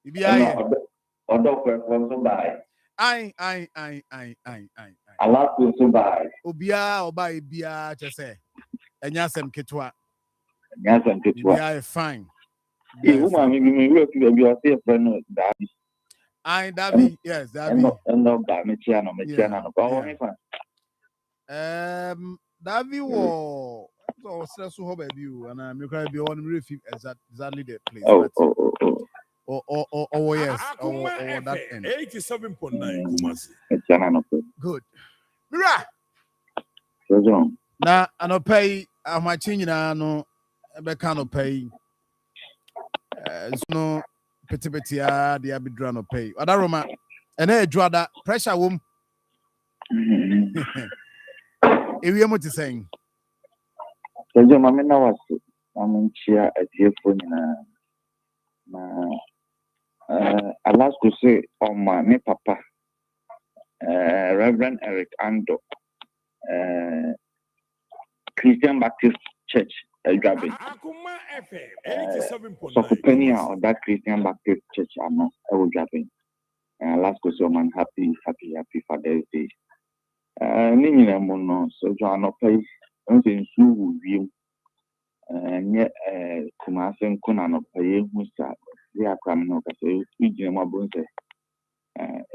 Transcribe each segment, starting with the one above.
Ibiaye. Odo so by. I. Alaska so by. Obia oba ibia chese. Enya sem ketwa. Nyasem ketwa. Ibiaye fine. Woman me work to be a safe friend that. Davi, yes, Davi. No, Michiano. Davi wo so so how baby you and I'm cry be on refi exactly the place. Oh yes. That end. 87.9 Kumasi. Good. Mira. So Na anopay amachi nyina no be kan opay. No peti a de abidra no pay. Adaroma ene adwada pressure wom. Ewie mo ti saying. So mama na was chia atiefo nyina na Alaska say me papa Reverend Eric Ando Christian Baptist Church Elgabe. Akoma FM 87.9. So for penny or that Christian Baptist Church I'm Elgabe. Alaska so man happy Father's Day. Nina mono so John pay until you view nye kumasen kuna no pay musa ya kwam no ka say ijina mabonse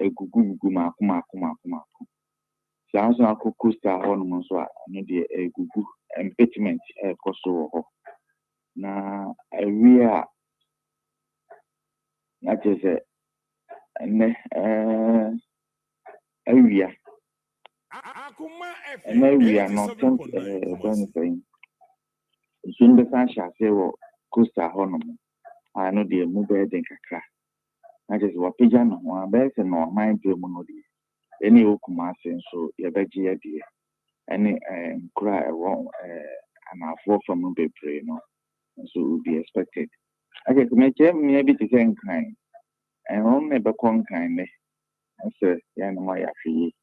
egugu makuma sanso akoko sta ho no so a no de egugu impeachment koso ho na awia na chese ne awia Akoma FM awia no temp when saying soon the san sha say wo costa ho no no de mu be den kakra na chese wa pija no wa be se no mind do mu no de any okumase so ye beji ye de any kura wrong Marfo from Bebre, no, so would be expected. I guess maybe to say kind, and only be kind, I say, my fee.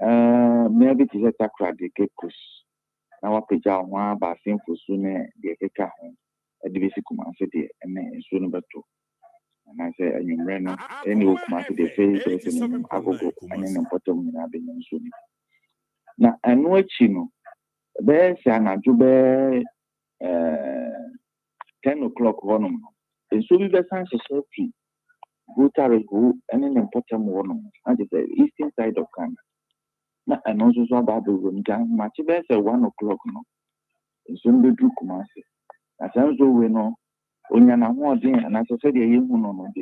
Maybe to set a crowd the cakus. Now, I pay down one by simple sooner the Keka home, a divisive city, and then soon better. And I say, and you ran any okumase the face, and I will go and then bottom in Abin soon. Now, I know it, you know. Best and I do 10 o'clock one. And so we be sans society. Go to go and an important one. I just say eastern side of Canada. Now, and also so about the room down much best at 1 o'clock. No, and soon we do Kumasi. As I we know, only an award and as I said, you know, no,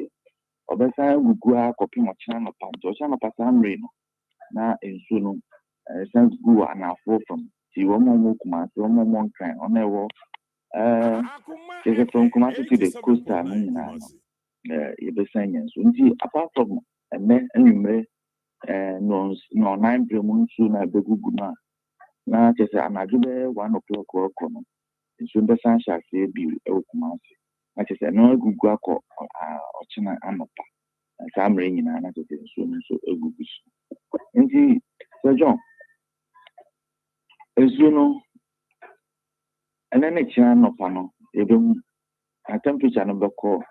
or best I will go out copy my channel, or channel Passam Reno. Now, and soon, since go and I fall from. One more Kumasi, one more kind on the wall. There's from Kumasi to the coastal, you be saying, so apart from a man and no 9 months soon I be good now. Now, just an adjube 1 o'clock or common. And soon the sun shall say, be Kumasi. I just said, no good guac or China Amapa. And some ringing and I just soon so a good wish. And Sir John. As you know, and then a channel panel, even a temperature number call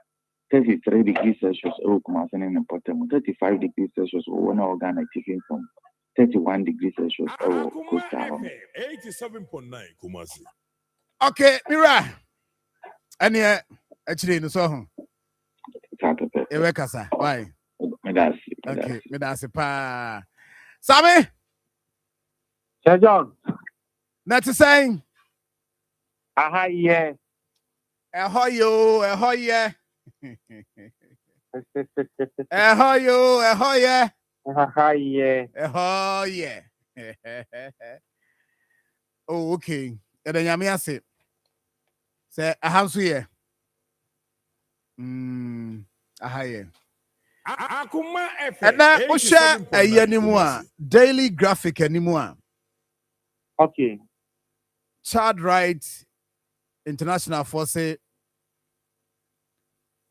33 degrees Celsius, and in important 35 degrees Celsius, or 1 organic chicken from 31 degrees Celsius, or Costa 87.9 Kumasi. Okay, Mira. And yeah, actually, no so. Ewekasa, why? Okay, me that's pa. Sammy. Sir John. That's the saying. Aha, yeah. Ahoyo. Ahoyo, yeah. Aha, yeah. Ahoye. Oh, okay. And then Yami say, Ahansu, Ahaye. Akoma FM. And now, Osha, a anymore. Daily graphic anymore. Okay. Child Rights International Force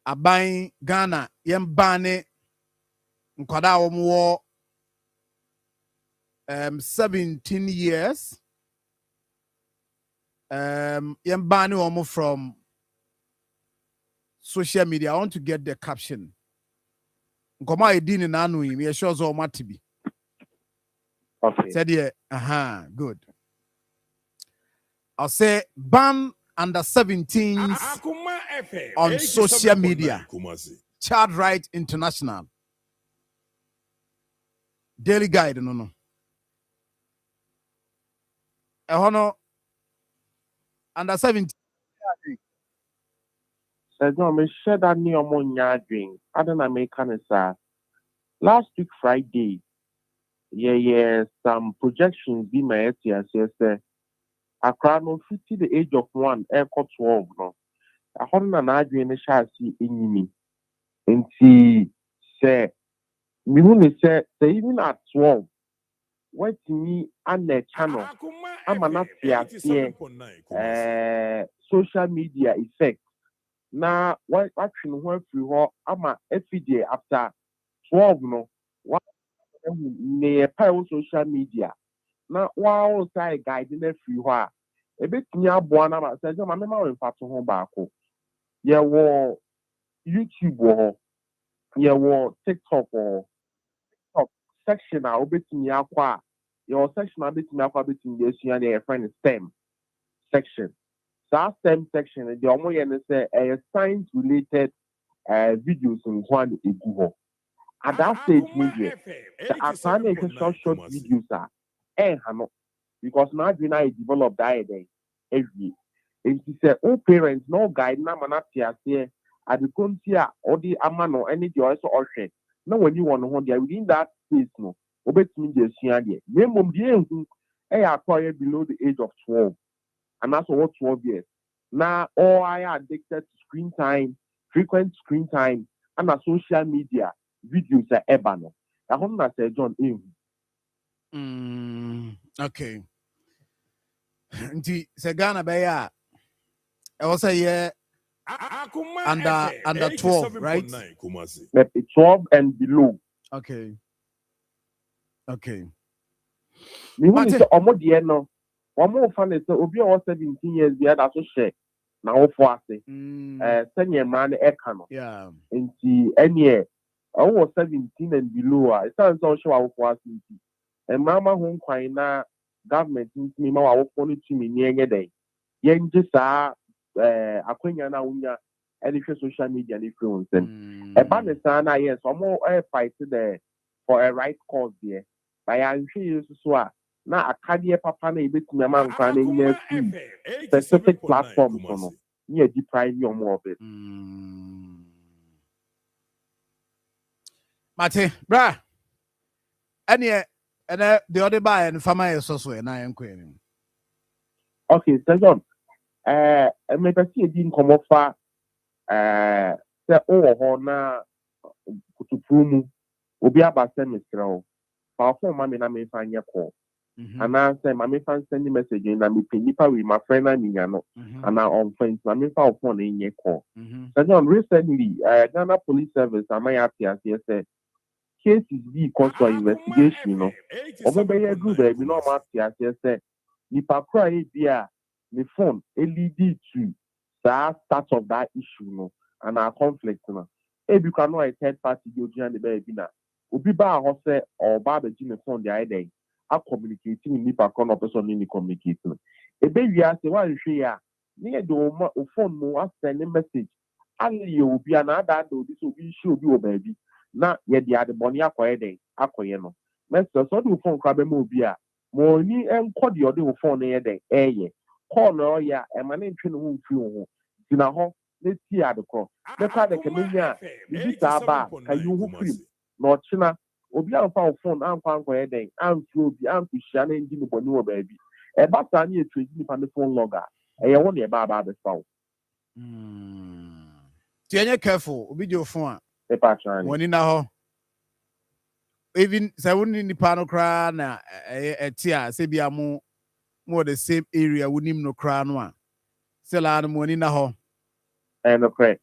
Aban Ghana Yembane Nkwada Omo 17 years. Yembane Omo from social media, I want to get the caption. Nkoma edin na anu him, sure so matibi. Okay. Said yeah, good. I'll say ban under 17s Akoma FM on social 87.9 media. Kumasi. Child Right International. Daily Guide, no. Under 17. So John, me share that new ammonia drink. I don't know American is last week Friday. Yeah, some projections be my yes, Accra no 50 the age of 1, air 12 no. I hold an adwin in see in me. And see, say, me who say even at 12, what me and the channel, I'm not here, social media effect. Now, what action went through, I'm every day after 12, no, what near social media. Now, while I guiding every while, a bit near Buana says, I'm not in fact home back. Yeah, war YouTube or yeah, war TikTok or section. I'll bet me aqua. Your section, I'll bet me aqua between this year and a friend STEM section. That STEM section, the only and say a science related videos in one in Google. At that stage, media, the short videos are because now I develop that every year. And he said, oh, parents, no guide, no manatia, say, I become here, or the amano, any the also ocean. No, when you want to hold there within that space, no, obey me, the Siania. Name of the who acquired below the age of 12, and that's what 12 years. Now, all I are addicted to screen time, frequent screen time, and a social media videos are ebano. I want to say, John, Okay. Nti se Ghana be ya I was say under 12, right? Kumasi. 12 and below. Okay. Me who is omo die no. Omo fan is obi o 17 years be that so share. Na wo fo ase. Senior man e ka no. Yeah. Nti ene I was 17 and below. It sounds so show wo fo ase nti. E mama ho kwan na government nti ma wo fo no tumi ni enye den. Ye nje saa akwanya na unya any social media and influence. A ban sana yes, omo fight there for a right cause there. By I'm sure you so na akadie papa na ebetumi ama nkwa na nya specific platforms no. Near deprive you more of it. Mate, bra. And the other buy and farmer is also an iron queen. Okay, so John. Me pesi edi nkomo fa se o ho na kutupu mu obi abase mesra o fa fo ma me na me fa nye call ana say ma me fa send message na me penipa with my friend na ninya no ana on friends na me fa phone na nye call so John recently Ghana Police Service am I happy as you say cases be cause for investigation no omo be here group be no ma happy as you say nipa kra e bia the phone lead to the start of that issue no and our conflict no you can know a third party go join the baby na obi ba ho say or ba be the phone the idea are communicating with nipa kra person ni communicate no e be wi ase wan hwe ya na do phone mo send message ali obi na ada obi so obi shi obi o baby na ye dia de boni akoye den akoye no message so do phone kra be mo obi a mo ni enko de ode phone na ye den eye call no ya e ma na ntwe no hu mfi ho dina ho na ti adekọ na ka de kemenya bi ta ba ka yu hu film na ochina obi an fa phone an kwa anko ye den an fi obi an ku hia na ndi no boni wo ba bi e ba sa na etu ndi pa ne phone logger e ye wo na e ba ba be fa wo ti enye careful obi jo phone e pa chan woni na ho even say woni ni pa no kra na ti a se bia mo more the same area we nim no kra no a still an money na ho and okay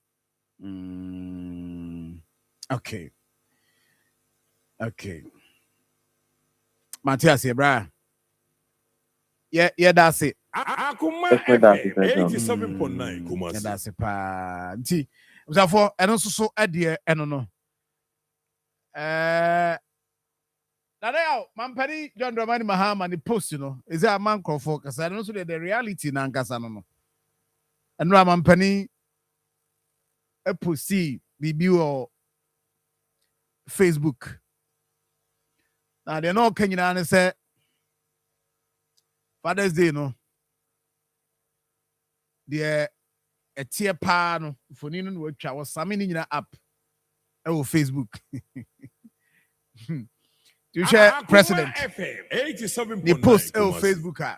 Matthias bra yeah that's it Akoma FM 87.9 Kumasi that's it pa nti Usafo eno so ade eno no. Now, Mampani John Dramani Mahama ni post, is there a man called for? Because I don't know the reality na nkasano. And no Mampani a pussy BB Facebook. Now they know Kenyan say Father's Day the a tier pan for Nino which I was summoning in app Facebook. You share president. The post Facebook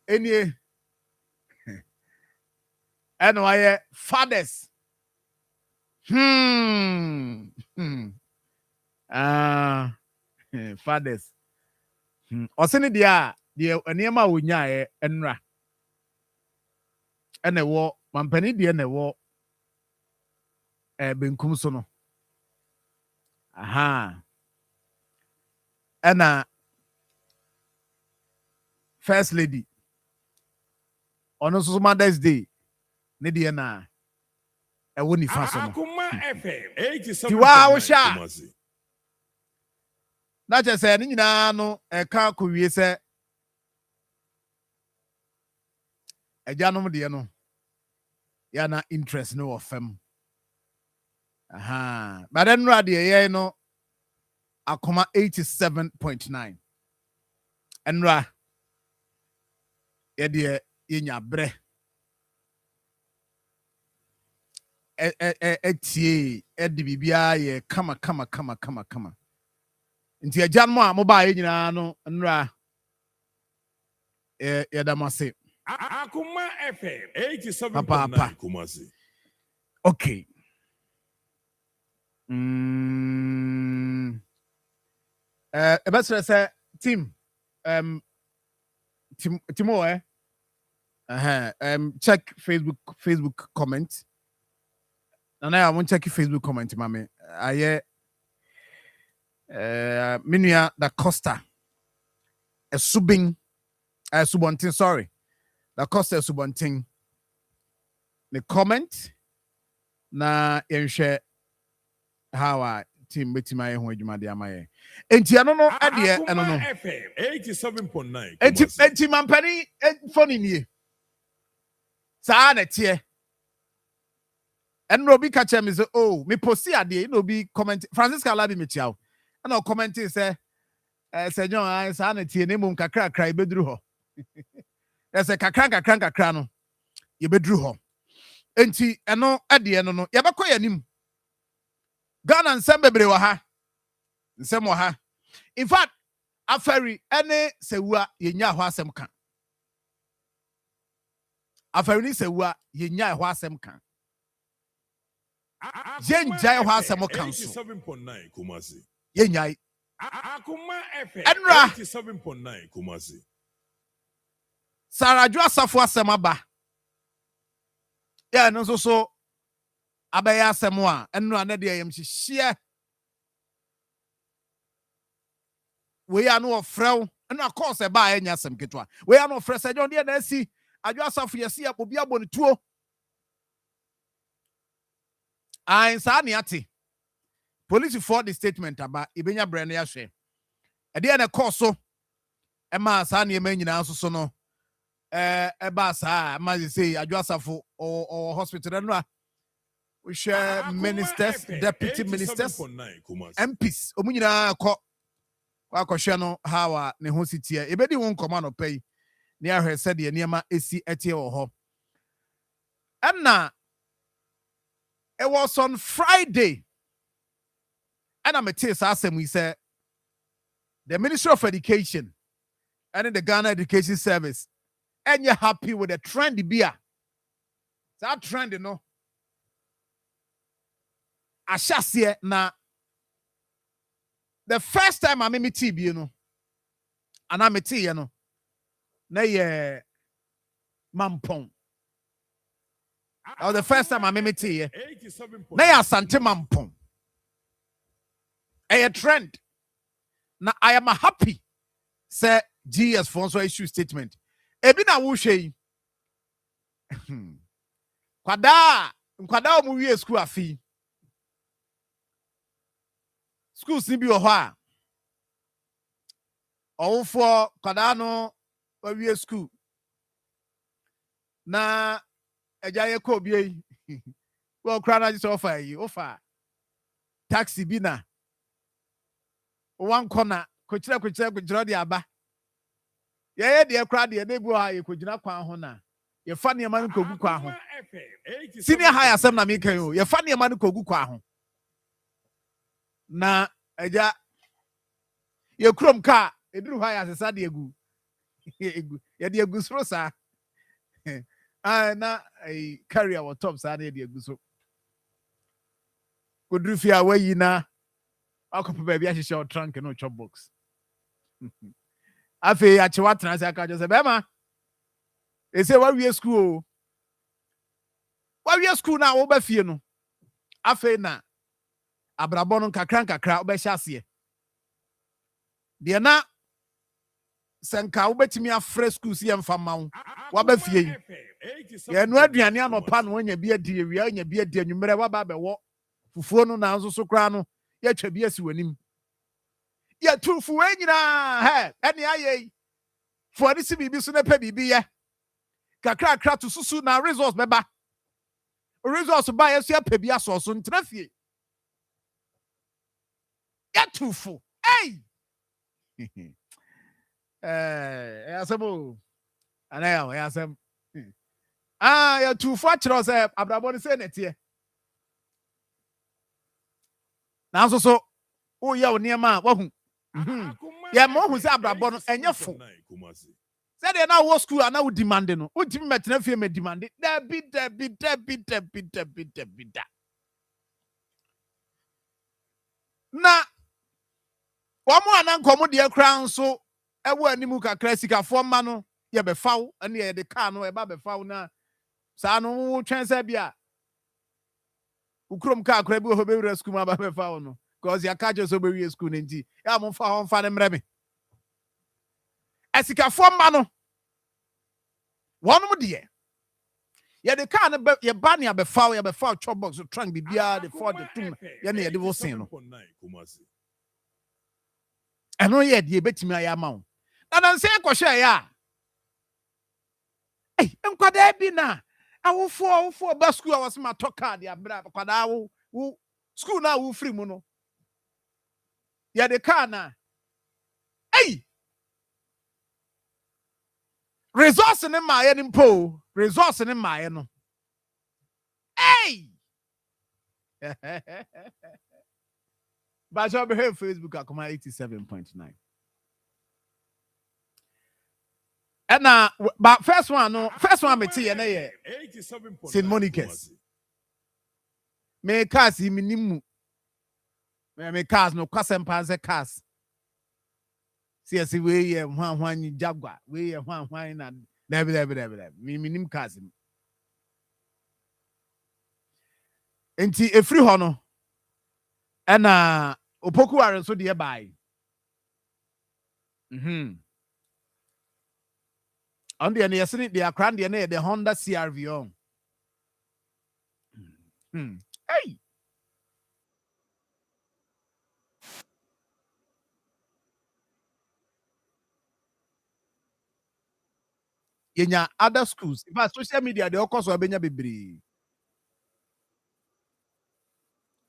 any and why fathers. Fathers. Osini dia nneɛma wonya enra. Ene wo mampani dia ne wo benkum so no. Aha. Ena first lady. Ono so Mother's Day. Ne dia na ewo ni fa so no. Akoma FM 87. Tiwa wo sha. Na je se ni nyina no ka kowie se ejanom de no ya na interest no of fam. Aha. But then no de ye no Akoma 87.9. Enra ye de yenya bre etie edi bibia ye kama nti agyan mo a mo ba ye nyina no nra ye da mase Akoma FM 87.9 Kumasi. Okay. Ebesere say team Timo check Facebook comment. And I won't check Facebook comment, mame. Aye Minua da Costa a subing subontin, sorry. Da Costa subontin. The comment na yenhwe how I team betima ho adwuma de amaye. Enti ano no ade eno no FM 87.9. Enti mampani phone nie. Sa na tie. And Robi catch me say, oh, me posti ade, no be comment. Francisca Labi me chiao. And no comment say, say John, I say na tie nemu kakra kra ibedru ho. Say kakra no. Ibedru ho. Enti eno ade eno no. Yabakọ yanim. Ghana nsem bebre wa ha. Nsem wa ha. In fact, aferi ene sewua yenya ho asem kan. Aferi ni sewua yenya ho asem kan. Yenjai ho asem kan so. 87.9 Kumasi. Yenyai. Akoma FM 87.9 Kumasi. Saraju asafo asem aba. Ya no so abaya asem a eno ane de yem hihie. We ya no ofrew eno course e ba enya asem ketwa. We ya no ofre se John de na asi aju asafo yesi obi aboni tuo. I sa ni ate. Police for the statement about ibenya brand ya hwe. E de na course so e ma sa na ema nyina so no e ba sa ma say aju asafo or hospital no a we share ministers, deputy ministers, MPs omunyina akọ no how ne ho sitie e be di won koma no pay ne ahwe said de niema esi etie wo ho. Enna it was on Friday. And I'm a taste asem we said the Ministry of Education and the Ghana Education Service. And you're happy with the trend beer. That trend, I shall see now. The first time I made tea, and I'm a tea, na mampong. That was the first time I made tea. Na ya sante mampong. A trend. Now I am happy. Say GS for so issue statement. Ebi na wo hwe. Kwada nkwada mu wie school afi school si bi ho a owofo kwada no wie school na eja ye ko bi well kra na just offer taxi bi na one corner kochira de aba ye de kra de na bu ha ye kogina kwan ho na ye fa ne ma no kogu kwan ho senior high asem na me kan o ye fa ne ma no kogu kwan ho na eja ye krom ka eduru ha ya sesa de egu ye de egu soro sa na carrier wa top sa de egu so koduru fi a wayi na akọpụ baby ahyehyɛ o trunk no chop box afi achewa trans aka just be ma e say wa wie school na wo ba fie no afi na abrabọ no kakra wo ba hye ase de na senka wo betimi afre school si emfa ma wo wa ba fie ye no aduane anopa no nya bi adi ewia nya bi adi anwumere wa ba bewo fufuo no na nso so kra no ya twa bi asi wanim ya tufu wenyina he ene aye for this bibi so na pa bibi ye kakra to susu na resource beba resource ba yesu apa bi aso so ntena fie ya tufu hey asemo anaya ya asem ya tufu a kire se abrabo ne se netie na so o ya oniema wahu ya mo hu se abrabo no enye fo se de na wo school ana wo demand no o timi metena fie me demand da bi na wo mo ana nkomo de kra nso ewo animu kakra sikafo ma no ye be faw ene ye de car no e ba be faw na sa no twen se bia ukrom ka akra bi ho be wura school ma ba be faw no cause ya ka je so be wi school nti ya mo fa ho fa ne mre me asikafo ma no wonum de ye de car no ye ba ne be faw chop box trunk bibia de for the tum ye ne ye de wo sin no eno ye de betimi aya ma wo na nse kwhwe ya nkwada bi na awofo ba school awas ma to card ya bra kwada wo school na wo free mu no ya de car na resource ne ma ye nimpo resource ne ma ye no Bajo be Facebook Akoma 87.9 but first one me tie na ye St. Monica's me cars minimu me cars no kwasempa ze cars see we ye hwan Jaguar we ye hwan na debe me minim cars enti efri ho no opoku are so de bai on the yesini de akran de na the Honda CRV on yenya other schools if social media they occur so abenya bebre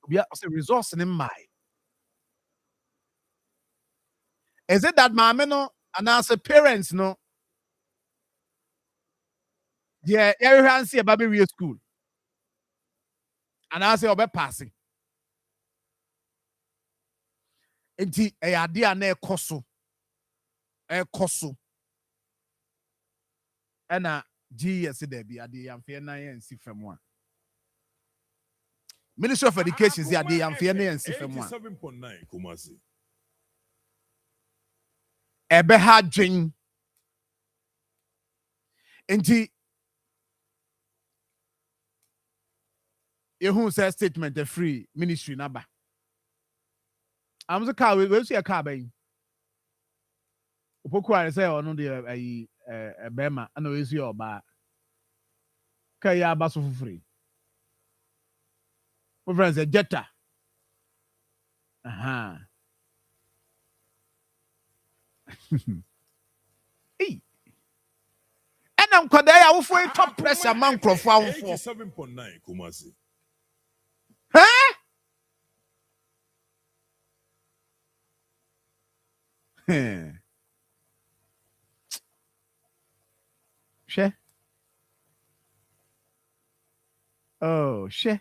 we are a resource in my is it that mama no and as a parents no yeah everyone see about be school and I say obe passing enti e ade a na ekoso na GS there be ade yamfe na yansi famwa Ministry of Education is ade yamfe na yansi famwa 87.9 Kumasi ebe ha dwen enti who says statement the free ministry number I'm the car we see a car by opoku are say ono de bema ana we see oba kai ya ba so free My friend said Jetta. Hey. And I'm quite there. I will for top pressure man crofo. 87.9 Kumasi. Huh? She. Oh, she.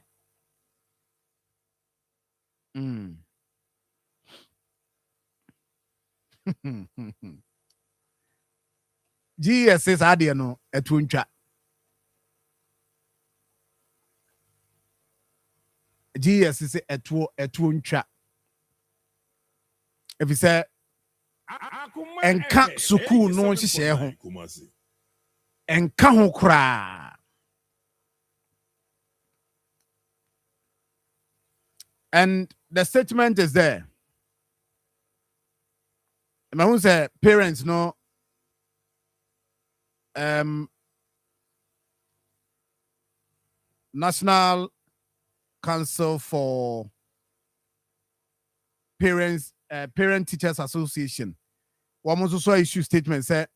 GS is adia no etuntwa. GS is etuntwa. If you say enka suku no nhyehyɛ ho. Enka ho kra. And the statement is there. My own say parents no National Council for Parent Teachers Association. One also issue statement say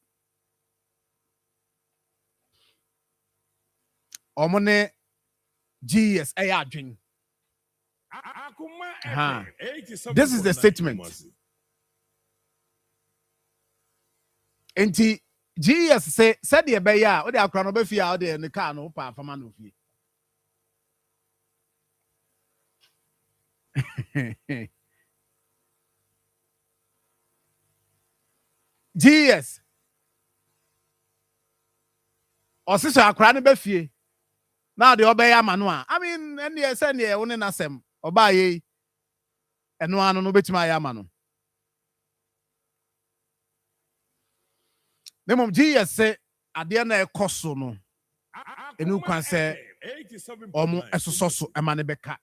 omone GS ayadwin. This is the statement. Enti GS say said the beya o de akra no be fia o de ne car no pa fama no fie. GS Osiso akra no be fie. Now the obeya manu I mean and the send the one na sem oba ye eno anu no betima ya manu. Nemom GS say ade na ekoso no enu kwan say omo esoso emane beka.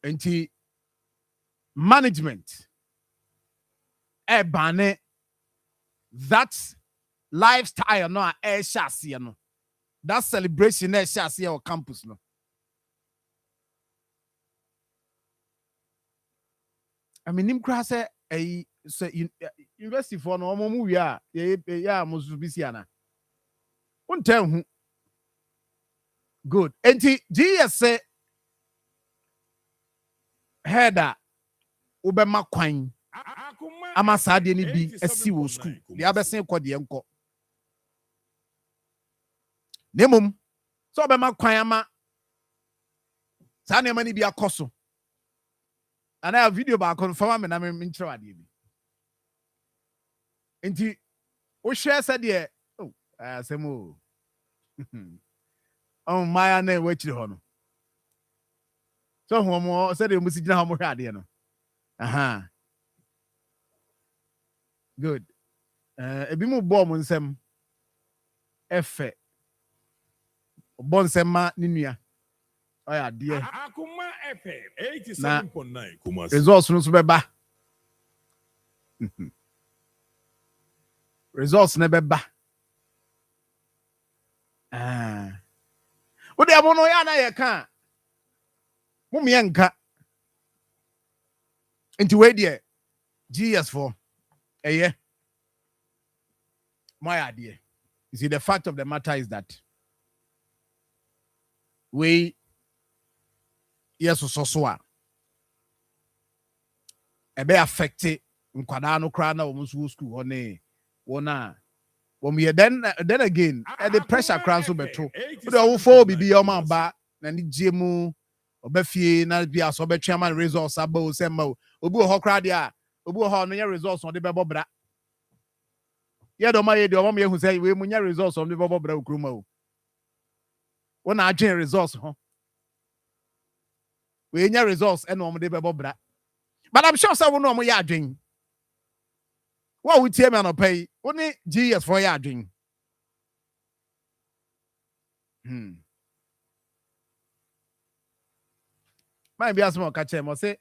Enti management bane that lifestyle no a shase no that celebration na shase on campus no I mean him cra say university for no mo mu wi a ya mo subisi ana won hu good enti GS say header ubema kwan ama saade ni bi asi wo school de abesen kɔ de enko nemum so ubema kwan ama sa ne mani bi akoso ana video ba confirm me na me nkyerɛ ade bi enti o share said de oh asemo oh maya na wachiri ho no so homo said de musi gina homo hwɛ ade no good ebi mu bɔ mo nsɛm efe bɔ nsɛm ma ne nua ɔyɛ adeɛ Akoma FM 87.9 Kumasi results no so bɛba results ne bɛba wo de amo no ya na yɛ ka mo me nka nti we de GS for my idea. You see, the fact of the matter is that we yes so be affected nkwada no kra na wo school one then again the pressure kra so beto we dey for bibi o man ba na ni jemu obafie na bia so betwa man results aba o semma obi ho kra de a obi ho no results on the bebo bra ye do ma ye de o ma ye hu say we munya results on the bebo bra okroma o wona agyen results ho we nya results and o mo de bebo bra but I'm sure say we no mo ya adwen what we tie me no pay only GS for ya adwen my be asmo ka che mo say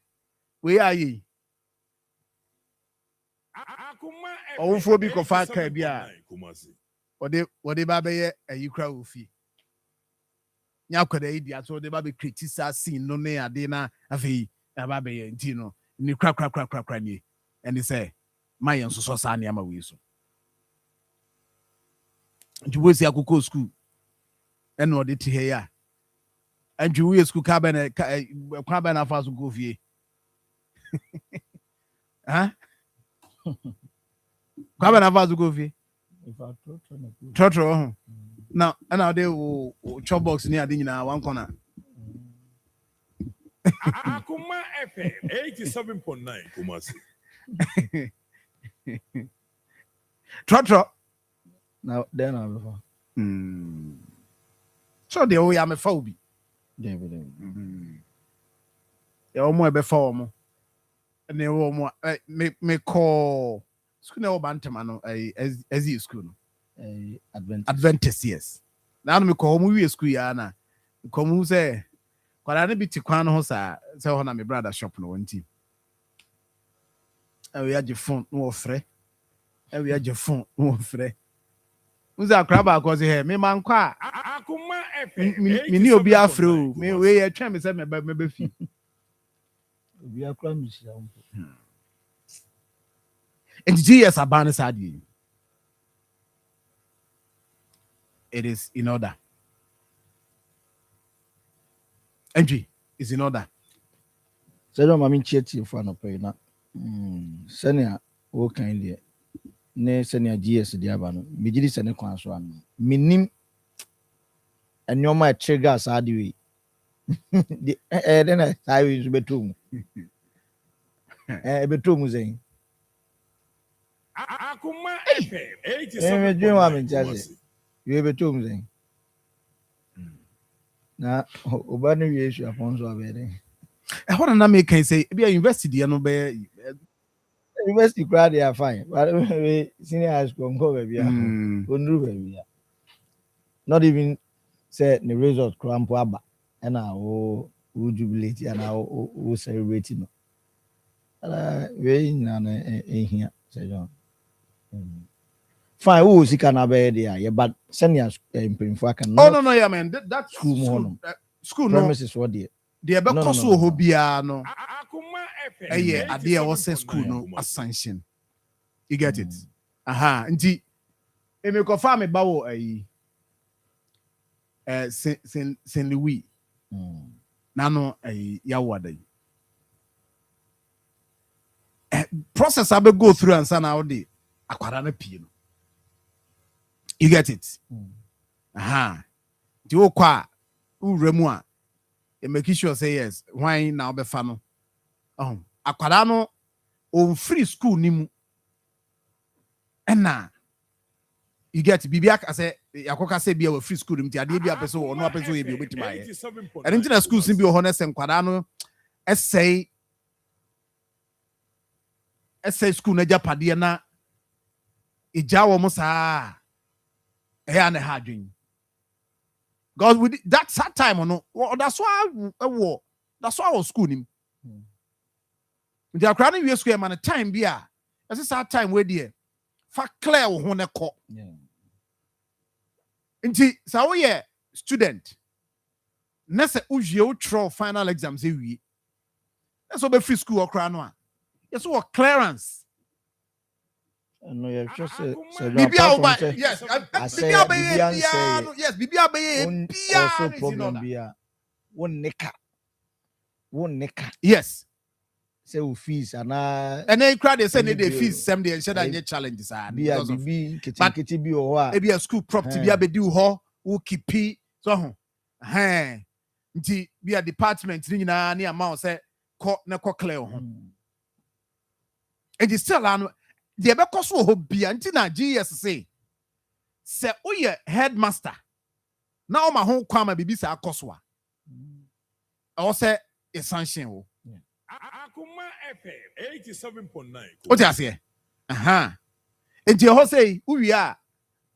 we are ye owufo bi ko fa ka bia ode ba be ye ayi kra ofi nya kwada idia so de ba be criticize scene no ne ade na afei ba be ye nti no ni kra ni and he say my yen so sa ne ama we so nti wo si akoko school and no de te he ya and we school ka ba na kwa ba na fa so go fie huh kwa ba na fa so go fie trotro now and now they will chop box near the one corner. Akoma FM 87.9 Kumasi. Trotro. Now then I'll So the way I'm a phobia. David. The more before more. And they were more me call school no bantamano as you school. Adventist, yes. Now me call movie school yana. Come who say, "Kwala ne biti kwan ho sa say ho na me brother shop no wanti." We had your phone no frɛ. We had your phone no frɛ. Who's a crab cause here? Me man kwa. Akoma FM. Me ni obi afrɛ o. Me we atwa me say me be fi. Obi akra mi sia. And GS abane sadi. It is in order. Entry is in order. So don't mami cheti for no pay na. Senior wo kan de. Ne senior GS de aba no. Me gidi sene kwan so an. Minim enyoma trigger sadi we. Then I will betum. Betum zen. Akoma FM 87.9 You betum zen. Na obani we issue upon so abede. What na make can say be a university no be University crowd they are fine. But we senior high school go baby. Ondru baby. Not even say the result cramp aba and now jubilate and now celebrate no. We na here say John. Fine, who sika na be there, but senior imprimfo can. Oh no yeah man, that school school no premises what there. They be cost so ho bia no. Akoma FM. Yeah, ade a was school no ascension. You get it? Aha, nti e me ko fa me ba wo ayi Saint Louis. Na no ayi ya wada yi. Process abe go through and sana how dey akwara na pie no. You get it? Aha. Di o kwa uremu a e make sure say yes. Why now be fa no? Akwara no on free school ni mu. Ena you get bibia ka say yakoka say bia we free school ni ti ade bia person wo no person we bi obetima ye. And into school sin bi o honest nkwara no essay school na japade na ija wo mo saa na ha dwen. God with that time no that's why was school nim. The akra na we school man time bia ese that time we there fa clear wo ho ne ko. Nti sa wo ye student na se uwie wo tro final exams e wie. Na so be free school okra no a. Yes, what clearance. No, you just say yes, Bibia also problem bia. One neka. Yes. Say fees and then crowd they say they fees some day and said that challenges are because of kiti bi o wa. Maybe a school property bia be do ho who keep so nti bia department ni na na amount say ko clear ho. And still the be koso ho bia nti na GS say oye headmaster na o ma ho kwama bibi say akoso a o say essential wo Akoma FM 87.9 o ti ase enti ho say uwi a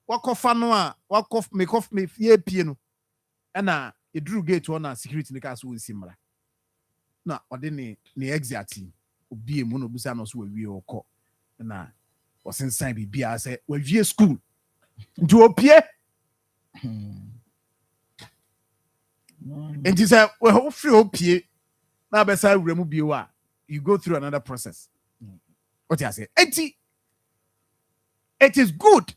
wakofa no a wakof me fie pie no na eduru gate one na security ne ka so wonsi mra na ode ne exit obi mu no busa no so wawie okọ na osensan bibia say wawie school nti opie And you say, well, free opie. Now, besa remove biwa. You go through another process. What you say? It is good.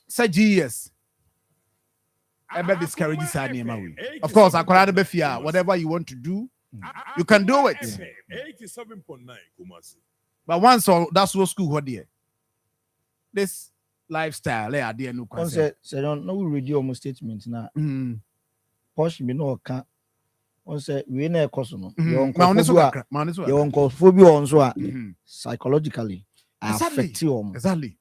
Say GS. I bet discourage this anime. Of course, I could be fear. Whatever you want to do, you can do it. 87.9 Kumasi. But once or that's what school what there. This lifestyle, they are there no concept. Say don't no read your statement now. Push me no can. On say we na ekoso no. Your phobia on so psychologically affect you. Exactly.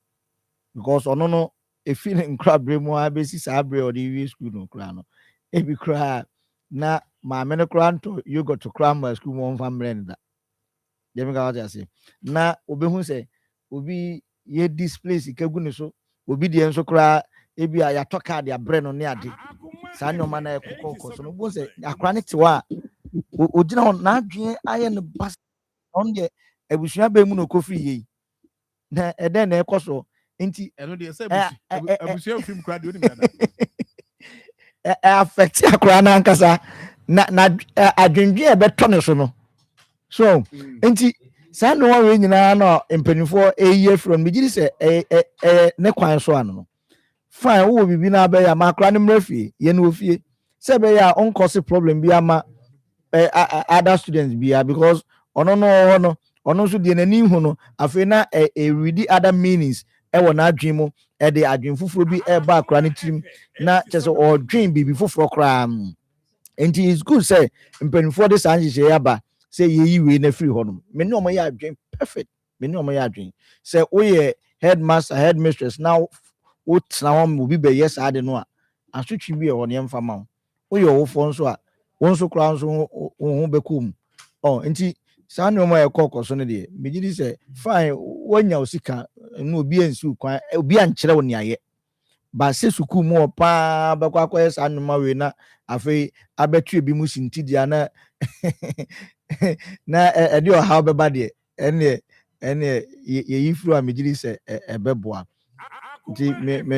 Because ono no a feeling crab brain mo basis abre or the school no cry no. E be cry na ma me no cry to you got to cram my school one family that. Dem ga what say. Na obehu say obi ye displace ikegu ne so obi de enso cry e bi ya toka de abre no ne ade. Sa nyoma na ekoko so no bo say akra ne tiwa ogina ho na adwen aye ne bas on de ebusua ba mu no kofi yi na eden na ekoso nti eno de say ebusua film kra de oni me na affect akra na nkasa na adwendwe e beto ne so no so nti sa no wa we nyina na empanifo eyi from bigiri say ne kwan so ano no fine wo bibi na be ya makra ne mrafie ye no ofie se be ya on cause problem bi ama other students bi because ono so de nani hu no afi na read other meanings e wo na adwen mu e de adwen fufuro bi e ba akra ne tirim na chese o dwen bibi fufuro kra and it's good say mpanifo de san hye ya ba say ye we na free ho no me ne omo ya adwen perfect me ne omo ya adwen say we headmaster headmistress now what now will be yes I don't know. I should be on the farm. Oh, your phone so one so crowns on become. Oh, and San no more cock or sonny. Begin say, fine, when you sick, no be and so quiet, be unched yet. But says who more pa, Baquas and Marina, I say, I bet you be musing Tidiana. Na a deal how bad and ye flew a midgety say a beboa. Me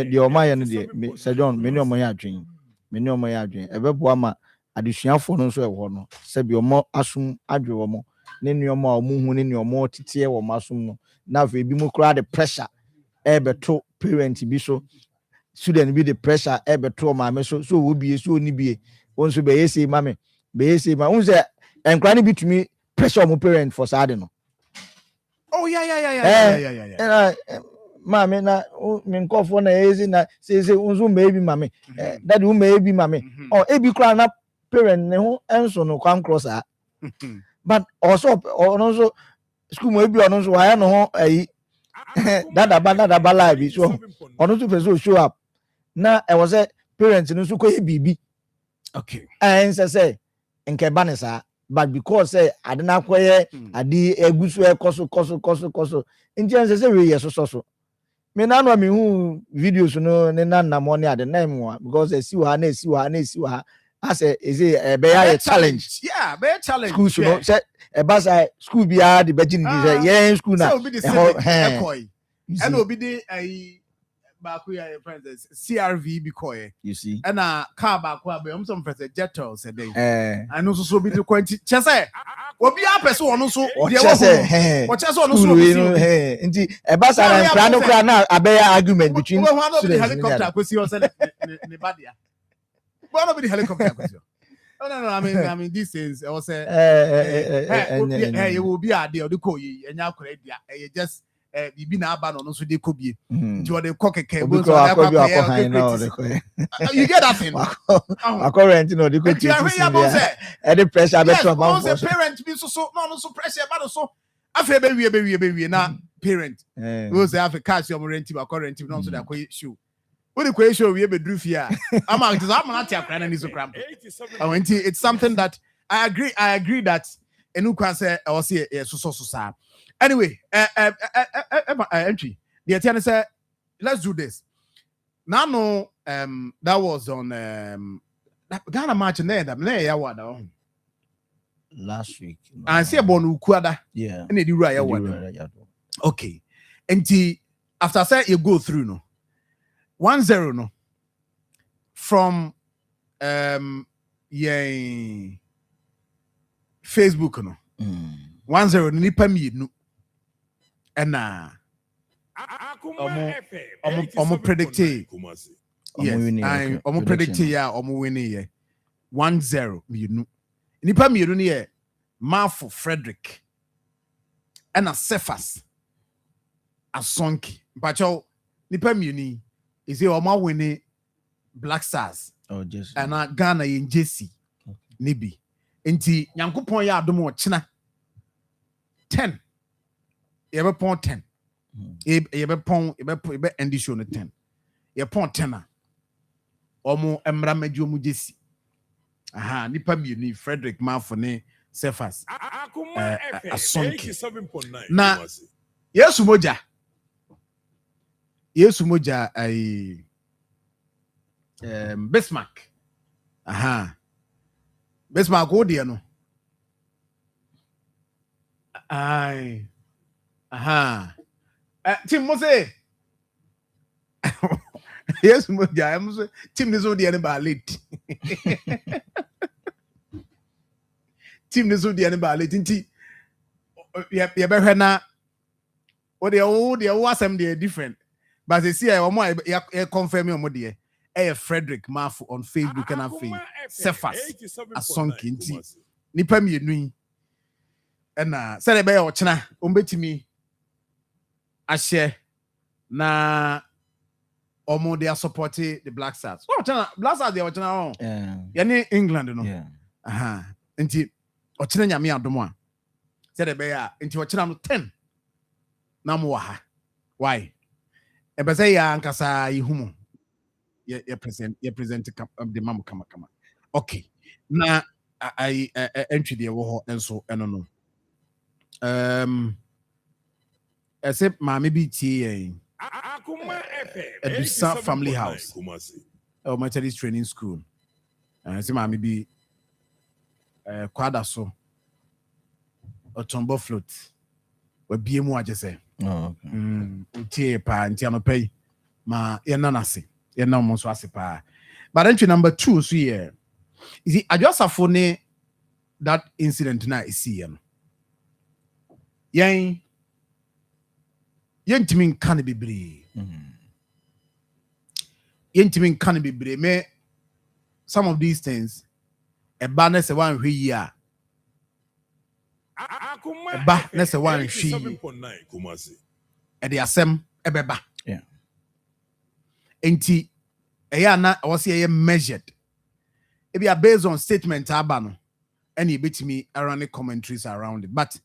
the omaya no de me Sir John me ne omaya adwen ebebo ama adesuafo no so e ho no se bi omo asum adwe wo mo ne nuoma omo hu ne nuoma tete wo masum no na fa bi mu kra the pressure e beto parent bi so student bi the pressure e beto ma me so wo bie so oni bie won so be yesi ma me won se enkra ne bitumi pressure omo parent for sade no. Oh yeah. Mame na me nkofo na ezi na say unzu maybe mame daddy who maybe mame or ebi kra na parent ne ho enso no kwan cross a but also school mo ebi ono so wa no ho ayi dada ba live so ono so person show up na e was a parent no so ko e bibi okay and say nke ba ne sa but because say ade na koye ade egusu e koso nti say we yes so me na no me hu videos no ne na na money at the name because they see na as a be a challenge be a challenge school no say e ba say school bi a the virgin say yeah school na and obi dey ba ku ya friends CRV bi koye you see and car ba ku be some friends jettle say dey I know so bi dey quanti chese obi a person ono so dey wo chese ono so nti e ba sa na plan no kra na abeya argument between students helicopter kwesi o say ne badia but no be helicopter kwesi no I mean these things I was say hey you will be a dey odiko yi enya akora dia just bibi na aba no so dey kobie nti o dey kokeke bo so akwa you get that thing current no dey go to any pressure better about for parent be so no pressure ba no so afa be wie na parent we say afa cash your rent ba current no so dey akwa show we dey kwa show we be dru fia ama just am na tia kra na ni so kramp it's something that I agree that enu kwa say I was say so sa. Anyway, entry. The attorney said, let's do this. Now, no, that was on Ghana match in there. Last week. I see a bonu kuada. Yeah. And you right. Okay. And after I said you go through no 1-0 no from yɛn Facebook no 10 nipa mienu ɛna ɔmo predicte yes ɔmo predicte ya ɔmo winning yɛ 10 mienu nipa mienu no yɛ Marfo Frederick ɛna Cephas Asonki mpakyɛw nipa mienu is ɔmo winning Black Stars ɛna Ghana yɛn Jesse ne bi nti Nyankopɔn yɛ adom wɔ kyena 10 yɛbɛpɔn 10 yɛbɛ end show no 10 yɛpɔn 10 a ɔmo mmra mɛgye ɔmo Jesse nipa mienu Frederick Marfo ne Cephas Asonki na Yesu moja ai Bismarck Bismarck o deɛ no ai Tim mo say Yesu moja am so Tim ne so deɛ ne ba late Tim ne so deɛ ne ba late nti yɛbɛhwɛ na o deɛ o asɛm deɛ different but see ɔmo a confirm ɔmo deɛ Frederick Marfo on Facebook and afei Cephas Asonki nti nipa mienu yi ɛna sɛ bɛyɛ ɔkyena ɔmbɛtumi ahyɛ na ɔmo de support the Black Stars ɔkyena Black Stars deɛ ɔkyena yɛne England no nti ɔkyena nyame adom a sɛ bɛyɛ a nti ɔkyena no 10 na mo wɔ ha why ɛbɛsɛ yɛ ankasa yihumu ye present the mama kama okay na I entry the wo and so eno no except ma maybe tie Akoma FM family house or Methodist training school say ma maybe kwada so otombo float we bie mu aje say tie pa nti anopai ma ye nanase ye na mo so ase pa but entry number 2 so here is it adjusafo ne that incident na isi no yen timin kan bebre yen timin kan bebre me some of these things e ba na se wan hwe yi a e ba na se wan hwe e de asem e beba enti eya na was here measured it be based on statement abano and you bet me around the commentaries around it but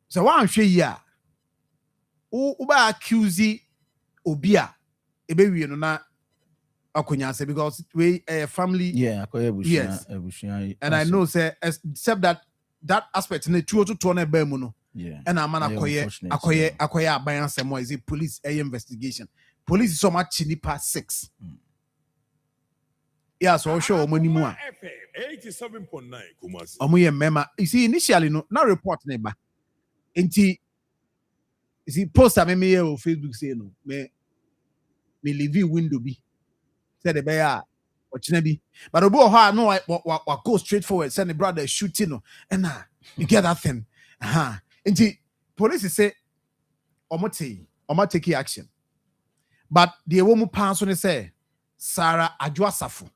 so one hwe yi a u ba accuse obia ebe wie no na akonya say because we family yes and I know say except that aspect na tuo to na ba mu no and am na akoye aban asem is it police investigation police so much nipa 6 yeah so show money mu a 87.9 Kumasi omo mema you see initially no na report na ba enti you see post am me on Facebook say no me leave window bi said the bear or chinabi but obo ha no I go straight forward send the brother shooting no and you get that thing enti police say omo take action but the woman pass on say Sarah Adwasafo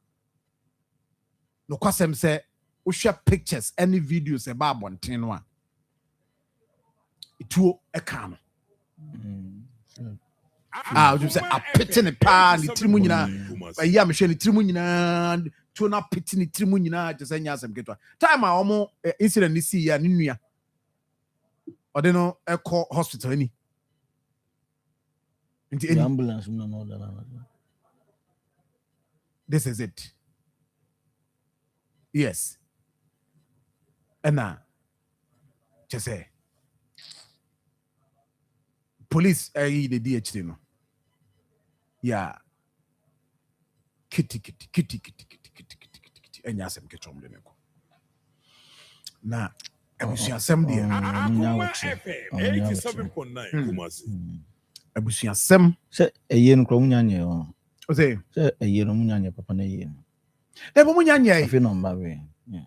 no kwasem say we share pictures any videos about bonten no a ituo e ka no we say a pity ne pa ni trimu nyina ya me hwe ni trimu nyina to na pity ni trimu nyina je say nya asem ketwa time a omo incident ni see ya ni nua ode no e call hospital ni the ambulance no this is it yes and now just say police the DHD no yeah kitty enya asem ketom de neko na abusuasem de Akoma FM 87.9 Kumasi abusuasem se eye no kro munyanye o say se eye no munyanye papa na eye They bo munya nya. Afi no mba we. Yeah.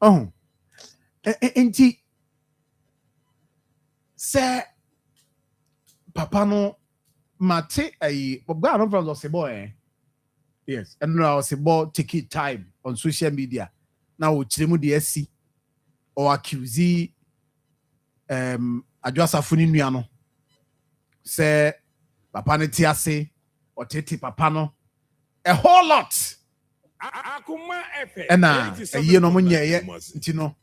Oh. Enti say papa no mate ayi Bob no from the boy. Yes, and now say boy take it time on social media. Now we chiremu de asi or accuse adwasafo ni nua no. Say papa ne ti ase or tete papa no a whole lot. Akoma FM. And a year no munya ye nti no.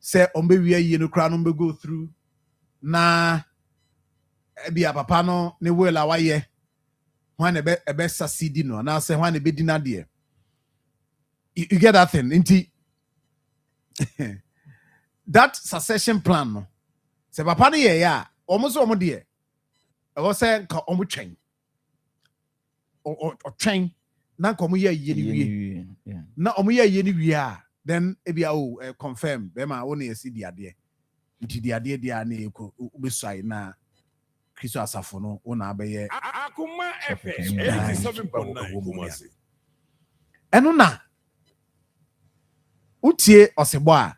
Say ombe wi ye no kra no be go through na ebia papa no ne wela waye when ebe succeed no na say when be dina de you get that thing inti that succession plan no say papa no ye ya omo so omo de e wo say ka omo twen o twen na ko omo ye ye ni wie na omo ye ni wie a then ebia confirm be ma wo na yesi di ade nti di ade dia na eko ubesai na Kristo asafo no wona abeye Akoma FM 87.9 Kumasi. Eno na utie osebo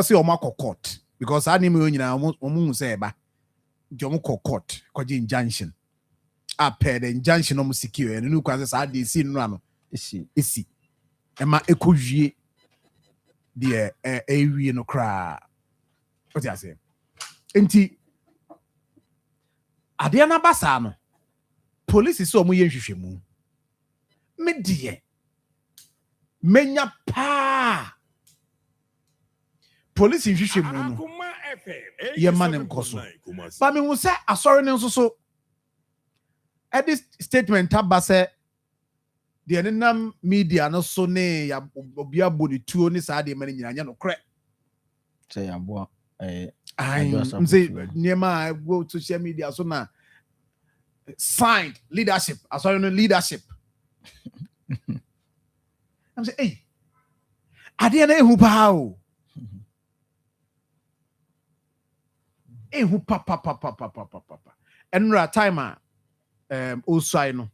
si omo court because ani me onyina omo say eba nti omo court kwaje injunction a paid the injunction omo secure eno nu kwase sa de si no ano esi ema ekowie de ewie no kra what you say enti ade na basa no police so omo ye hwehwemu me die menya pa police hwehwemu no Akoma FM ye manem koso ba me hu se asori ne nso so edit statement abase de enam media no so ne ya obia bodi tuo ni sa de mane nyina nya no kre say abo say niema go social media so na signed leadership asori no leadership I'm say hey ade na ehu pa o ehu pa enra time osai no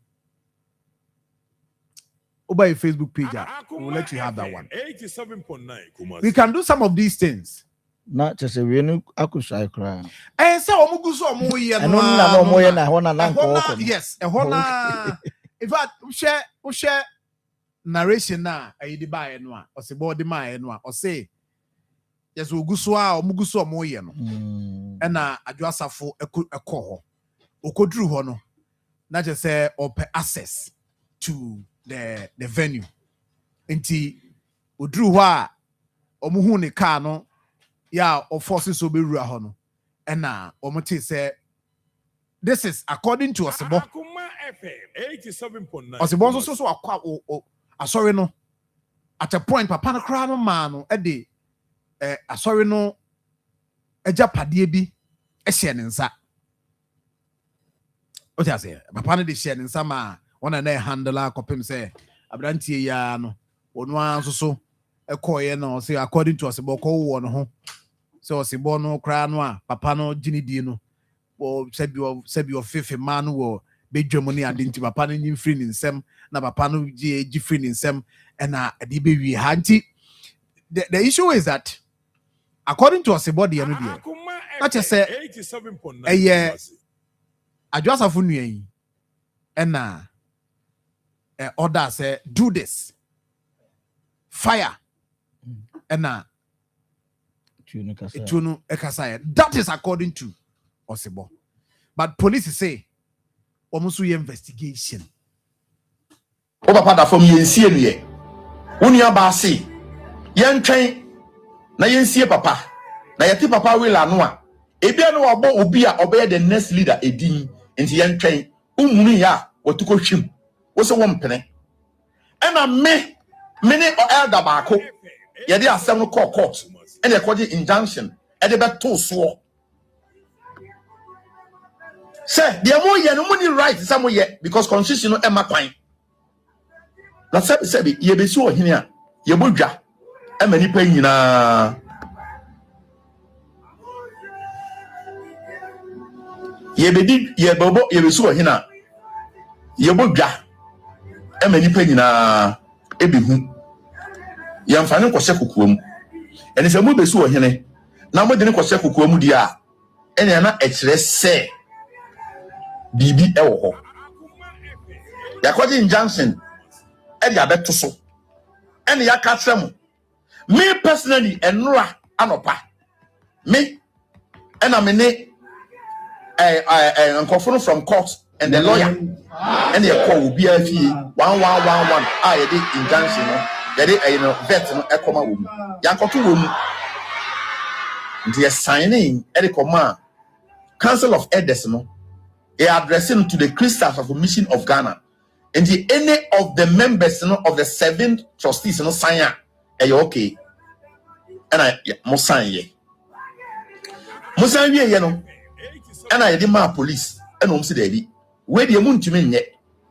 over a Facebook page. We'll let you have that one. 87.9 Kumasi. We can do some of these things. Not just a real akusai cry. And so omuguso omo ye no na omo ye na hona na nko. Yes, hona. In fact, we share narration na ayidi ba ye no a osebo de ma ye no a ose yes oguso a omuguso omo ye no. E na adwasafo ekọ ho. Okoduru ho no. Na just say open access to the venue. Enti oduru ho a omuhu ne car no ya o forces so be rua ho no. E na omote say this is according to Osebo. Akoma FM 87.9. Osebo so akwa asori no at a point papa no kra no ma no e de asori no eja pade bi e hye ne nsa. O tia say papa no de hye ne nsa ma ona na handle akopem say abrantie ya no onu anso so ekoye no say according to Osebo ko wo no ho so Osebo no kra no a papa no ginidi no o sebi o fefe man wo bedwam ne ade nti papa no nyimfiri ne nsem na papa no gi free ne nsem na ade be wi ha nti the issue is that according to Osebo de no de na che say 87.9 eye adwasafo nuan na order say do this fire na tunu ekasa that is according to Osebo but police say almost we investigation o papa da fam yensie no ye wonua ba se yentwen na yensie papa na yeti papa we la no a ebia no obo obi a obey the next leader edin enti yentwen umunu ya wotuko hwim wo se wo mpene ena me ne elder baako ye de asem no court and they call it injunction and they bet to so say the more ye no money right some ye because constitution no ema kwan na say ye be si ohene a ye bodwa e mani pa nyina ye be di ye bobo ye be si ohene a ye bodwa ema nipa nyina ebihu yɛmfa ne nkɔhyɛ kokoa mu ɛne sɛ mu besu wɔ hene na mo de ne kɔhyɛ kokoa mu di a ɛne na ɛkyerɛ sɛ bibi ɛwɔ hɔ yakɔgye injunction ɛde abɛto so ɛne yaka kyerɛ mo me personally ɛnora anopa me ɛna me ne nkɔfo from court and the lawyer and the call obi afie 1111 a yɛde injunction no yɛde vet no Akoma wo mu yankɔto wo mu nti yɛ signing ɛde kɔma council of elders no addressing to the crystals of the mission of Ghana and any of the members of the 7 trustees sign a ɛyɛ okay ɛna mo sign ye no ɛna yɛde ma police ɛna ɔmo si daabi we de mu ntumi nyɛ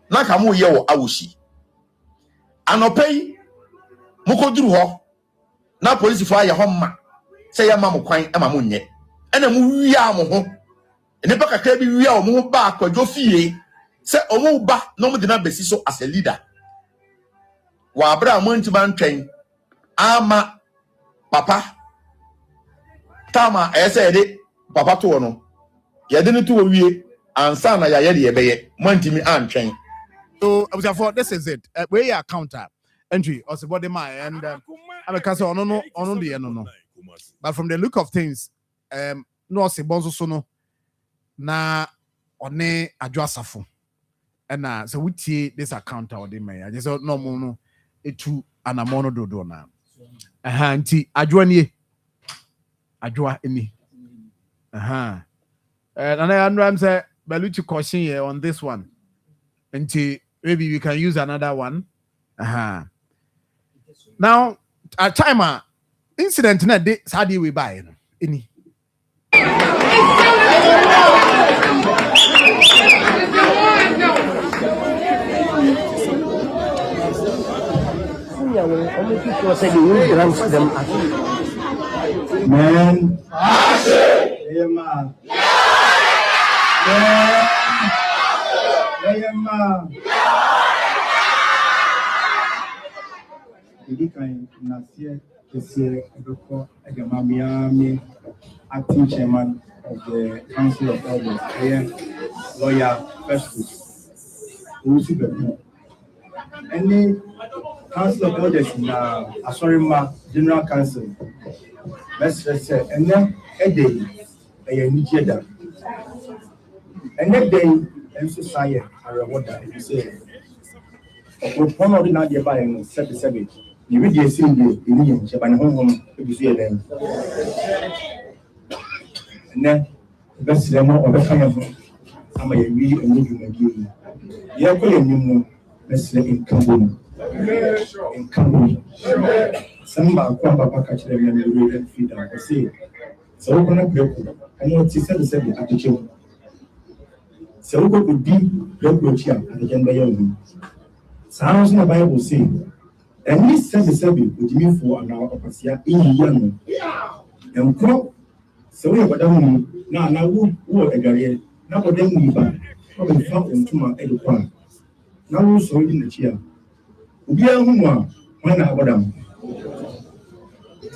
na ka mo yɛ wɔ awoshi anɔpɛ yi mo koduru hɔ na police fo ayɛ hɔ ma sɛ yɛ ma mo kwan ɛma mo nyɛ ɛna mo wia mo ho nipa kakra bi wia ɔmo ho ba akwadwo fie sɛ ɔmo ba na ɔmo de na besi so as a leader wɔ abra mo ntuma ntwɛn ama papa tama ɛsɛ yɛde papa to wɔ no yɛde ne to wɔ wie ansa na yɛyɛ de yɛbɛyɛ mo ntimi antwɛn. So this is it. Where your counter entry or the body my and I'm a castle no no. But from the look of things, no se bonzo sono na one adwasafo. And so we tie this account or the mayor. Just no mono etu anamono dodo na. Nti adwa nie. Adwa eni. And I'm say Baluchi caution here on this one. Until maybe we can use another one. Now, a timer incident na de how do we buy any? Man, Jadi kan Nasia Kesia Edoko Agamamiami, acting chairman of the Council of Elders, lawyer Festus, who's any Council of Elders in Asorima General Council, let's say, and then a day, a Nigeria. And that day, and society, I reward that you say. One of the Nadia buying 77. You read the same day, you need Japan home to see them. And then the best demo of the kind of I'm a read and need you again. You are calling you, let's say in Cameroon. In Cameroon. Some are quite catch them and read and feed them. I say, so we're going to break. I know it's 77 at the children. So we could be local here at the gender. Sounds in the Bible say, and this 77 would mean for an hour of a year in young. And crop, so we have a down now who a garrier, now for them we buy, probably found into my education. Now so in the chair. We are when I got them.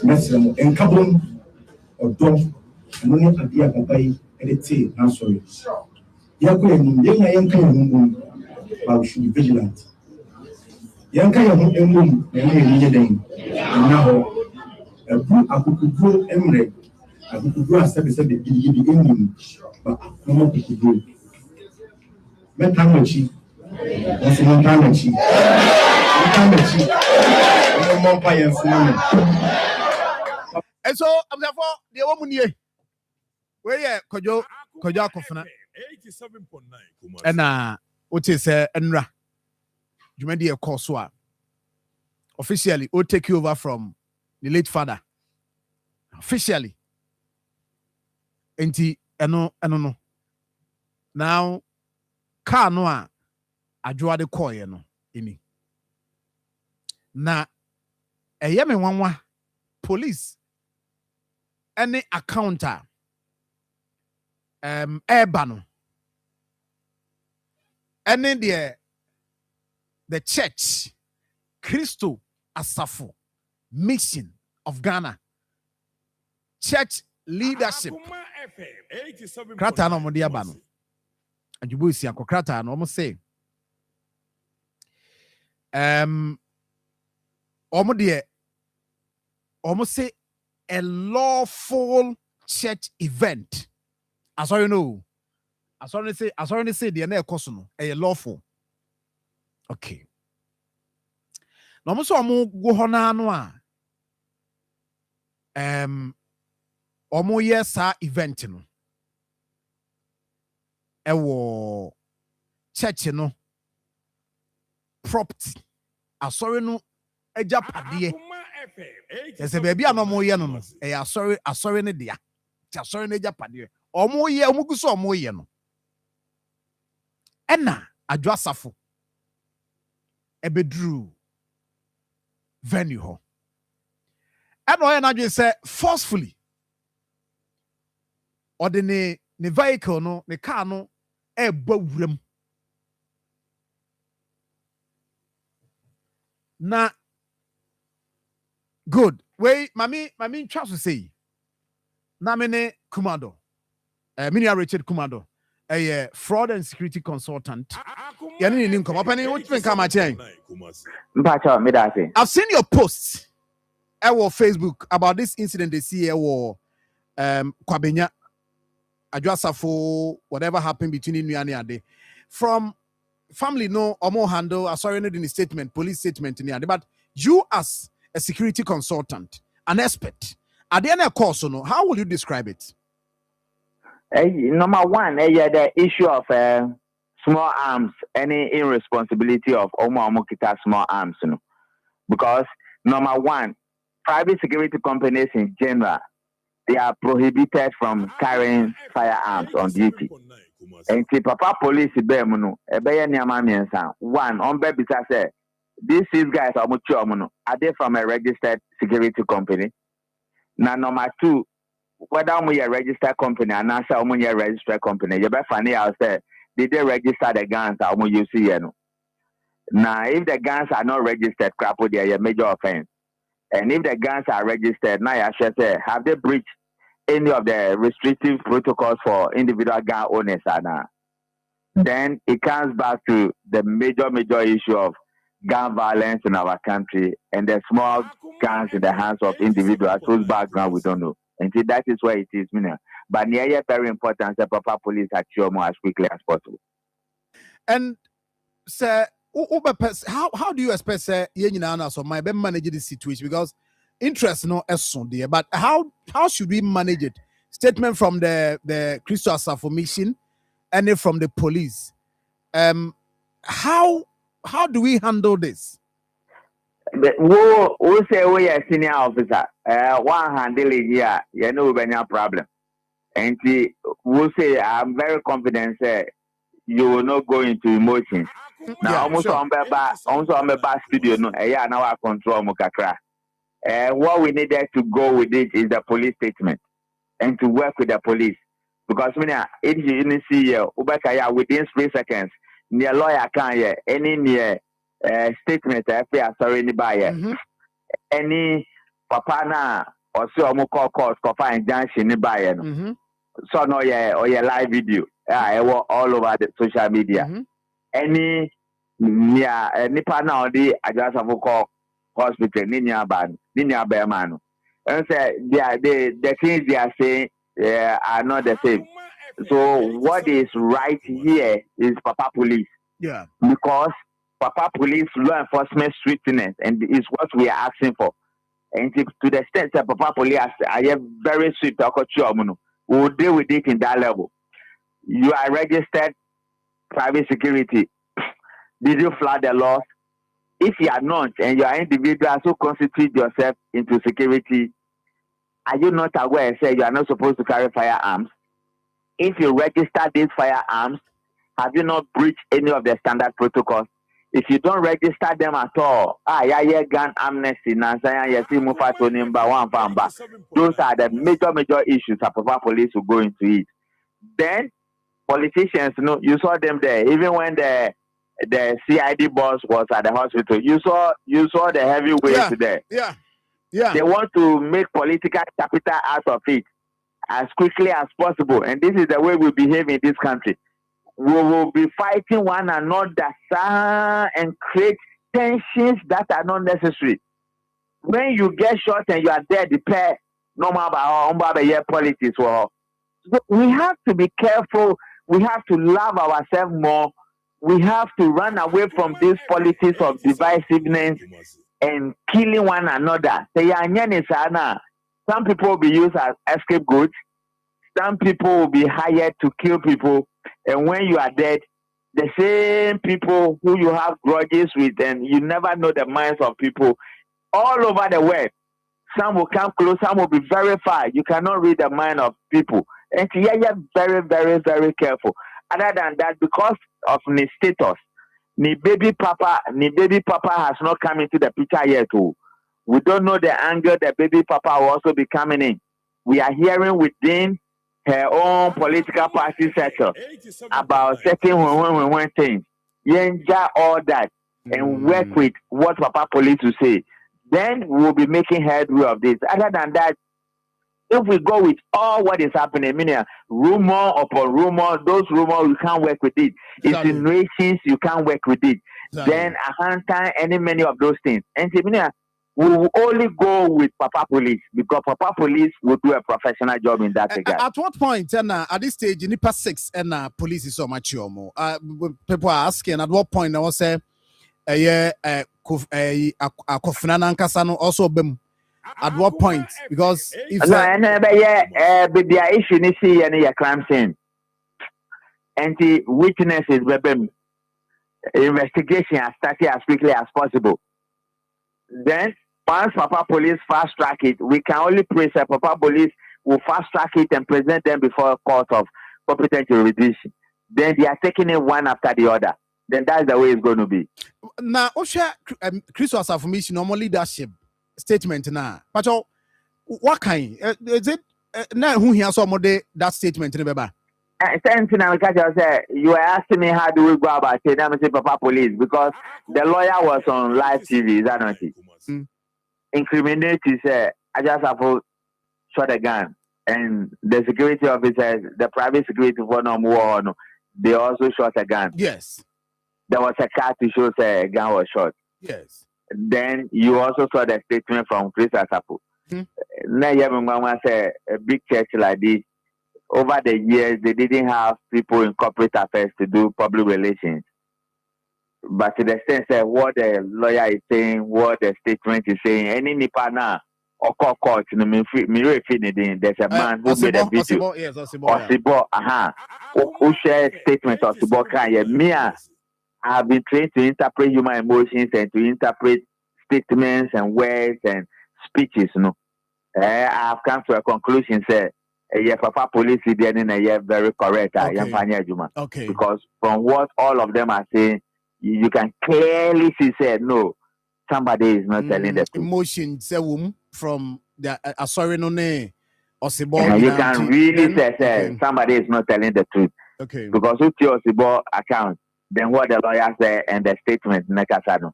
Messi and carbon or dog, and only at the Abai and the tea, I'm sorry. You are going to young but we should be vigilant. Yanka your home and room, and now a book I could grow emerald. I could grow a service of the beginning, but no more people grow. Metamachi, that's one time. And so I'm therefore the woman here. Where yeah, Kojo Kofana 87.9 and what is Enra. You made a course officially will take you over from the late father. Officially. No. Now, car no adwoa de koye no ini. Na eyeme wanwa police any accounter eba no any de the church, Christo Asafo Mission of Ghana, church leadership. Krata no mo dia ba no. Adjubo isi akọ krata no mo say. Almost say a lawful church event. As you know, as I say the na ekoso a lawful. Okay. No mo so mo go ho na no a omo yes event no. Ewo church no property. Asori no eja padie. Ese baby anomo ye no no. Asori ne dia. Ti asori ne eja padie. Omo guso omo ye no. Ena adwasafo ebedru venue ho. Ena oye na dwe say forcefully or the vehicle no, the car no wuram. Na good. Wait, mami trust to say. Na mene Kumado. Minia Richard Kumado. A fraud and security consultant. Yani ni nko. Opani what you come at I've seen your posts on Facebook about this incident they see Kwabenya Adwasafo, whatever happened between you and Ade. From family, no, or more handle, I saw in the statement, police statement in the but you as a security consultant, an expert, at the end of course, no, how will you describe it? Number one, the issue of small arms, any irresponsibility of Omokita small arms, because number one, private security companies in general, they are prohibited from carrying firearms on duty. And the Papa police bemuno, one on baby say these guys are they from a registered security company? Now number two, whether we a registered company and answer we a registered company, you better find out say did they register the guns you see now if the guns are not registered, crap they are a major offense. And if the guns are registered, now I should say have they breached any of the restrictive protocols for individual gun owners, then it comes back to the major issue of gun violence in our country and the small guns in the hands of individuals whose background we don't know. And see, that is where it is, but near very important that Papa police action more as quickly as possible. And sir, how do you expect say so my manage this situation? Because interest no son there, but how should we manage it? Statement from the Christo Asafo Mission and from the police. How do we handle this? We say we are senior officer. One handle it here, you know, we have problem. And we say I'm very confident say you will not go into emotions. Now almost on the back studio no, now I control mukakra. What we needed to go with it is the police statement and to work with the police. Because if you see within 3 seconds, near lawyer can any near statement sorry anybody any papa na or so call court and junction anybody so no or your live video all over the social media any near any partner or the Adwasafo hospital ninya bearman and say the things they are saying are not the same. So what is right here is Papa police, because Papa police law enforcement strictness and is what we are asking for. And to the extent that Papa police are very strict, we will deal with it in that level. You are registered private security. Did you flag the laws? If you are not, and you are individuals who constitute yourself into security, are you not aware, say you are not supposed to carry firearms? If you register these firearms, have you not breached any of the standard protocols? If you don't register them at all, gun amnesty, those are the major issues that Papa police will go into it. Then politicians, you saw them there, even when the the CID boss was at the hospital. You saw the heavyweights there. Yeah. They want to make political capital out of it as quickly as possible. And this is the way we behave in this country. We will be fighting one another and create tensions that are not necessary. When you get shot and you are dead, the pair normal about politics. So we have to be careful. We have to love ourselves more. We have to run away from this politics of divisiveness and killing one another. Some people will be used as scapegoats. Some people will be hired to kill people. And when you are dead, the same people who you have grudges with, and you never know the minds of people all over the world. Some will come close, some will be very far. You cannot read the mind of people. And so you're very, very, very careful. Other than that, because of the status, the baby papa has not come into the picture yet too. We don't know the angle the baby papa will also be coming in. We are hearing within her own political party sector about certain things. Yenja all that and work with what Papa Police will say. Then we will be making headway of this. Other than that, if we go with all what is happening, meaning rumor upon rumor, those rumors you can't work with it. Insinuations you can't work with it. Then a hand time, many of those things. And we will only go with Papa Police because Papa Police will do a professional job in that regard. At what point, at this stage, in the 6, and police is so much more? People are asking at what point I was say, Akofina Nankasano also bem. At what point? Because if the issue is see any crime scene, and the witnesses, investigation has started as quickly as possible. Then, once Papa Police fast track it, we can only pray that Papa Police will fast track it and present them before a court of competent jurisdiction. Then they are taking it one after the other. Then that's the way it's going to be. Now, Osha, Christos affirmation, normal leadership statement now. But what kind? Is it now who hears some of that statement in the Baba? You are asking me how do we go about it? I'm saying Papa Police because the lawyer was on live TV, is that not it? Incriminate is I just have to shot a gun, and the security officers, the private security for no, they also shot a gun. Yes, there was a car to show a gun was shot. Yes. Then you also saw the statement from Chris Asapo. Now you have a big church like this. Over the years, they didn't have people in corporate affairs to do public relations. But to the extent that what the lawyer is saying, what the statement is saying, any nipa na or court, there's a man who made a video. Osibo, who shared statement of Osibo. Me, I have been trained to interpret human emotions and to interpret statements and words and speeches. I have come to a conclusion, say. Papa Police is very correct. Okay. Because from what all of them are saying, you can clearly see said no, somebody is not telling the truth. Emotion from the sorry no name or you can really say somebody is not telling the truth. Okay. Because with your Osibo account, then what the lawyer said and the statement Nekasano.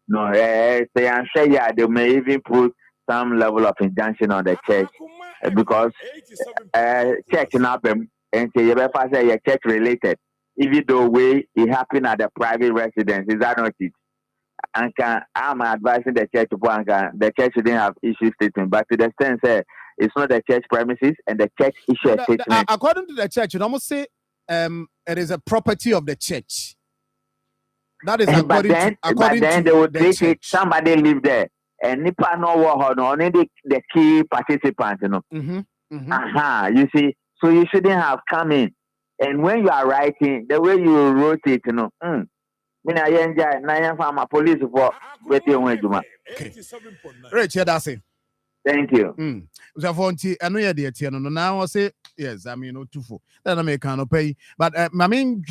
No, they are sure they may even put some level of injunction on the church. Because church in Abem and say church related, even though it happened at the private residence, is that not it? And I'm advising the church to the church shouldn't have issue statement, but to the extent it's not the church premises and the church issue a statement. According to the church, you almost say it is a property of the church. That is according to they would take it. Somebody live there. And Nipa no only the key participants, You see, so you shouldn't have come in. And when you are writing, the way you wrote it, police for Rich, that's it. Thank you. I know you're there, now I say yes. I mean, no too full. Then I may cannot pay, but my main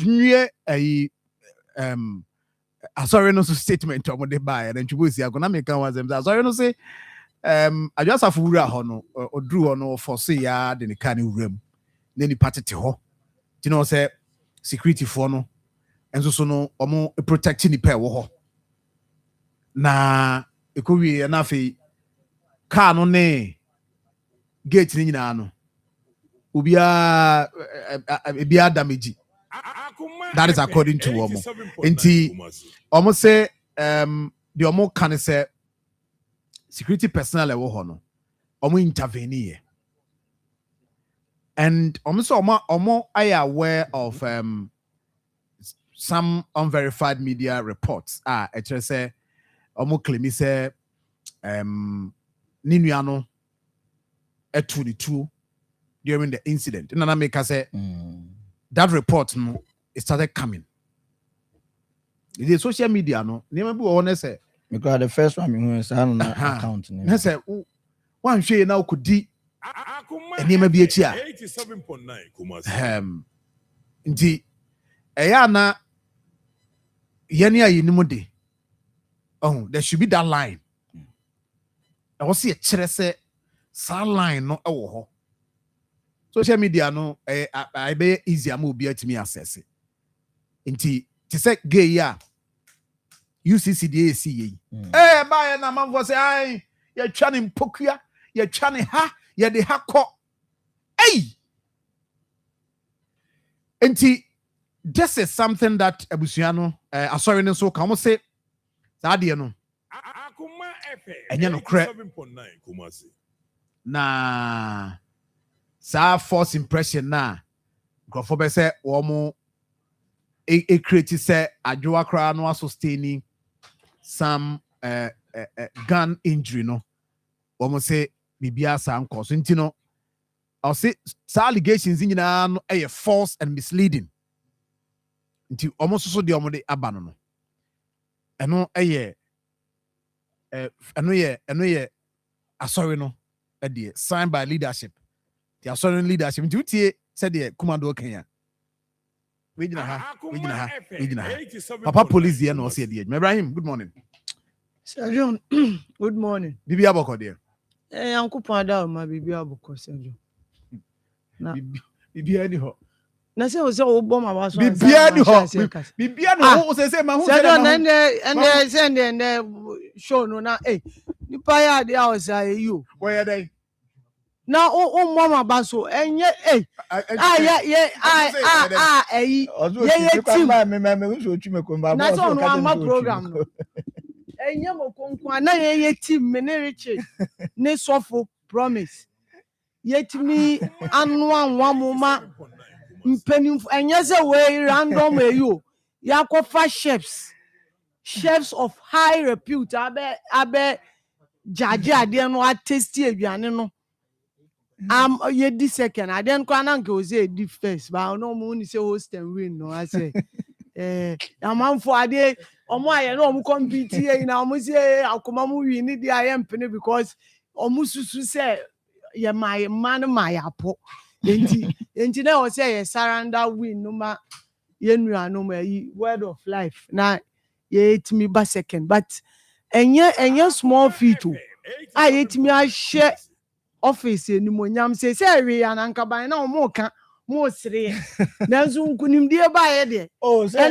sorry, no statement of the buyer and you will see. I'm gonna make one them. Sorry, no say. I just have Ura Hono or Drew Hono for say ya the canny room. Then the party to ho. You know, say security for no. enso so no omo protect ni pe wo ho na ekowie na afi car no ne gate ni nyina no obia damage. That is according to omo. Enti omo say the omo can say security personnel e wo ho no omo intervene. And also omo are aware of some unverified media reports. Actually say omo claim say ninuano etu during the incident. Nana make us say that report no it started coming. The social media no never be honest say because the first one me account na say one shey na could di enema bi echi a 87.9 Kumasi. Nti eya na yene ayinimu de oh there should be that line. I was see a chere say sa line no ewo ho. Social media no I be easy am obi atimi access. Nti ti say gay ya UCCDAC yi. Ba na man for say ai ye twa ne mpokua, ye twa ne ha, ye de ha kọ. Hey! Nti this is something that abusuano sorry no so come say that dey no. Akoma FM. Enye no kre 87.9 Kumasi. na sa false impression na grofo be say wo mo e create say adwoa kra no sustaining some gun injury no wo mo say bibia sa nko so nti no I'll say allegations in no false and misleading nti almost so de omode abano no eno ye sorry no signed by leadership. The assuring leadership duty said the commando Kenya. We Papa police here no say the Ibrahim, good morning. Sir John, good morning. Bibi aboko there. Uncle Pada, my baby aboko, Sir John. Bibi anyhow. Na say was all bomb about Bibi anyhow. Bibi anyhow say ma who Sir John and show no na nipa ya dey outside you. Where they? Na mama baso enye na so no ama program no enye mo konkwa na ye team me ne Richard ne sofo promise yetimi anu anwa mo ma mpeni enye se we random eyo yakofa chefs of high repute abe judge ade no attesti aduane no ye di second I then kwa na nke say di first but no mo ni say host and win no I say am for ade omo aye no omo compete here na omo say Akoma mu win ni dia ye mpene because omo susu say ye my man my apo enti na o say ye surrender win no ma ye nua no ma yi word of life na ye etimi ba second but enye small feat o etimi a share office animonyam say we anankaban na omo ka mo sere nanzo nkunimdie ba ye de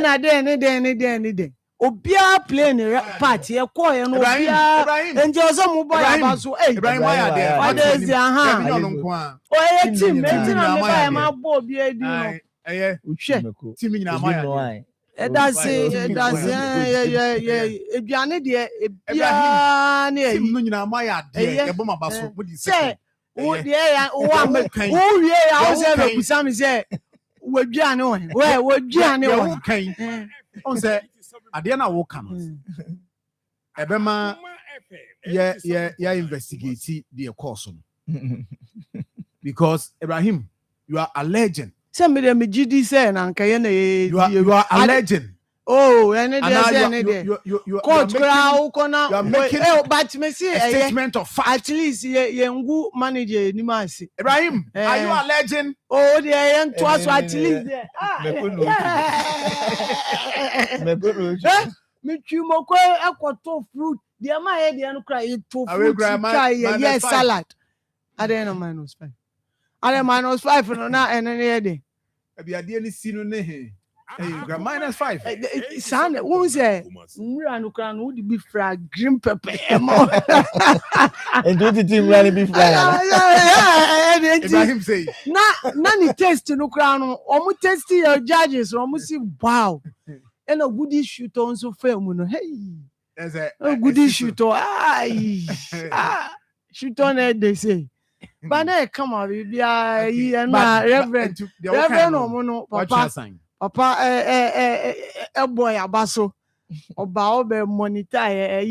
na de obia play ne part ye call ye no obia enje ozo mo boy abaso Ibrahim ya de others aha o ye team na me ba ma bo obia di no uhwe team nyina ma ya that's eduane de ebia na team no nyina ma ya de e bo ma baso mo di second o de ya o wa me o wie ya o se be kusam say waduane o waduane o kan on say ade na wo kan ebema ya investigate the course because Ibrahim you are a legend. Say me dem gidi say na nkaye na you are a legend. Oh, any day. Court crowd kona. But me see a statement of fact. At least ye ngu manager ni masi. Ibrahim, are you a legend? Oh, they ain't twice at least. Me chumo ko ekoto fruit. The ma he dey no cry to fruit try yes salad. I dey no -5. I dey -5 no na ene dey. Abi ade ni si no ne he. -5. Sound who say Mura no kran would be fra green pepper. And 20 team running be fly. Ibrahim say. Na ni test no kran no. Omo test your judges. Omo see wow. And a goodie shooter on so film no. Hey. A goodie shooter. Shoot on it they say. But now come on, we are Reverend Omono Papa boy abaso oba monitor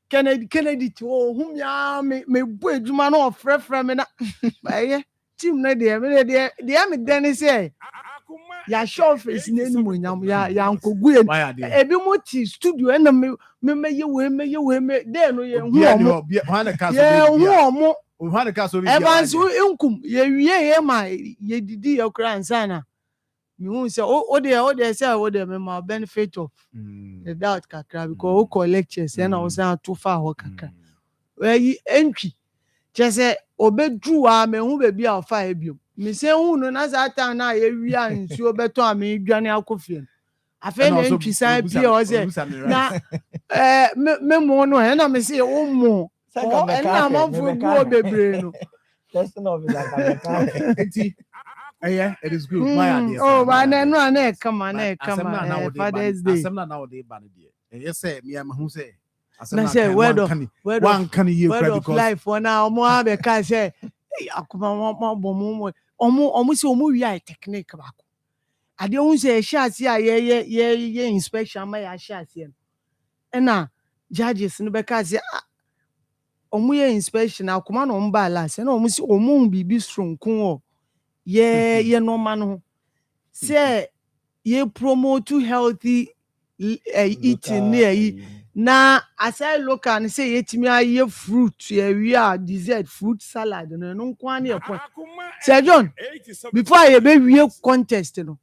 Kennedy to whom ya me boy juma no frefre me na team na dey me Dennis say ya show face na enu nyam ya nkogu ebi mo ti studio na me ye we dey no ye hu omo Evans inkum ye wie ma ye didi ye kra ansana me hu say o dey say o dey me ma benefit of the doubt kakra because o collect lectures na o say to fa ho kakra we entry je say obedru a me hu be bia o fa ebio me say hu no na za ta na ye wi ansu obeto a me dwane akofie afa na entry sai bia o say na me mo no na me say o mo oh, and I'm on for go bebre no. That's not like yeah, it is good. My idea. Oh, but no, come on, Father's Day. I'm not nowadays, but yes, say me, I'm who say. I say word of life for now. Mo have can say, hey, Akoma mo almost we technique back. I don't say shots yeah inspection my shots here. And now judges no because omuye inspection Akoma no mba last na omu si omu bibi stronkun o ye normal no say ye promote healthy eating na aside look and say yetimi aye fruit ye dessert fruit salad no nko na e point Sir John before ye be wie contest no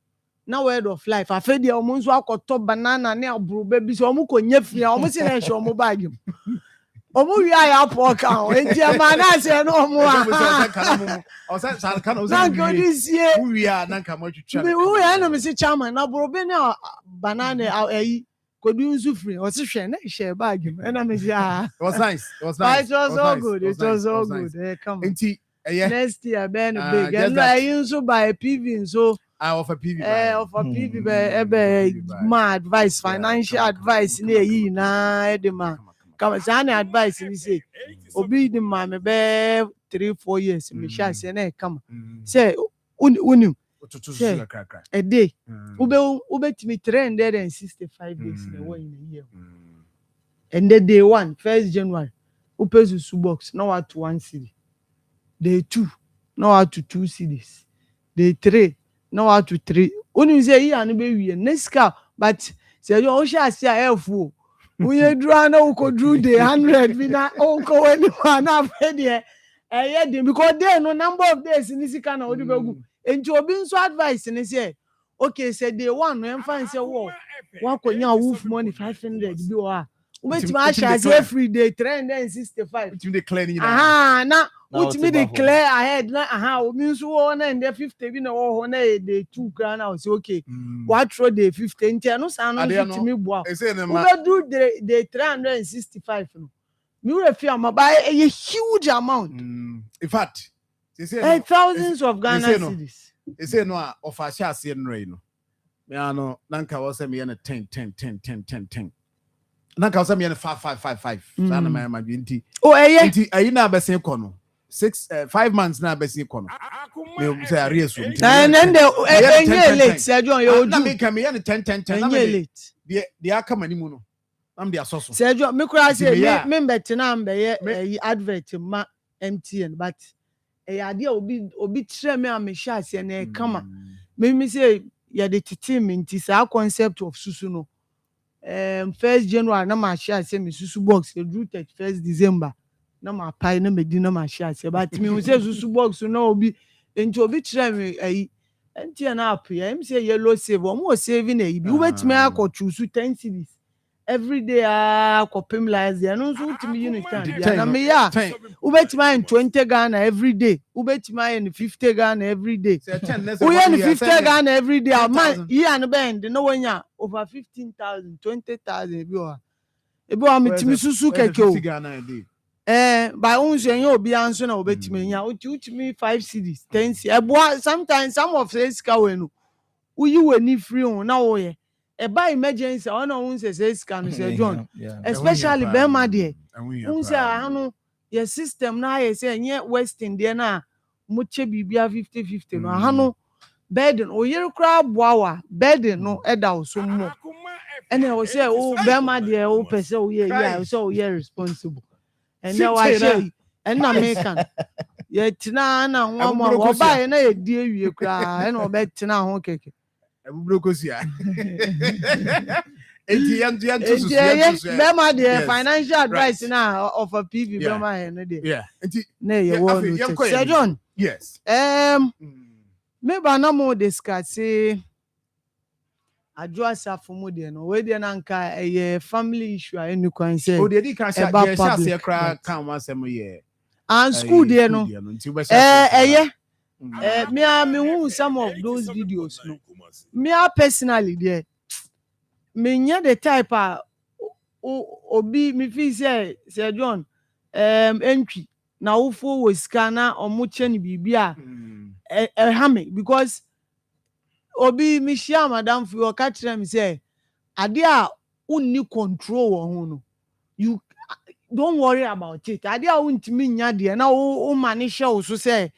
na word of life afedi omu nso akoto banana na aburo baby so omu ko nyefia omu si na ehwe omu bag omu wi aya poka o enti ma na se no omu o say kan o say wi a na nka mo twitwa me wi a na me si chairman na bro be na banana ayi kodu nsu free o si hwe na share bag me na me say it was nice it was all good come enti next year ben big and I nso by PV nso I offer PV be my advice financial advice na yi na edema come say advice ni say obi di ma me be 3-4 years me sha say na come say unim a day ube timi 365 days na one in a year and the day 1st January upe su box now at 1 city day 2 now at 2 cities day 3 now at 3 unim say here and be we next car but say you sha say airfo we draw na ukodru dey 100 bi na onko wani na afede because there no number of days in this kind of odibegu enti obi nso advice ni say okay say day 1 no emfa say wo konya wolf money 500 bi o ubeti ma sha say every day 365 between the cleaning na ultimately declare ahead na obi nso wo na and 50 bi na wo ho na day 2 kra na say okay what throw day 50 enti no san no ultimately bo we do day 365 no me we feel am buy a huge amount in fact thousands of Ghana cedis they say no offer share see no me ano nanka wo say me na 10 nanka wo say me na 5 sana my binti enti ayi na besen ko no 5 months na besen ko no me say arrears so and then the late Sir John you na me come me na 10 na me late the akama ni mu no am the asoso Sir John me kura say me betina am be advert ma MTN but ade obi tire me am sha ase na kama me say ya the team nti sa concept of susu no 1st January na ma sha ase me susu box drew 31st December na ma pai na me di na ma sha ase but me say susu box no obi nti obi tire me MTN app ya me say yellow save o mo saving e bi we betime akọ choose 10 cedis every day kopim lies there no so ultimi unit stand bia na me ya ubetima in 20 Ghana every day ubetima in 50 Ghana every day we in 50 Ghana every day man here no bend no wanya over 15,000 20,000 ebi o amitimi susu keke o by unso yen obi anso na obetimi nya ultimi 5 cedis 10 cedis sometimes some of say ska we no uyi we ni free on na wo ye by emergency ona won say scan say John especially Bema there won say anu your system na ye say nye western there na mo che bibia 50-50 no anu burden o yere kra boawa burden no eda o so mo ene o say o Bema there o pese o ye ya so o ye responsible and now I say and na me kan ye tina na nwa mo o ba ye na ye die wie kra ene o be tina ho keke Ebubrokosia. Bema the financial advice now of a PV Bema here there. Yeah. Na ye wo Sir John. Yes. Maybe na mo discuss say adwo asafo mo de no we de na nka family issue a enu kwan say. O de di kan sha se kra kan wasem ye. And school there no. Me who some of those videos no. Me personally there. Me nya the type obi me feel say Sir John entry na wofo we scanner omo che ni bibia ha me because obi me share madam fi o catch them say ade a unni control wo no you don't worry about it ade a untimi nya de na o manage wo so say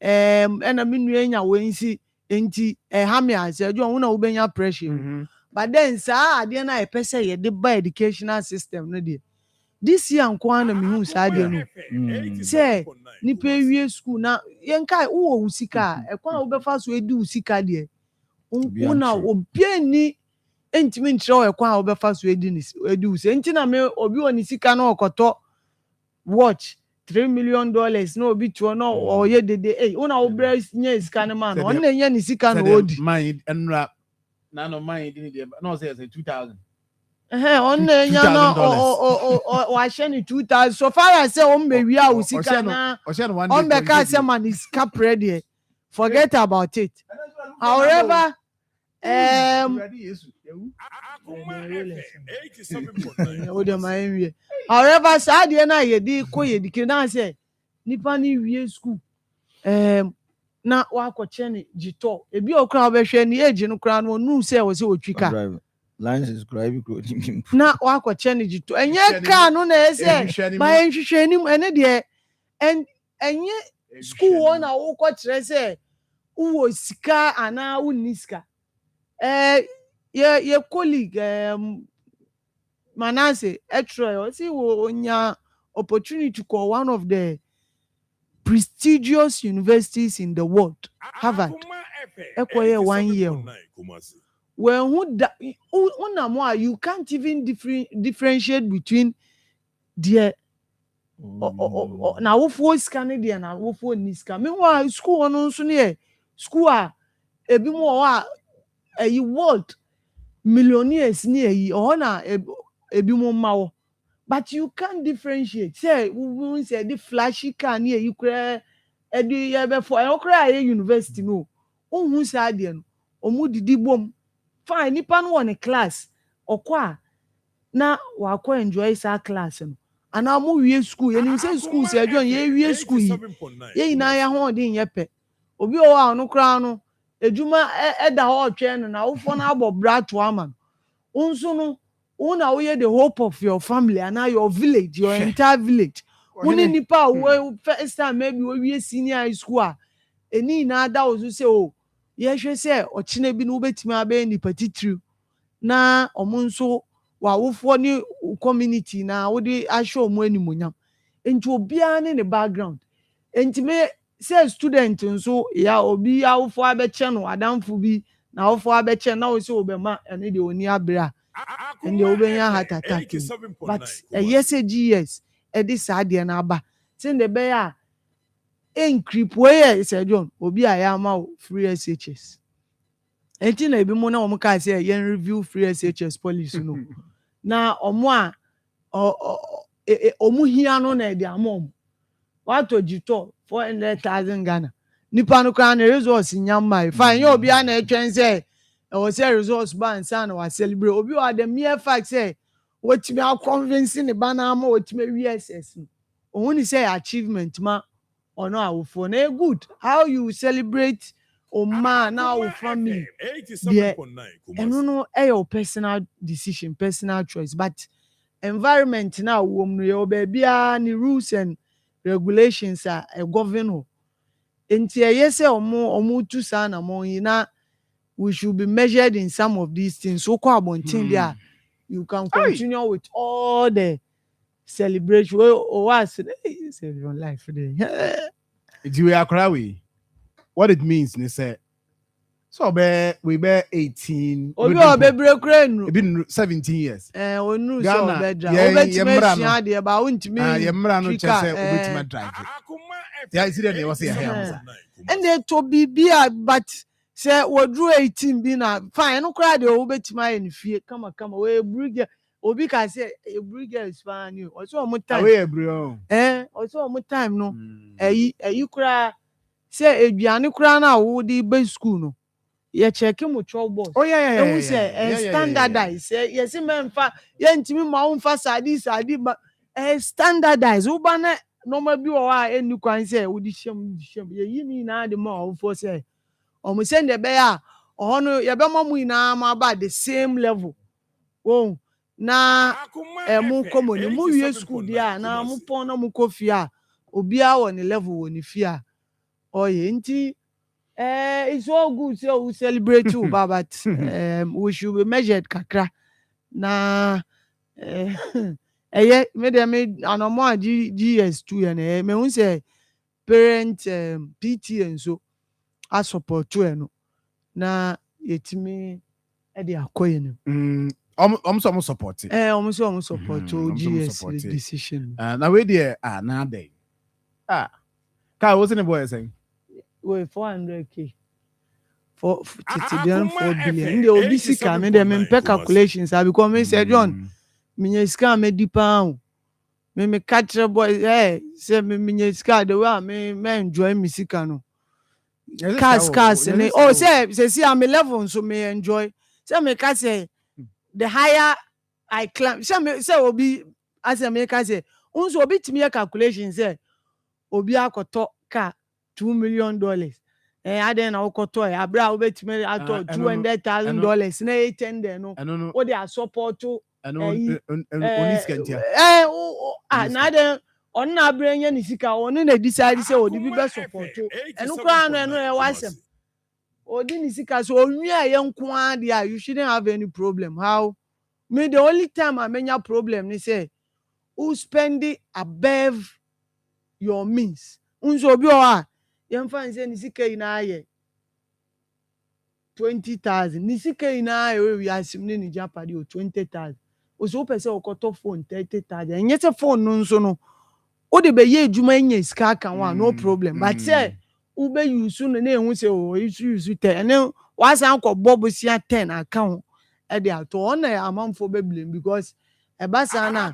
ena me nua nya we nsi enti ha me a Sir John una wo benya pressure but then sa ade na e pese ye de ba educational system no de this year nko na me hu sa ade no say ni pe wie school na yen kai wo usika e kwa wo be fa so edi usika de una obi ni entimi ntre e kwa wo be fa so edi usika enti na me obi oni sika na okoto watch $3 million no obi to no oye dede una obra nya sika ne man on na nya ni sika no odi mind enra na no mind ni de no say 2,000 on na nya no wa she ni 2,000 so far as say on be wi a usika na on be ka say man is cap ready forget about it however however sa de na ye di ko ye dike na say nipa ni wie school na wa ko che ni jito ebi okra obehwe ni age no kra no nu say wo say otwika license drive ko na wa ko che ni jito enye ka no na say ba enhwehwe ni ene de enye school won na wo ko kire say wo sika ana wo niska ye colleague Manase Etroy see wo onya opportunity to call one of the prestigious universities in the world Harvard ekoye 1 year when who you can't even differentiate between the na wo fo scan there na wo fo niska meanwhile school no so ne school a ebi mo a world millionaires ni na ebi mo mawo but you can't differentiate say we say the flashy car ni kura edi ye be for kura university no ohun say ade no omu didi bom fine nipa no on class okwa na wa ko enjoy sa class no ana mo wie school ye ni say school say John ye wie school ye na ya ho din ye pe obi o wa no kura no ejuma eda ho twen no na wo fo na abo brato aman unso no una we the hope of your family and your village your entire village uni nipa we first time maybe we senior high school eni na ada wo say o ye hwe say ochine bi no betimi abe ni patitru na omunso wa wofo ni community na wo di ahwe omu animonyam enti obia ne background enti me say student nso ya obi ya wofo abeche no adamfo bi na wofo abeche na wo say obema ene de oni abra and the obenya heart attack but yes GS this ade na aba tin the be a encrypt way Sir John obi a ya ma free SHS enti na ebi mo na wo ka say yen review free SHS policy no na omo a omu hia no na de amom wato jito 400,000 Ghana nipa no kan resource nyamma fine you obi a na etwen say e was say resource ban san na wa celebrate obi wa the mere fact say wetimi a convince ne bana ma wetimi ss ohun ni say achievement ma ono awofo na good how you celebrate oma na wo family there no your personal decision personal choice but environment now wo bia ni rules and regulations are govern ho enti say omo tu sa na mo na we should be measured in some of these things so call abontin there you can continue with all the celebration was say your life there we are cry what it means they say so we be 18 obi obebre kura nu been 17 years onu so obedra obetime hia de ba untime yemra no chese obetime drive ya isi dey was here and they to bibia but say wodru 18 bi na fine no kura de obetime aye nfie kama we brige obi ka say e brige is fine o so omo time we ebro o so omo time no eyi kura say eduane kura na wo di be school no ye check mo troubles oh yeah we say standardize yes memfa ye ntimi ma wo mfa sadi ba standardize wo ba na normal bi wo a eni kwan say wo di hyem ye yi ni na de ma wo for say o mo send be ya o no ye be ma mu ina ma ba the same level wo na mu komo ni mu wie school dia na mu pon na mu kofia obi a wo ni level wo ni fia oye nti it's all good so we celebrate too but we should be measured kakra na me anomo GS2 and me who say parent PT and so I support to no na yetimi e de akoye no so support it almost support to GS decision na we there na dey ka what's the boy saying we 400K for 4 billion. The obisi come me them calculations because me say John me sika me di pound me catch boy say me sika the way me enjoy me sika no cars ne say see am level so me enjoy say me can say the higher I climb say obi as me can say unso obi timi calculations say obi akoto car $2 million aden na okoto abra obetime ato $200,000 na 810 there no what they are support to oniskentia na den on na abra nya ni sika on na decide say odi bi be support to enu kra no e wasem odi ni sika so onwia ye nko ade you shouldn't have any problem how me the only time I menya problem ni say who spend it above your means unso obi o yemfa nse ni sika ina aye 20,000 ni sika ina aye we asim ni japade o 20,000 o so pese okoto phone 30,000 enye se phone no nso no o de be ye adwuma enya sika kan wa no problem but say u be use no na ehun se o use 10 ene wasan ko bobo sia 10 account e de ato on amamfo be blame because e basa na e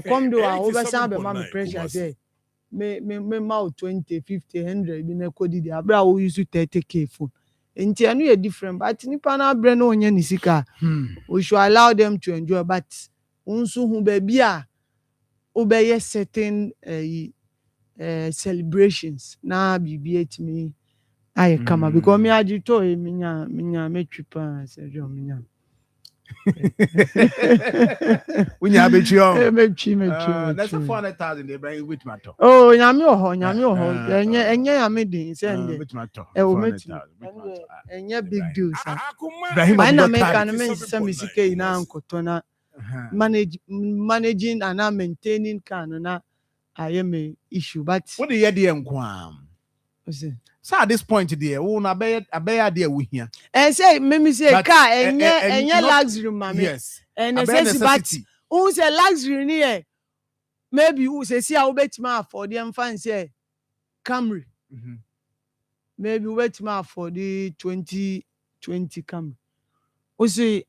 come do a o be san be ma pressure say me ma 20 50 100 bi na kodi di abra wo use 30K phone enti anu ye different but nipa na abre na onye ni sika we should allow them to enjoy but unsu hu ba bia obeye certain celebrations na bibi etimi aye kama because me agito minya metwipa sejo minya unya betrio metwi that's 400,000 they bring with matter oh nyame oho enye yame din send with matter o metwi enye big deal sa na me kan me say misika ina ankoto na managing and maintaining can na aye me issue but what the year dey nkwam so at this point there we na be there we here and say me say car enye luxury mama yes and necessity but who say luxury ni e maybe who say see how betima afford them fan say Camry maybe betima afford the 2020 Camry who say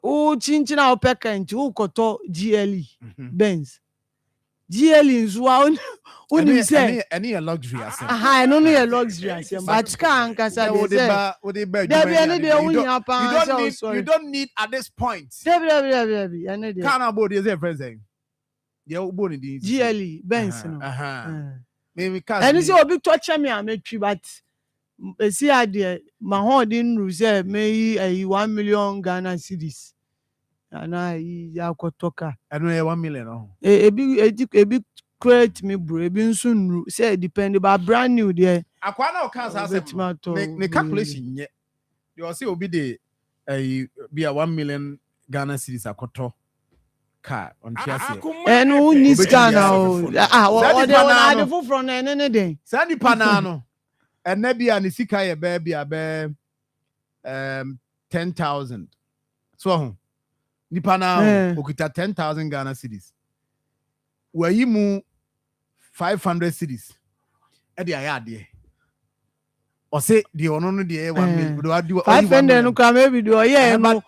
o chinchina o pekent o koto GLE Benz GLE nso a onim say any a luxury asem aha no no luxury asem but car ankasa dey say you don't need at this point Debi car na board is friend saying yeah board the GLE Benz no maybe car and say obi touch me ametwi but esi ade ma holding ru say may 1 million Ghana cedis ana ya kotoka eno 1 million oh ebi create me bro ebi nso nru say depend but brand new there akwa na o can say me calculation ye you say obi dey be a 1 million Ghana cedis akoto car on tiase eno ni scan now what they want to do from na den say ni pana no ena bia ni sika ye be bia be 10,000 so nipa na okita 10,000 Ghana cedis wayi mu 500 cedis e dey ayade o say the ono no dey 1 million do adu 500 no ka maybe do yeah no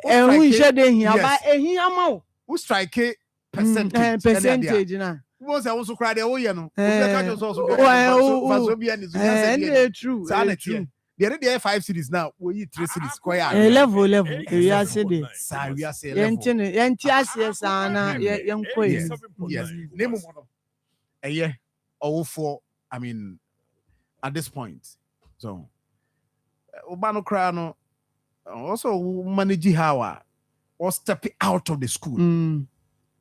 ehun ise dey hia ba ehun ama o strike percentage na wo say wo so cry dey wo ye no o be ka jo so so bi ani so say true true the other 5 cities now we 3 cities koya level we are say dey sa we are say level yenti ase sa na yenkoye yes name mo no eye for I mean at this point so ubano cry no also manage how or step out of the school ni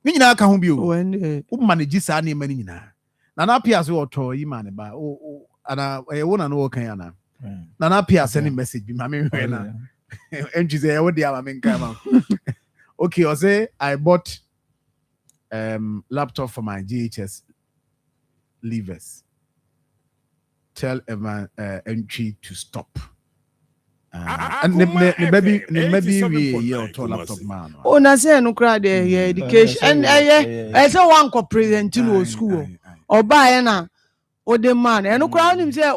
nyina ka ho bi o manage sa na mani nyina na pia so oto yi man ba o ana wo na no kan ana na pia send message bi ma me hwe na entry say wo dia ma me nka ma okay I say I bought laptop for my GHS leavers. Tell everyone entry to stop. And the baby we laptop man. Oh, na say no cry there education and I say one co present in school. Or buy na o the man and no cry him say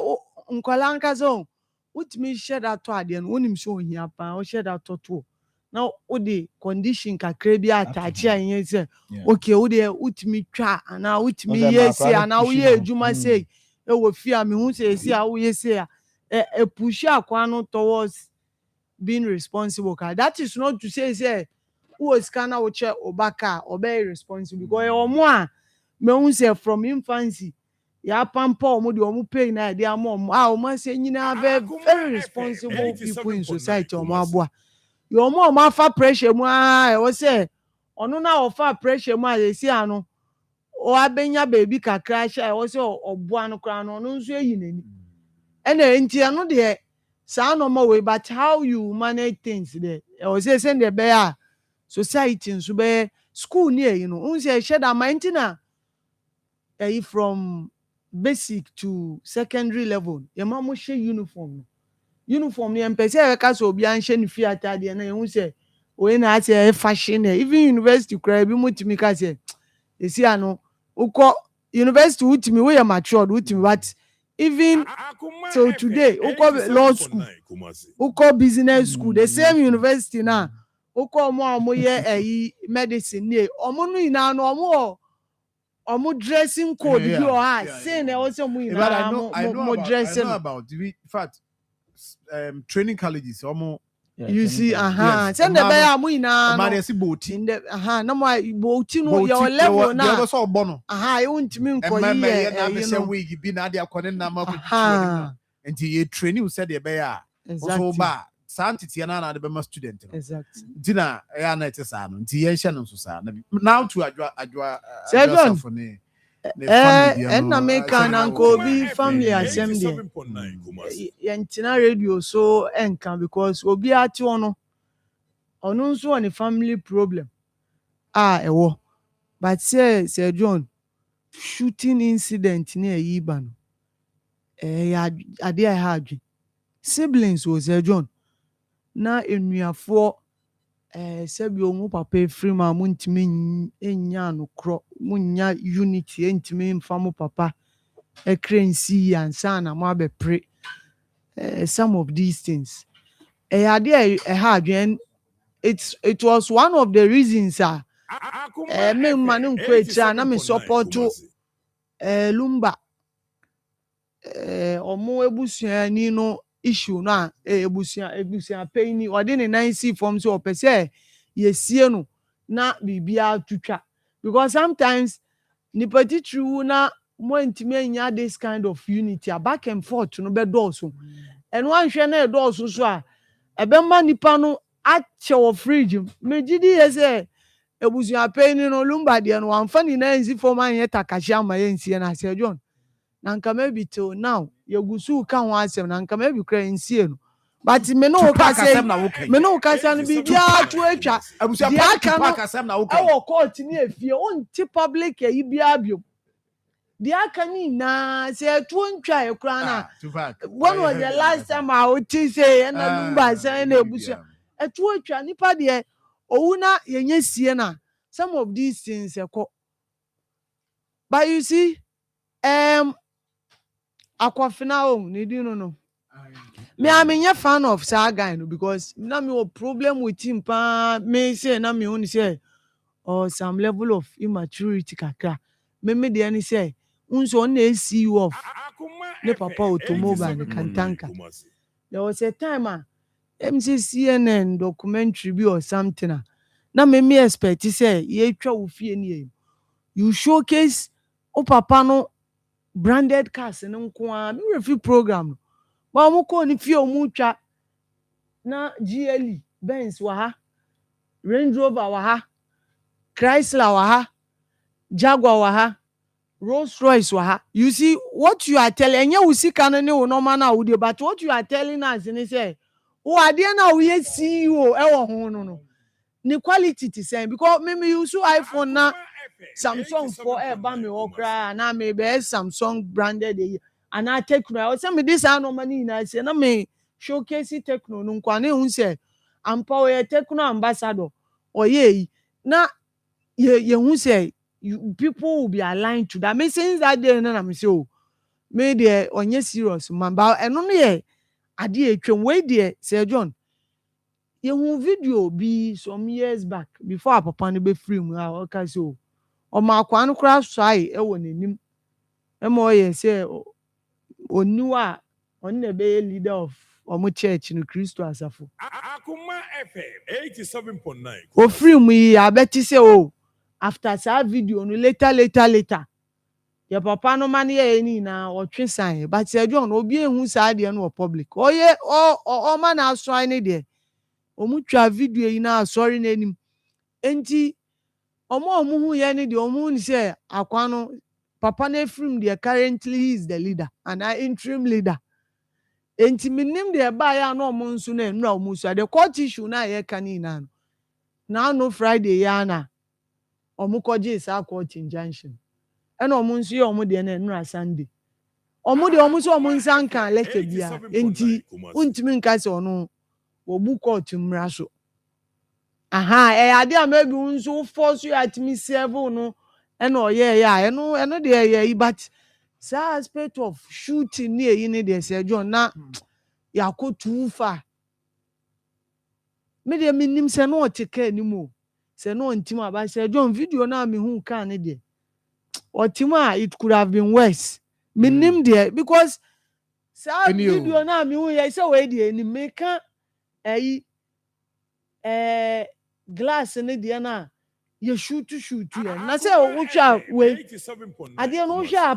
nkwala nka so utimi share that to ade no onim so ohia pa o share that to now o the condition kakra bi attach an say okay o the utimi twa ana utimi yes ana wo ye adwuma say e wo fia me hu say a wo ye say a push akwa no towards being responsible. That is not to say who is kana wo che obaka obey responsible because omo a me hu say from infancy ya pampa omo de omo pay na de amom omo say nyina very responsible people in society omo aboa yo omo afa pressure mu e wo say ono na ofa pressure mu a si ano o abenya baby kakra sha e wo say oboa no kra no nso eyi nani ena enti ano de sa no mo way but how you manage things there e wo say send the bear society nso be school near you know unse share that mind na from basic to secondary level your mama share uniform ni empese e ka so obi an share ni fi atade na you say we na say fashion even university cry bi mutimi ka say esi ano ukọ university utimi we matured utimi but even till today ukọ law school ukọ business school the same university na ukọ omo ye medicine ni omo no ina no omo dressing code bi o ha say na o say mo ina mo dressing I know about in fact training colleges omo you see send the bear mo ina no ma si boti no mo boti no your level na you so ogbo no you ntimi nko ye na be say wig bi na dey akone na ma ko enti ye training you said the bear so ba santity na the be student no exactly dina ya na ete sa no nti ye hye no so sa na now to adwa for ne na make an ko bi family asem dey yentina radio so enka because obi ati ono nso on family problem ewo but say John shooting incident ni eyiba no ade I had siblings was John na enuafo sebi omu papa free ma muntimi enya no kro munya unity entimi mfamo papa ekrensi ansa na mo abepre some of these things ade had when it was one of the reasons me manu kwetira na me support Lumba omo ebusuani no issue no a ebusuan payni odi ne nan si form so opese yesie no na bibia tutwa because sometimes nipa titru na mo ntimi anya this kind of unity back and forth no be doso and one hwe na doso so a ebemma nipa no ache wo fridge megidi yese ebusuan payni no Lumba de no amfa ni nan si form anya takashi ama yensie na se John na nka maybe till now yegusu ka ho asem na nka maybe kra nsie no but me no ka say no bibia to atwa dia ka no e court ni efie on ti public e bia bio dia ka ni na say to ntwa e kra na when was the last time I would say na Lumba say na ebusu e to atwa nipa de owu na yenye sie na some of these things e ko but you see Aquafina ni no. Me am a fan of Saga because na me have problem with him pa me say na me only say or some level of immaturity kakra. Me dey any say unso na CEO of ne papa automobile ne kantanka. There was a time CNN documentary bi or something na me expect say ye twa wo fie ni you showcase o papa no branded cars no nko a me refi program ba mo ko ni fie o mu twa na GLE Benz wa ha Range Rover wa ha Chrysler wa ha Jaguar wa ha Rolls Royce wa ha you see what you are telling enya usika no ne wo no ma na wo de but what you are telling us ni say wo ade na wo ye CEO e wo ho no ni quality ti say because me use iPhone na Samsung for ba me okra na me be Samsung branded and I Techno I say me this no money na say na me showcase Techno no kwa na hu say ampa we Techno ambassador oye na ye hu say people will be aligned to that me since that day na me say oh me dey onye serious man ba eno no ye ade etwem we dey say John ye hu video bi some years back before papa no be free mu a o ka so o ma kwa no kra swai e wo nanim e mo ye say oniwa on na be leader of omo church no Christo asafo Akoma FM 87.9 o free mu yi abeti say o after that video no later your papa no man ye ni na o twe san but say John obi ehun sa de no public oye o man aswai ne de o mu twa video yi na sorry na nim enti omo hu ye ne de omo ni say akwa no papa na from there currently he is the leader and I interim leader enti minim de ba ya na omo nso na nra omo so the court issue na ye kan ni na no Friday ya na omo koje sa court injunction and omo nso ye omo de na nra Sunday omo de omo so omo nsan kan leke bia enti untimi nka se ono obu court mra so ade a maybe unso force you at me seven no eno eno de but sa aspect of shooting near you dey say John na yakọ too far me dey minim se no otike animo se no ntima ba say John video na me hu kan ne de otima it could have been worse minim there because sa video na me hu ye say we dey ni me kan glass ne de na ye shoot ya na say o twa we ade no hwa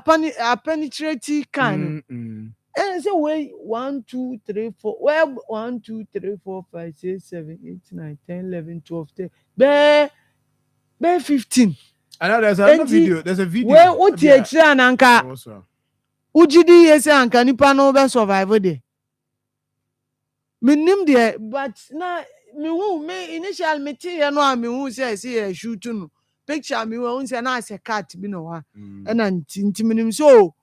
penetrate can say we 1 2 3 4 well 1 2 3 4 5 6 7 8 9 10 11 12 13 be 15 and there's a video we o tie kira na nka ujidi ye say anka nipa no be survive there minim there but na me initial material no me who say see shoot no picture me who say na say cat bi no ha na ntiminim so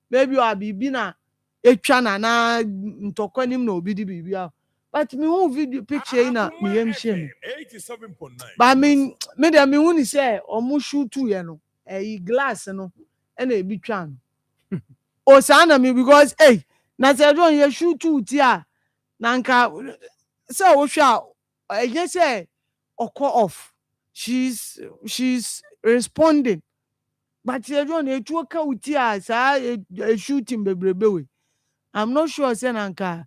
maybe o abibi na etwa na ntokonim na obi di bibia but me who video picture na me yam shame 87.9 but me dem me who ni say omo shoot ye no glass no na ebi twa no o sa na me because na say don ye shoot ti a na nka say wo hwa yes say off. She's responding. But you don't need to work out a shooting baby. I'm not sure say nanka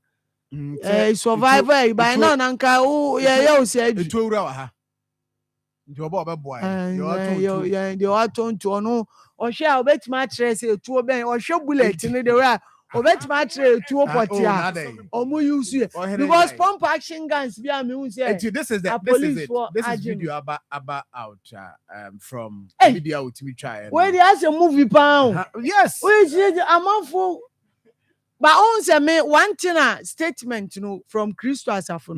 survivor by now nanka oh yeah said it will ha. You about boy. You are to no or share bet my trace to obey or show bullet in the way. Or bet my trace to or more use because pump action guns be a music. This is this video about out from video with me try. Where they has a movie pound. Yes. Where is it a Marfo? But also me one thing statement from Christo Asafo.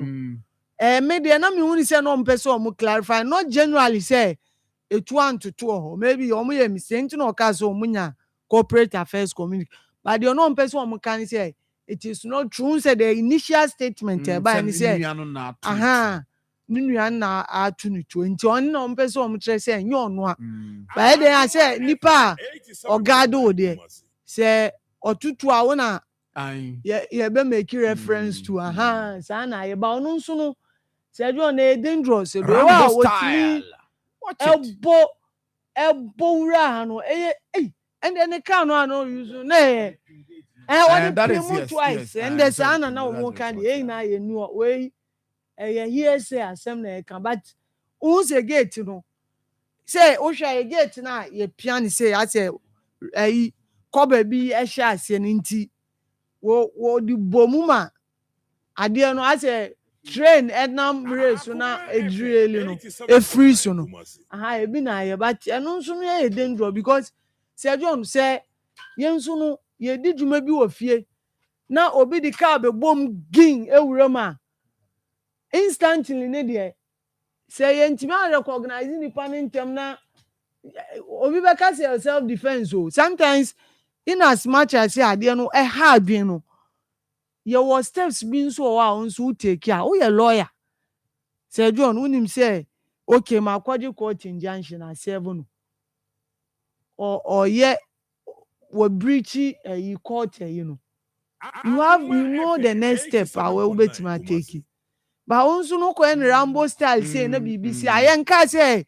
Media na me hu say no mpese o mo clarify not generally say a 1 to 2 or maybe o mo ye mistake no ka so munya corporate affairs community but the no mpese o mo kan say it is not true say the initial statement by ni say ninu na atu ni 20 on no mpese o mo tre say enye ono a but then say nipa ogado de say otutu a wona ye be make reference to sa na ye ba onu nso no say John dangerous do wa wotimi ebo wura no and then the can no use na that is twice and the sana na wo kan na ye nu we here say asem na kan but who say gate no say o hwa ye gate na ye pian say I say koba bi ehia ase nti wo di bomuma ade no I say train enam race na edrele no e free so no ebi na ye but eno nso no ye dangerous because say John say ye nso no ye di dwuma bi wo fie na obi di car be bom gin ewura ma instantly ne de say ye ntimi recognize ni pa ne ntem na obi be ka say self defense o sometimes in as much as say ade no hard bin no your steps being so wow so take care oh your lawyer say John unim say okay my court injunction at 7 or yeah we breach court you know the next step I will bet my take it but also no ko Rambo style say na BBC ayenka say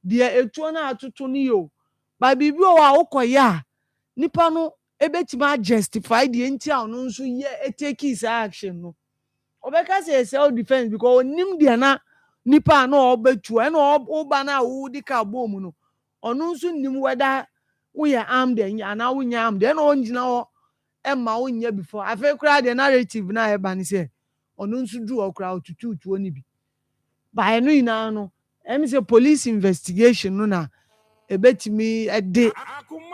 the etuo na atoto ni yo but bibi o wa okoya nipa no ebetima justify the entire no nso ye take his action no obeka say self defense because onim dia na nipa na obetu e na oba na wo di ka bom no ono nso nim whether we are armed and now we armed then on gina ho e ma wo nya before afa kura the narrative na e ba ni say ono nso du okura otutu oni bi by no ina no em say police investigation no na ebetimi ede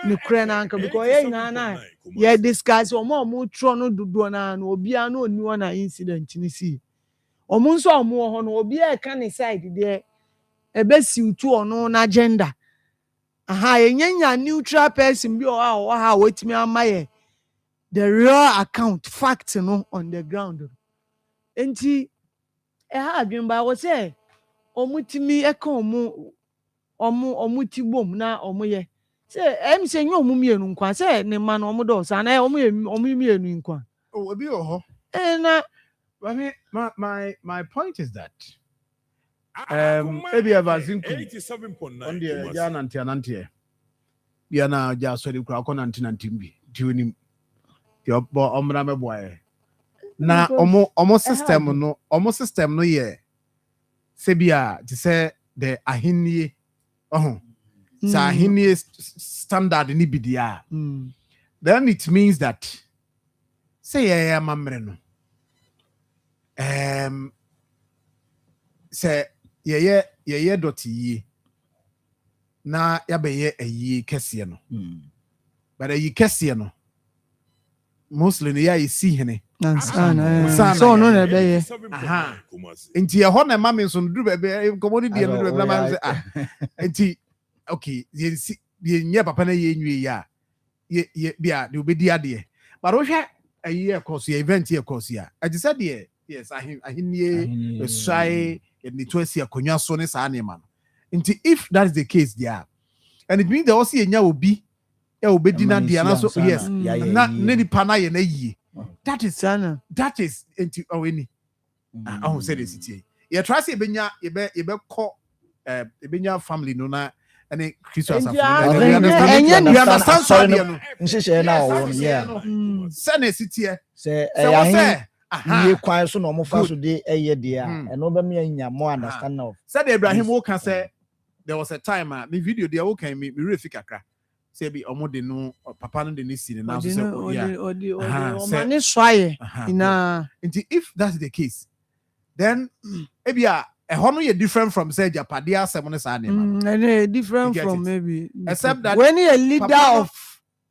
ni kure na anka because ye na ye discuss omo tro no dodo na obi a no oni na incident ni si omo nso omo ho no obi e ka ni side de ebesi utu ono na agenda yenya neutral person bi o ha wetimi amaye the real account fact no on the ground enti adwen ba wo say omutimi e ka omu ti bom na omu ye say em say nyo omu mienu nkwa say ne ma no omu do sa na omu mienu nkwa obi ho na I mean my point is that ebi avazinku 87.9 on the ya nantia ya na ja so de kura ko nantinantimbi ti onim ti obo omra meboae na omo system no ye se bia ti say the ahinie sa ahinie standard ni bidia then it means that say ya mamre no say ye dot yi na ya be ye ayi kese no but ayi kese no mostly ya isi hene so no na be ye enti ye ho na ma me so duru be commodity e no be ma say enti okay ye nye papa na ye nwie ya ye bia de obedi ade but wo hwe ayi e course ye event ye course ya I just said yes ahinie sai ni to asi akonwa so ne sa anema no nti if that is the case there and it means they also enya obi e obedi na dia na so yes na ne pana ye na yi that is nti oweni I say this You try say benya you be call benya family no na any Christians And are yeah, we understand so there no nhyehyɛ na wo no yeah send a city say what say ye kwan so na omo fa so de eye de a eno be me anya more understand now said Abraham wo can say there was a time the video there wo can me refi kakra say be omo de no papa no de ni si na so say mani swaye ina if that's the case then ebia no you different from say Japadia 7 and different from maybe except that when you a leader of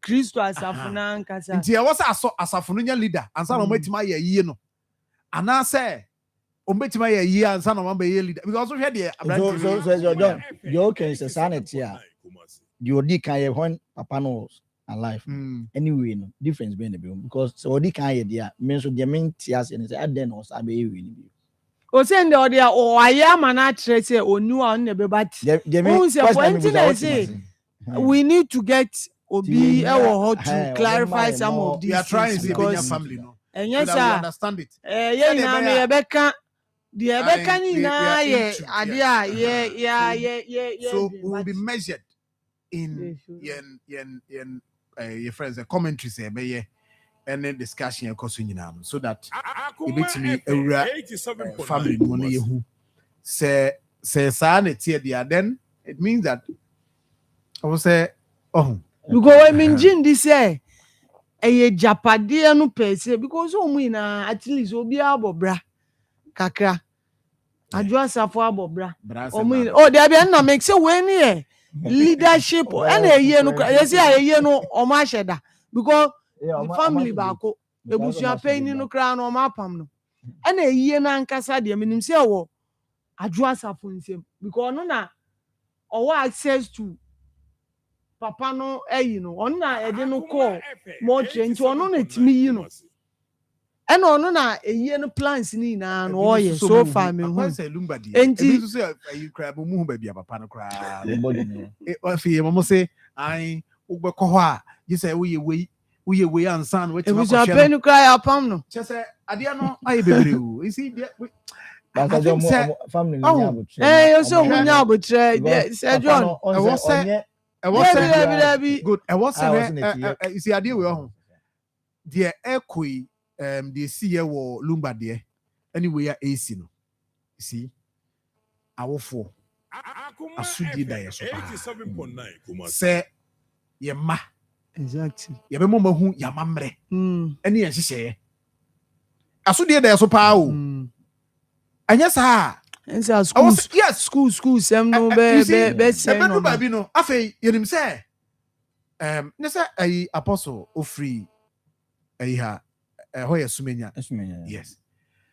Christo asafuna nkasa nti e was asafunu nya leader ansa na ometima ye yie no ana say ometima ye yie ansa na omba ye leader because so you can say sanity a the odi kan ye when papa no alive anyway no difference being the because so odi kan ye dia me so de men tias and say aden no sabe ye we ni o say nde odi a o aya mana tre say onu a ne be bat o say point say we need to get Obi to clarify some of these things because family no and yes sir understand it na me beka the beka ni na ye ade a so we will be measured in your friends the commentary say be any discussion cause nyina so that e betimi ewura family no na yehu say sa na tie dia then it means that I will say because I mean Jin this say a Japade no pese because na at least obi abobra kakra adwa safo abobra there be na make say when here leadership and a year no yes a year no o ma sheda because the family baako ebusua pay no kra no ma pam no and a year na nkasa de minim say wo adwa safo nsem because no na or access to papa no no on na ede no call more change ono na timi yi no e na ono na eyi no plans ni na no oye so far me hu enti so say you crab mu hu ba bia papa no kra e afi mo say ai ugbekọ ho a you say we we ansan we ti ma ko share no cry apam no che say ade no aye bebre o you see family you so nya abotre say John I was good. I was you see idea we on. The equi the see wo lumba there. Anyway, ya AC no. You see, our four. Asudi da yeso. 87.9 say ye ma. Exactly. Ye be mo mahu ya mamre. Eni ye hihye. Asudi da yeso pa o. Anya sa and school yes school sem no be say no baby no afei yenim say ne say ai apostle ofri ai ha ho yesumenya yes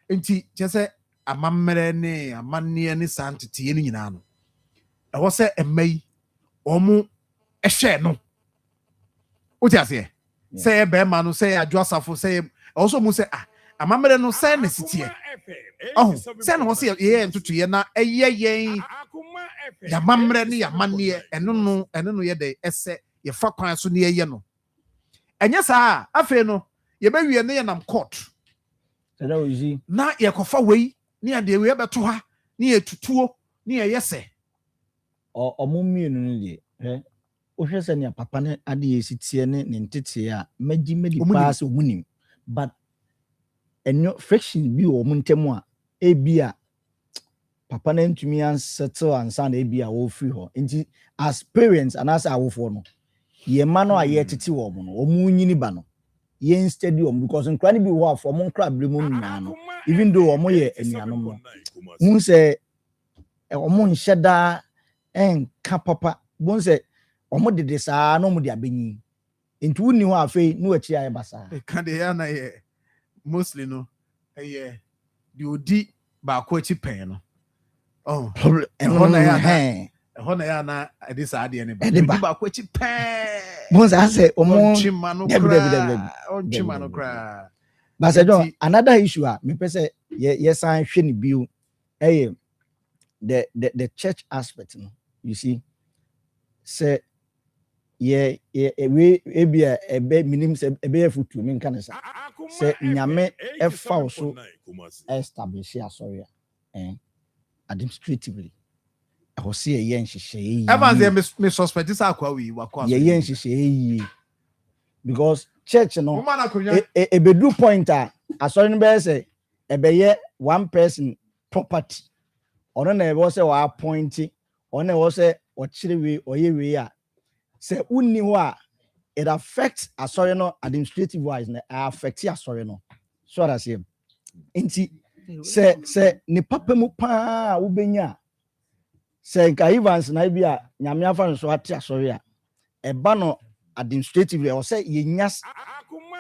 enti je say amamere ne amanne ne santete ne nyina no e wo say emai omo ehwe no o ti ase say be ma no say adwasafo say also mu say amamere no say ne sitie send was here ntutu ye na eye yen ya mamre ne ya manne eno no ye de ese ye fa kwan so ne ye no enye saa afi no ye be wie ne ye nam court na ye kofa wei ne ya de we beto ha ne ye tutuo ne ye yese omummi no ne de o hwese ne papa ne ade ye sitie ne ntete a medi pass omunim but enyo friction bi o muntemu a ebia papa na ntumi ansettle ansa na ebia wo free ho nti as parents and as awofo no ye ma no aye tete wo mo no omu nyini ba no ye stadium because nkra ni bi wo afọ mo nkra bremu nyina no even though omo ye anuanom no mun se omo nheda enka papa bon se omo dede saa no mo de abenyi nti woni ho afei no achi aye basa ka de ya na ye mostly no the odi ba ko chi pen no problem ehona ya na edi sa ade ne ba ko chi pen bon sa say omo chima no kra but say don another issue me pese yes an hwe ni biu the church aspect no you see say we ebia ebe minim se ebe futu me nka ne sa se nyame e fa so establish asoria administratively. I was see a yen she Evans me suspect this akwa we wakwa. Yen she because church no a bedu pointer as sorry no say e be one person property or no was say wa appointing or no was say or chire we or ye we a say unni ho a it affects asori no administrative wise na affect asori no so that say nti say ni papa mu pa ubenya say nka Evans na bia nyame afa so ate asori a eba no administratively or say yenyas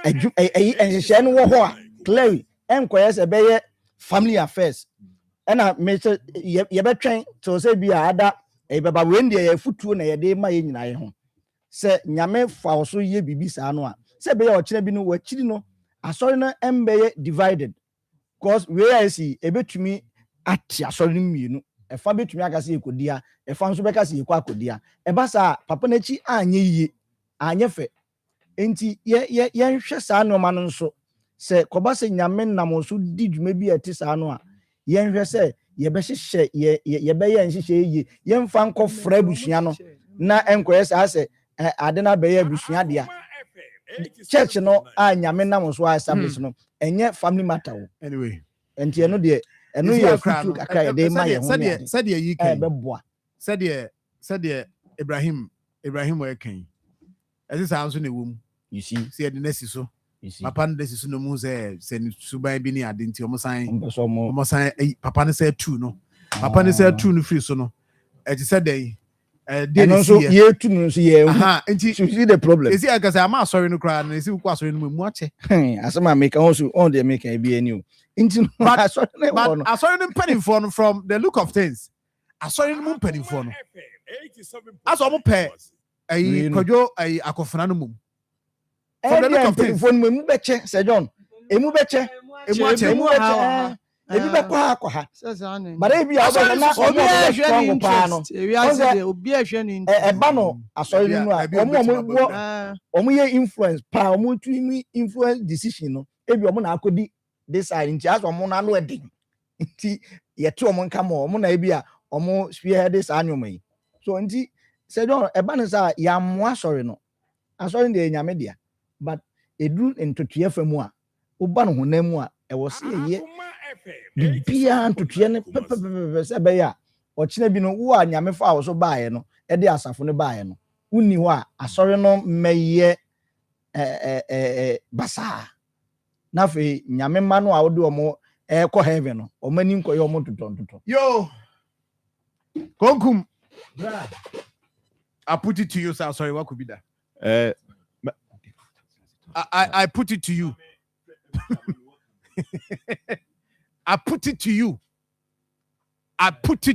enhye no wo ho a clearly enkoye say be family affairs na me say ye betwen to say bia ada e beba we ndie ye futuo na ye de ma ye nyina ye ho se nyame fa so ye bibi sa no a se be ye o kire bi no wachiri no asori no embeye divided because we are see ebetumi ati asori no mienu e fa betumi aka se ekodia e fa nso beka se ekwa akodia e ba sa papa na chi anye yie anye fe enti ye nhwe sa no ma no nso se koba se nyame nam so di dwuma bi ati sa no a ye nhwe se ye be hye ye be ye nhye ye ye mfa nko fra busua no na enkoye sa se ade na be ye busua dia church no a nyame nam so establish no enye family matter wo anyway enti eno de eno ye futu kakra de ma ye ho said ye kan beboa said Ibrahim we kan as is answer ne wom you see the nesi so papa no desi so no mu say ni suban bi ni ade nti omo san papa no say 2 no papa no say 2 no free so no e ti said dey and so ye tu no so ye you see the problem is it because I'm not sorry no cry and see kwa sorry no mu ache asema make also on the make be any but sorry no penny for from the look of things sorry no penny for no as omo pay kojo akofana no mum from the look of things for mu beche Sir John emu beche ebi be kwa ha but ebi na obi ahwe pa no obi ahwe ni eba no asori no a omo ye influence pa omo tu influence decision no ebi omo na akodi decide nti as omo na no edi nti ye to omo nka mo omo na ebi a omo spearhead this annual so nti Sir John eba no sa ya mo asori no asori de nyame dia but edu ntotua famu a oba no honam mu a e wo se ye bibia ntotua ne pepe se be ya o kina bi no wo a nyame fa wo so baaye no e de asafo ne baaye no unni ho a asori no meye basa na fe nyame ma no a wo de omo ko heaven no o mani nkoye omo totontoto yo konkum I put it to you sir sorry what could be that I put it to you I put it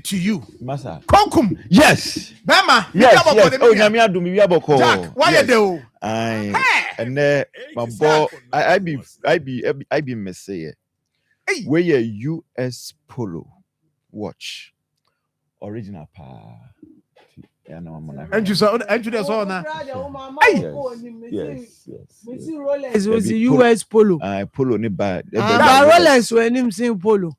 to you. Massa. Konkum. Yes. Bema. Yes. Oh, nyame adum wi aboko. Jack, why you do? And my boy, I be messy. Where your US Polo watch. Original pa. Yeah, no, I'm gonna. And you saw now. Yes. It was the US Polo. Polo ni bad. Rolex when him sing Polo.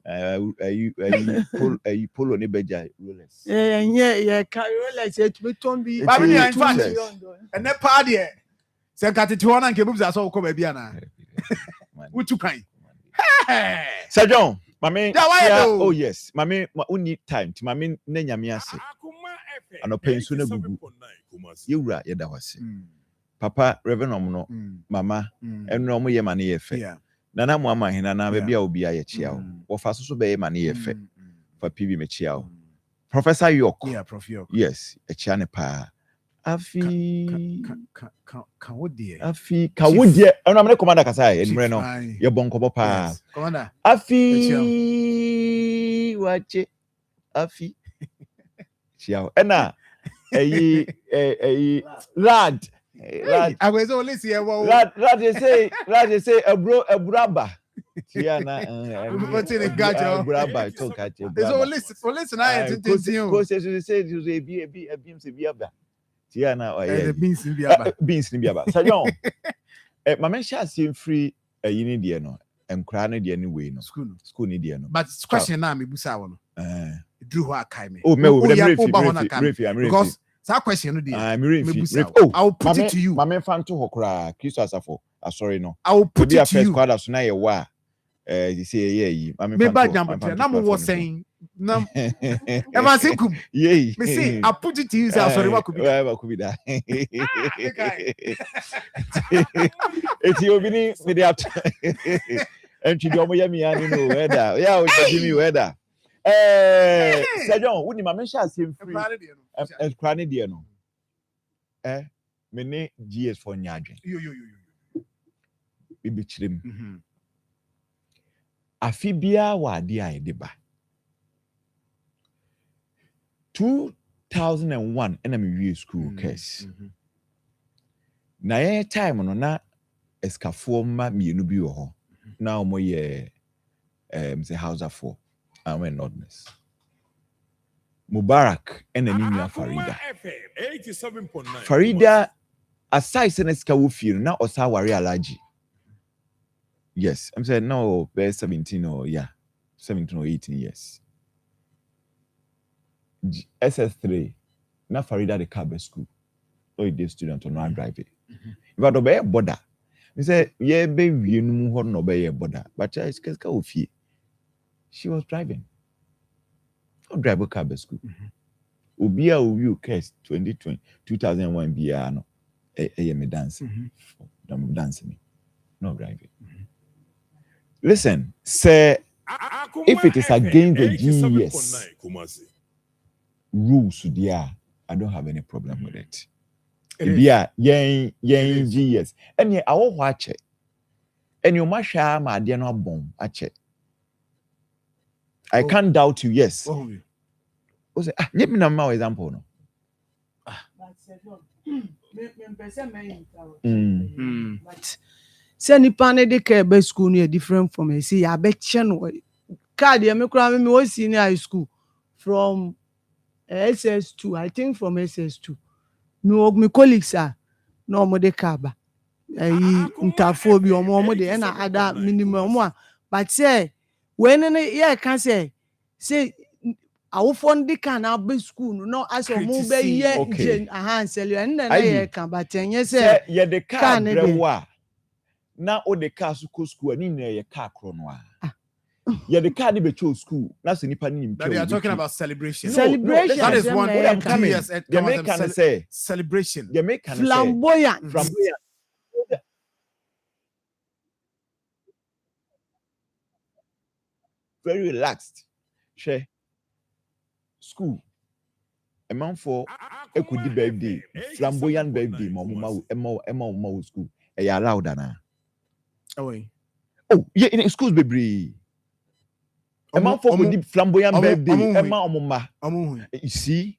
Polo ni beja Rolex. Yeah, carry Rolex. It be ton be. Baby, in fact, and that party. Say kati tuona nke bubu za so ko ba bia na. Utu kan. Sir John, mami. Oh yes, mami, we need time. Mami ne nyame ase. Ano pensu na gugu. Yewura yeda wase. Papa Reverend no, mama, eno mo ye mane ye fe. Nana mo ama hina na bia obi aye chia wo. Wo fa so be ye mane ye fe. Fa PB me chia wo. Professor York. Yeah, Prof York. Yes, e chia ne pa. Afi Kawodie. Eno amene commander kasai enmre no. Ye bonkobo pa. Commander. Afi wache. Afi Chiao. Ena lad. I was only see lad say ebraba. Tiana what's in the gajo? Ebraba to catch. So listen I entertain Ko say ebi se biaba. Tiana beans in biaba. Beans in biaba. Sir John. Mama sha see free yini de no. Enkra no de ni we no. School ni de no. But question na me busa wo no. drew her kaime. Oh, me because that question I will put it to you. Mama fan to hokra, Christo Asafo. Sorry no. I will put it to you. Squad as na ye wa. You say yeah, me bad number. Now was saying no. Ever say kum. Yeah. Me say I put it to you. Say sorry, what could be that? It's you bini with the and you don't me no weather. Yeah, we give me weather. Sir John, wouldn't my share same free. Cranny dear no. Many GS for nyadwen. Bibi chirim. Afibia wa dia edeba. 2001 and I'm school case. Na ye time no na escafo ma mienu bi wo ho. Na omo ye say house for I'm in Nordness. Mubarak and an India Farida. 87.9. Farida, aside Seneska Wufir, now Osawari Alaji. Yes, I'm saying no, bear 17 or 17 or 18 years. SS3, now Farida the Cabe school. Oh, the student on one drive it. But obey a border. We say, yeah, baby, you know, no obey a border, but it's Kaska. She was driving. Oh, driver Cabe school. Ubia Uyu case 2001 Biano. Me dancing. Dancing. No driving. Listen, say if it is against the GES rules, dear, I don't have any problem with it. Yeah, GES. And yeah, I will watch it. And you must share my dear no bomb. I check. I can't doubt you, yes. Give me no example. No. But say nipa ne de ka be school no different from me. See, I bet no card me kura me was senior high school from SS2. I think from SS2. Me colleagues are no more de kaba. Interfo bi omo de na other minimum. But say when yeah can say our funding can be school no as a move ye gen sell and then I can but say yeah the car brewa na o the car school ani na ye car kronwa yeah the car ni be cho school na se nipa ni but they are talking about celebration. Celebration that is one what coming the make can say celebration the make can flamboyant very relaxed. Share school. A man for a could birthday, flamboyant birthday, Emma school. A allowed Anna. Oh, yeah, in schools, baby. A man for good flamboyant birthday, Emma. You see,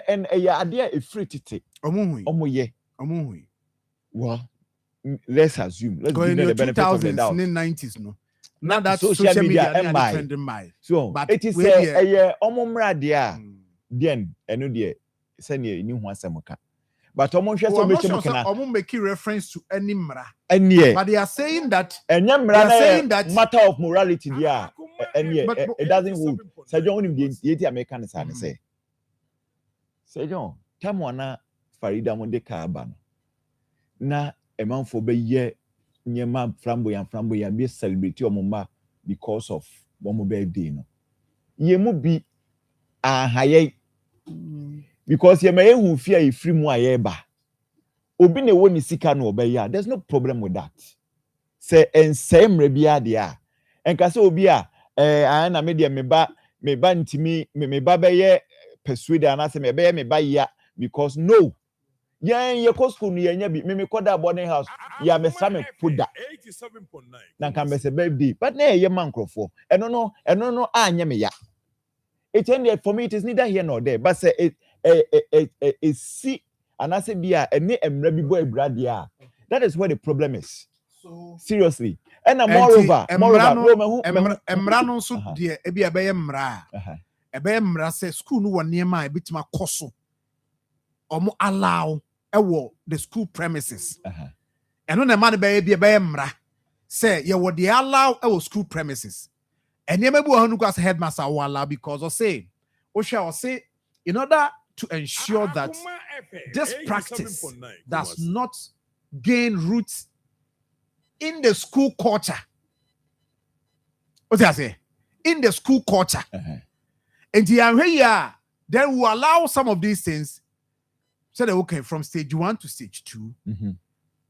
and a idea is free to take. Well, let's assume. Let's go in the benefit of the doubt. 90s, no. Now that social media trending by. So but it is a omomra dia then eno dia send you ni ho asemoka but omon hwe so mechi mukena omon make reference to any mra but they are saying that matter of morality dia it doesn't hold say John him the American say John tamwana Farida mo de ka aba no na emanfo be ye nyema flamboyant be celebrate omoma because of one birthday no ye mu bi ahaye because ye may who fear e free mu ayeba obi na woni sika no obeya there's no problem with that say ensemre bia dia enka say obi a na me dia me ba ntimi me ba be ye persuade ana say me be ye me ba ya because no ye school no ye nya bi me koda boarding house ya me same foda 87.9 na kan be say birthday but na ye mankrofo eno no anya me ya it ended for me it is neither here nor there but say it see and I say bia ene emra bi boy bradia that is where the problem is so seriously and moreover emra no so de e bia be ye mra e be mra say school no wone ma e bitima koso omo allow the school premises. And when the man be mra say ye would allow our school premises. And you may be as headmaster wala because say in order to ensure that this practice does not gain roots in the school culture. What do I say? In the school culture. And then we allow some of these things. So that okay, from stage 1 to stage 2, then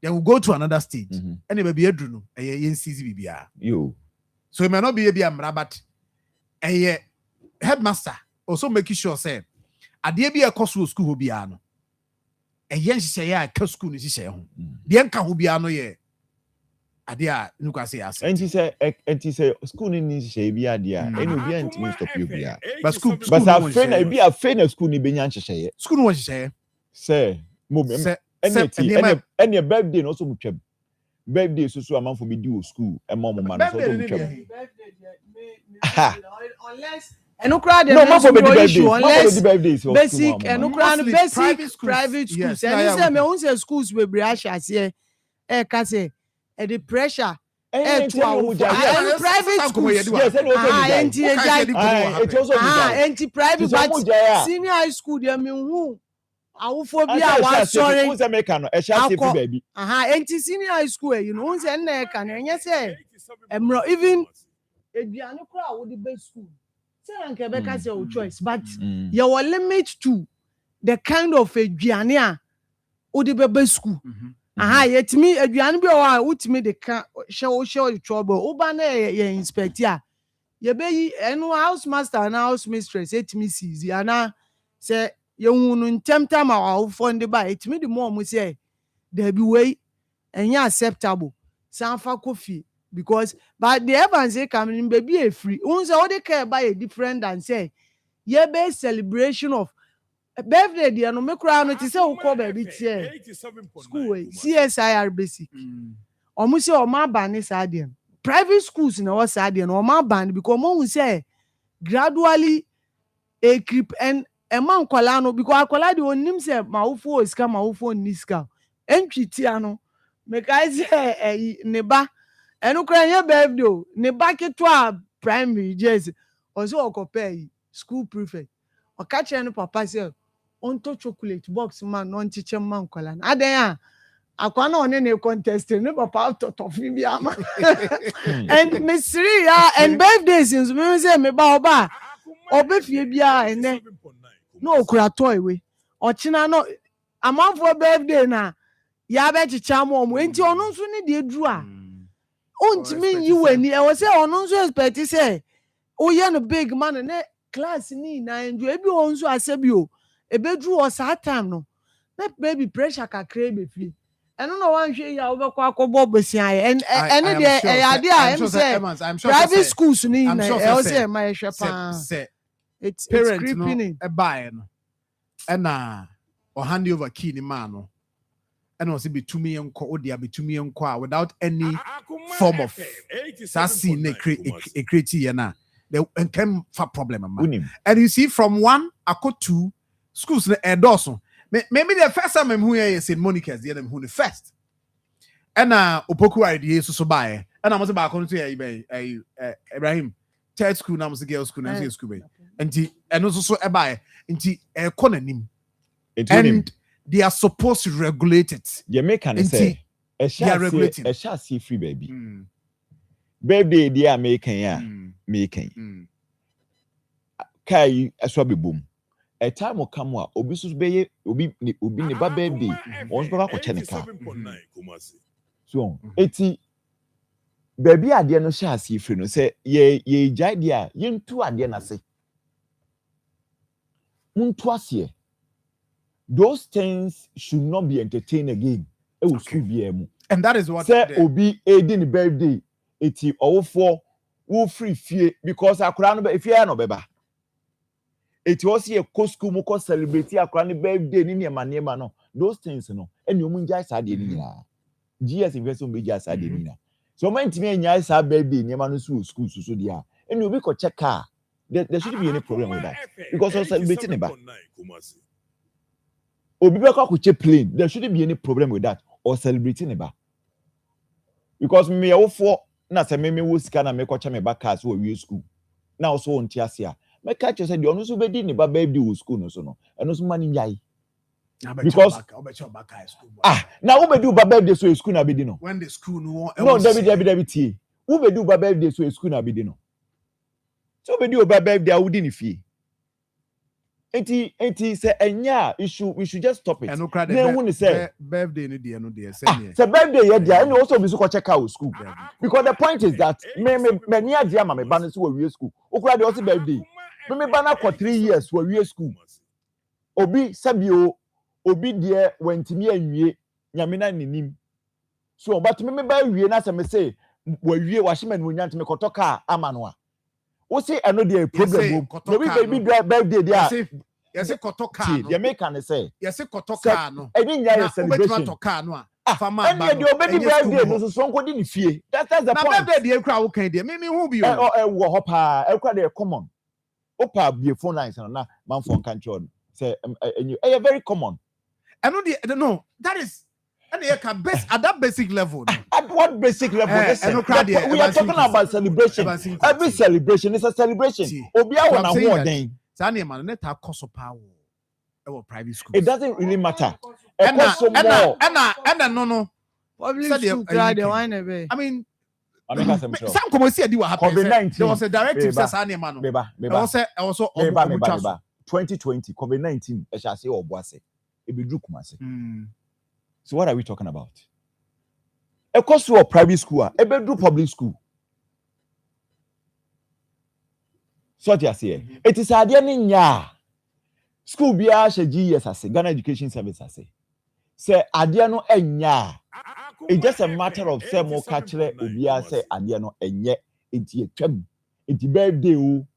we'll go to another stage. And it may be a drunu, so it may not be a but a headmaster also making sure say at the be a cost school will be ano. A yen say a school is home. The anka will be ano ye. Adia nuka say as. And he say school in this be idea. And will be anti stop you be. But school but I friend be a friend school ni benyan say. School was say. Say moment. Any birthday also be twem. Birthday so amount for me do school and mom man so do twem. Unless no crowd issue unless basic and no crowd basic private schools and say me won say schools we brash as here ka say the pressure to our private schools anti private but senior high school they me who awofobia wa sorry who say make no e sha say baby anti senior high school you know say na ka na nya say emro even eduane kura wo the best school say anke be ka say o choice but you will limit to the kind of eduane a wo the best school yetimi eduane bi o utimi de ka show trouble wo ba na ye inspect ya ye be yi enu house master na house mistress etimi seize ana say ye hunu ntempta ma wa fonde ba etimi de mo mu say there be way enya acceptable sanfa coffee because but the evans say coming baby a free un say what they care about a different than say ye be celebration of birthday dia no me kura no ti say wo call baby tie school CSIR basic omo say o ma ban sa dia private schools na was sa dia no o ma ban because mo say gradually a creep and a man kwala no because akwala de onim say ma wo fo iska ma wo fo niska entwiti ano me kai say ne ba enu kura nya birthday o ne ba keto a primary jersey o so okopay school prefect o ka che no papa say on to chocolate box man no nchiche man kwala na adan akwa na one ne contest ne papa to tofi bi ama and me siri ya and birthdays since me say me ba oba obefie bia ene no okura toy we ochina no amafo birthday na ya be chicha mo enti onu nso ne de dru a ontimi yi wani e wo say onu nso expect say o ye no big man ne class ni na enjo ebi o nso asebi o ebedru o sa time no na baby pressure kakra be fi eno no wan hwe ya wo bekọ akobo besian and de ade a em say private schools ni na e o say my hwe pa it's creeping in e buy no na or hand over key ni man no and also betumi enko odia betumi enko without any form of sassy ne create here na there can for problem man. And you see from 1 ako 2 schools na edoso maybe the first time who here is in Monica's the them who the first and opoku idea so buy and I must back on to Ibrahim third school na must girls school na school and also so buy into economy and they are supposed to regulate it. You make an say a shall see free baby. Baby, they are making making. Kai aswabi boom. A time will come where obisus bay obi ne baby once back for chenica. So 80 baby idea no shall see free no say ye idea yin 2 idea na say. Those things should not be entertained again. And that is what say obi aiding the birthday. Eti for who free fear because akura no if you no beba. Eti o see a school mo ko celebrate akura no birthday ni niema no. Those things no. And you mun jai sade ni na. GS invest on be jai sade ni na. So man timi nya sa birthday niema no school so dia. And you be ko check car. There shouldn't be any problem with that. Because of celebrating neba. Obi be ko check plane. There shouldn't be any problem with that or celebrating neba. Because me for na se me wo sika na me kwacha me back as we school now so on tiasia me catch you say the onu so be di ne ba birthday wo school no so no eno so mani nyai because now who be do ba birthday so school na be di no when the school no Debbie tie who be do ba birthday so school na be di no so be do ba birthday a wo di ni fie enti say enya issue we should just stop it and no then when say birthday no dey say birthday ye dia and also be so ko check out school because the point is that me near dia ma me ba no so we school okura dey also birthday me ba na for 3 years we school obi sabio obi de wantimi anwie nyame na ninim so but me ba wie na say me say we wa hye man wonya ntime kotoka amano a wo say eno dey problem no we baby birthday there yes kotoka no the American say yes kotoka no eni nya celebration kotoka no a fama and the obedi birthday no so nko di ni fie that's the point na birthday dey kra wo kan dey me hu bi o wo ho pa e kra dey common opa be phone lines na man phone control say e very common and no that is and you can base at that basic level. At what basic level? We are talking about celebration. Every celebration is a celebration. Obia wona more than. Sani man, let her cost of power. Our private school. It doesn't really matter. And no. Public school cry the wine away. I mean, some come see what happened. COVID-19. There was a directive says Sani man. Also 2020 COVID-19. I shall say Obuase. It be Kumase. So what are we talking about? A course to a private school, a bedroom public school. So what you say? It is a dianya. School be a GS as Ghana Education Service as say adiano enya. It's just a matter of say more culture obia say adiano enye enti etwam. Enti birthday o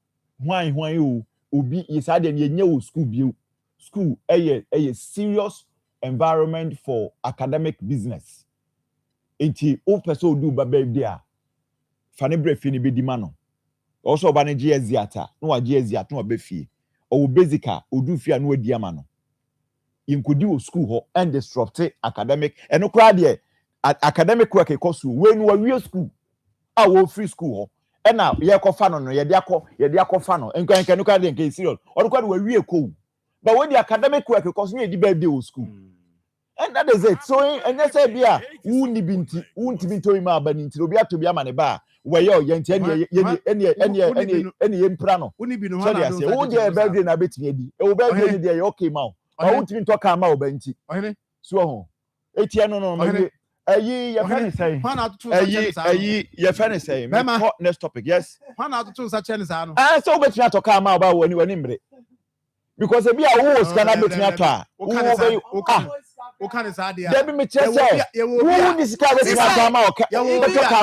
hwan o obi is adiano enye o school bi school a serious environment for academic business. Enti o person do ba birthday a fane brefi ni be di ma no. Also ba ne GS ata, no wa GS ata no be fie. O basica o do fie no adi ama no. Inkodi o school ho and disrupt academic and no kra de academic work e course we no wa school. A wo free school ho. E na ye kofa no ye de akofa no. Enkan no kra de enkan serious. O do kwa de wa wie ko. But when the academic work course no e di birthday o school. And that is it. So and they say bia wunni binti to ima ba ninti obi atobi ama ne ba we ye yenti eni empra no so they say who dey birthday na betimi edi e birthday ni dey okay ma o wuntimi to ka ma o ba nti so ho etia no ayi ye fa ne say ayi ye fa ne say next topic yes na to sa chene sa no so betimi to ka ma o ba wani mbre because e bia wo scan na betimi ato a o kan is adia Debi me chese who this guy wey na ma o ka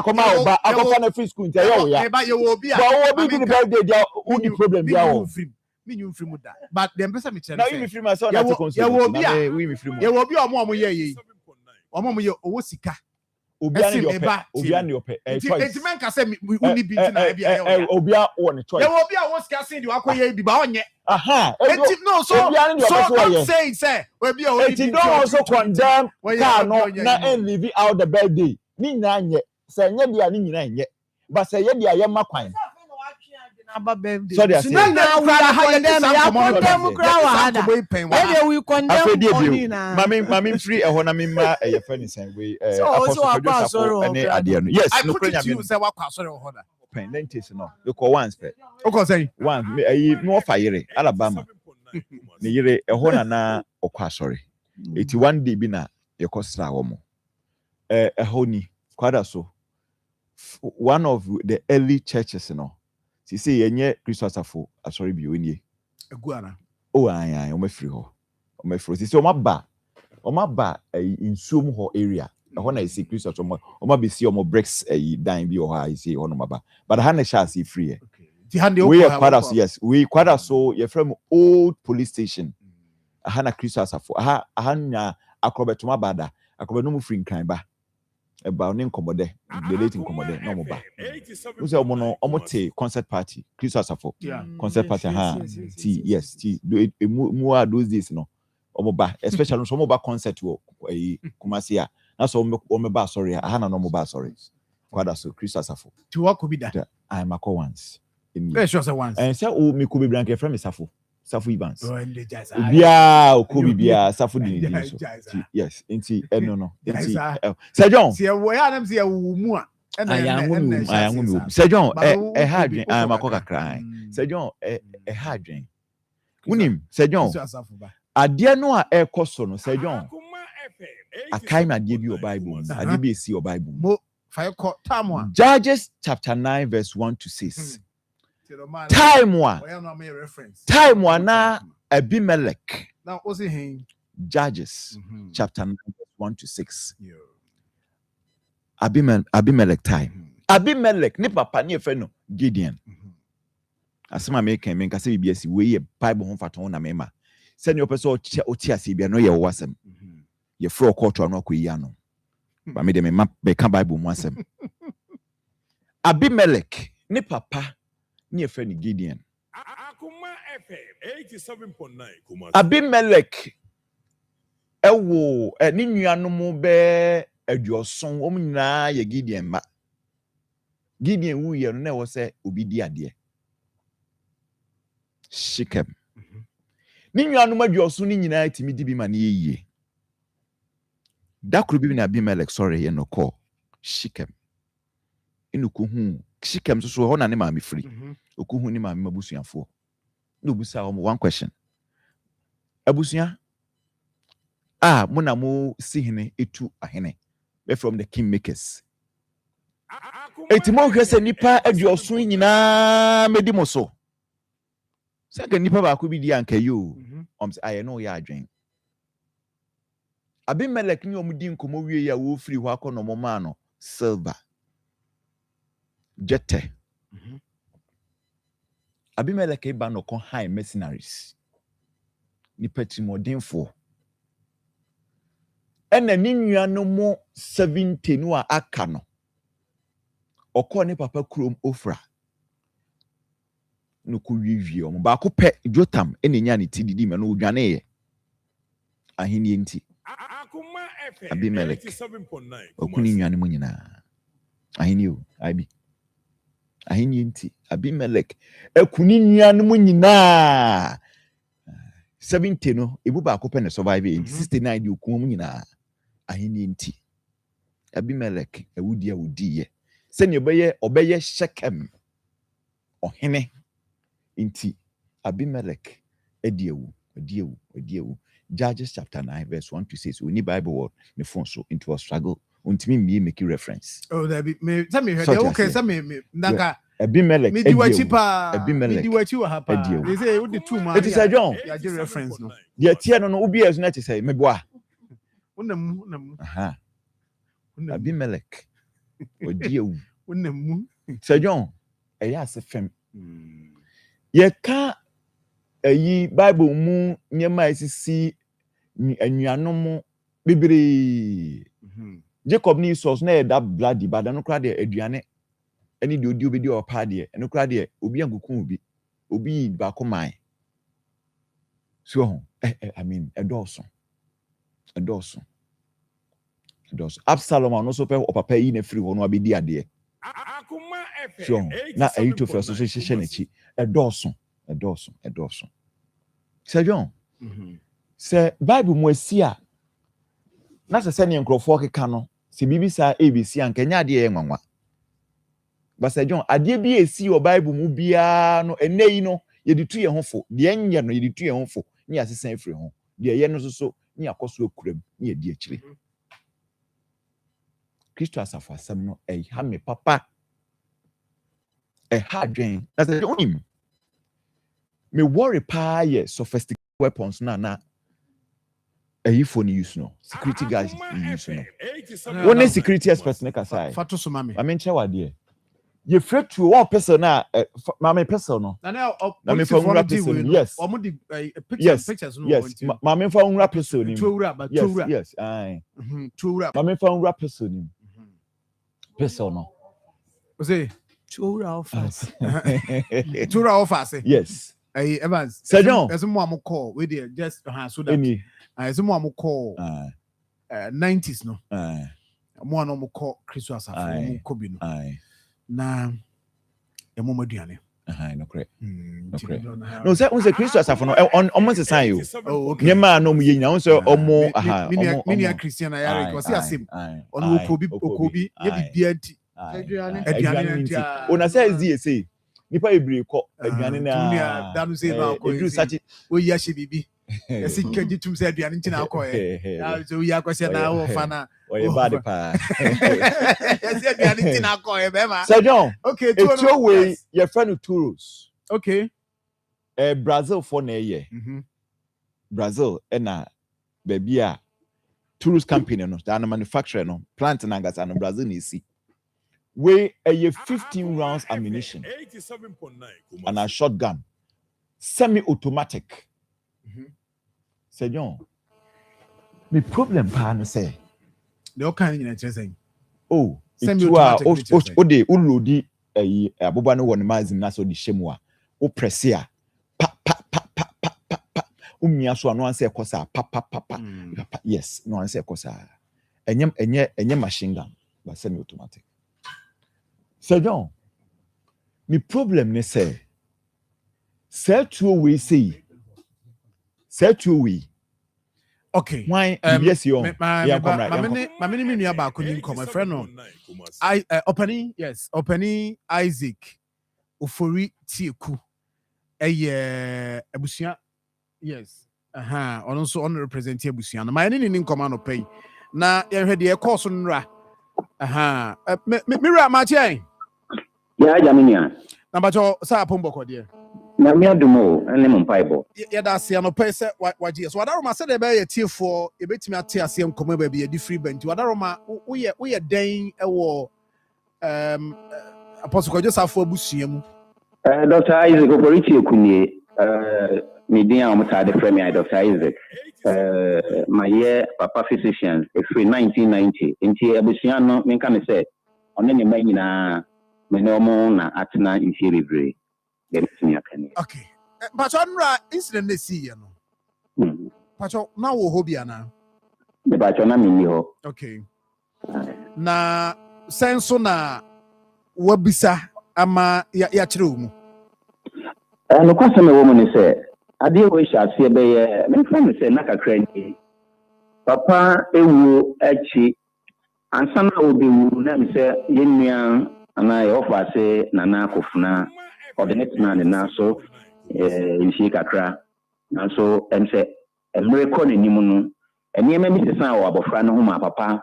akoma o ba akoma na free school ntia yo ya ba ye wo bi a but wo bi the birthday dia who the problem dia o me you free mu da but dem pesa me chese na we free myself na to console ye wo bi a we free mu ye wo bi omo ye omo ye owo sika obia ne ope choice enti men ka say uni bi na bia ye obia won choice ye wo bi a wo sika sin di wakoye bi ba onye enti no so don't say we be already enti don't also condemn car no na and leave out the birthday ni nyina nye say nye dia ni nyina nye but say ye dia ye makwan so they say na we condemn crowd hada we condemn mami free e ho na mi ma e ye fani sen we apostle any ade no yes no prenya me say wakwa sorry ho da pendentis no you call once pe o ko say one ayi no fa yire Alabama ne yire e ho na okwa sorry 81 day bi na ye kosra wo mo ho ni kwada so one of the early churches no si say yenye Christmas afo sorry bi oni eguana o ayan o mafiri ho o mafiri si say o maba insuom ho area ho na isi Christmas o ma be see o bricks dan bi o ha isi ho no maba but ha na sha see free we are quite as yes we quite as so you from old police station ha na Christmas afo ha nya akrobetuma bada akrobenu mu free nkran ba eba ne nkomode the late nkomode no mo ba we say omo no omo te concert party Christmas afo concert party ha ti yes ti mu are those days no omo ba especially so omo ba concert wo Kumasi a na so omo ba sorry ha na no mo ba sorry kwada so Christmas afo ti wa ko bi da I am once Sure, once. And say o me Kobe Blank from Safo Evans. Bia o Kobe bia Safo din so. Yes, inti no. Inti Sir John. See we am say wo mu a. I Sir John hadwen I makoka cry. Sir John hadwen. Unim Sir John. Ade no a ekoso no Sir John. Akai na ade bi o Bible. Ade bi esi o Bible. Judges chapter 9 verse 1 to 6. Time one na Abimelech. Now what's it? Judges chapter 9 verse 1 to 6. Abimelech time. Abimelech ni papa ni efe no Gideon. Asema make me say BBS we Bible ho fato na mema. Send your person o tia se bia no ye wasem. Ye fro court no akoyi ano. Ba me de me map be kan Bible mu asem. Abimelech ni papa ni efe ni Gideon. Akoma FM 87.9 Kumasi. Abimelech ewo ni nuanom be aduoson om nyina ye Gideon ma. Gideon wu ye no na wo se obi di ade. Shikem. Ni nuanom aduoson ni nyina timi di bi ma na yeye. Da kro bi na Abimelech sorry ye no call Shikem. Inuku hu Shikem so ho na ne ma me free. Okuhu ni ma me mabusuafo. No busa one question. Abusia mo na mo sihene etu ahene. Be from the kingmakers. Etimo hwese nipa aduoso nyina medi mo so. Saka nipa ba ko bi di anka yo. Say I know ya adwen. Abimelech ni omudi nkomo wie ya wo free hɔ akɔ no mo ma no silver. Jete. Abimelech eba no kon high mercenaries. Ni petimodenfo. Ena ni nuano mo 70 no a aka no. Okọ ne papa krom Ofra. No ku wiwie omo ba ko pe Jotam ena nya ne tididi me no odwane ye. Ahini enti. Abimelech. Okuni nuano mo nyina. Ahini o, abi. Ahini enti Abimelech ekuni nuanom nyina 70 no ebu ba ko pe ne survive 69 di okun nyina ahini enti Abimelech awudi ye se ne obeye Shekem ohene enti Abimelech adiewu Judges chapter 9 verse 1 to 6 we need Bible word me phone so into a struggle untimi me make reference. Oh, that be me. Tell me, okay. Tell me, Naka. Abimelech. Me di wachi pa. Abimelech. Me di wachi wa hapa. They say what the two man. It is a John. Yeah, just reference no. The tia no obi as not say me boa. Unemu. Aha. Abimelech. Odiewu. Unemu. Sir John. Eya se fem. Ye ka eyi Bible mu nyema esisi anuanom bebre. Jacob ni source na that bloody but no kra de aduane ani de odi obedi opa de no kra de obi anguku obi ba ko man so I mean edoso Absalom no so pe opapa yi na free ho no abedi ade so na ayi to first so hye na chi edoso Sir John say Bible mo asia na se ne nkrofo keka no se bibisa ABC anka nya de enwanwa ba Sir John ade bi esi o Bible mu bia no eneyi no ye ditu ye hofo de enye no ye ditu ye hofo ni asesa afiri ho de ye no so ni akoso akuram ni ye di akire Kristo asafo asem no ha me papa ha dwen na Sir John me worry pa ye sophisticated weapons na phone use no security guys use no one security expert na kasai fato so mame I mean chewa de ye free to one person na mame person no na me fa unra person yes pictures no yes mame fa unra person ni yes tuura mame fa unra person ni person no o say tuura office yes Evans Sir John as mo am call we dey just so that as mo am call 90s no mo an mo call Christmas afọ mo ko bi no na e mo maduane No correct. No, say unse Christo asafo no on sesan yo. Oh, okay. Nyema no mu yenya unse omo Minia Christian ayare ko se asim. Ono okobi ye bibia nti. Aduane nti. Ona say say nipa ebire ko aduane na. Dunia danu say na ko. Edu sachi we ya she bibi. Esi keji tum say aduane nti na ko e. So we ya ko se na wo fa na. Oye bad pa. Esi aduane nti na ko e be ma. Sir John. Okay, it's your way your friend Tours. Okay. Brazil for na ye. Brazil na baby a Tours company no, the manufacturer no, plant na ngasa no Brazil ni si. We a 15 rounds ammunition. 87.9 and a shotgun. Semi-automatic. Sir John. My problem pa no say. The kind in interesting. Oh, semi-automatic. O de ulodi aboba no won mazin na so di shemwa. O pressure. Pa pa pa pa pa pa pa. Umia so no answer kosa pa pa pa pa. Yes, no answer kosa. Enye machine gun, but semi-automatic. Sir John, my problem ne say, sell to we say, sell to we. Okay. Why? Yes, you. My many about couldn't come. My friend, no. Opening Isaac Ufori Tieku. Ebusia. Yes. Also on represent Ebusia. My name command of pay. Na you had the course on ra. Mira Martin. Yeah, Jaminia. Number two, Sa Pombo, dear. Namia Dumo, and Lemon Pibo. Yeah, that's the pesa. What years? What I said about a tier for a bit me at TSM come baby a different bent. What we are dying a war. Apostle just have for Busium. Dr. Isaac Oporichi Kunye, Media Omata, the Premier Dr. Isaac. My year, Papa physicians, a free 1990. In Tia Busiano, Minkan said, on any Magina. Na atena inferior. Okay. But on incident they see, you know. But now we hobby na. The bachona mini ho. Okay. Na senso na wabisa ama ya chiro mu. No kwase me woman say, ade we sha se be ye, me friend say na kakra ni. Papa ewu achi ansa na obi wu na me say yenua ana ya offer say nana kofuna ordinate na na so nshi kakra na so em say emre ko ne nimu no enema mi sesan wa abofra no homa papa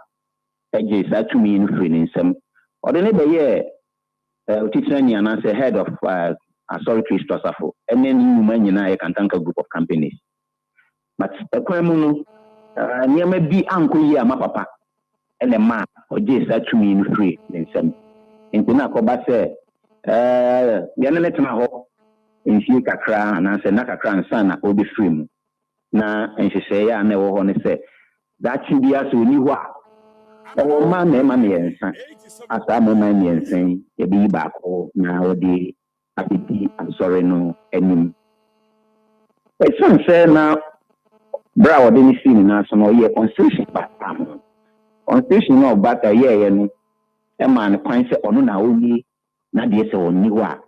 eje sa tumi no free ne nsem ordinate be ye teacher ni ana say head of sorry Christo Safo and then you man nyina Kantanka group of companies but ekwemu no enema bi anko yi ama papa ene ma oje sa tumi no free ne nsem Intina koba se yanele tena ho nfi kakra na se na kakra nsa na obi free mu na nhihye ya na wo ho ne se that bi aso ni ho a o ma na ma me nsa asa mo ma me nsa e bi ba ko na odi abidi sorry no enim e se na bra odi ni sin na so no ye constitution ba am constitution no ba ta ye no man kwan se ono na oni na de se oni wa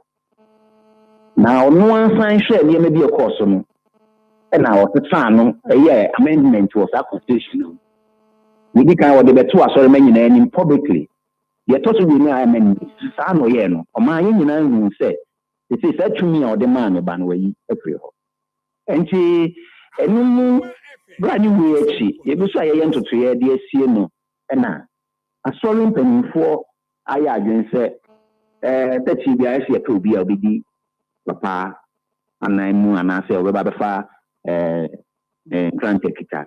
na ono ansan hwe ne me bi course no e na o teta no amendment was a constitution we di kan wo de beto asori manyina ani publicly ye to so bi ni amendment sa no ye no o ma ye nyina hu se it is atumi o de man ba no yi afri ho enti enu mu bra ni we echi ye bi so aye ntoto ye de asie no e na asori mpanimfo aya adwen se tachi bia ese pe obi a obidi papa anan mu anase obeba befa grant ekita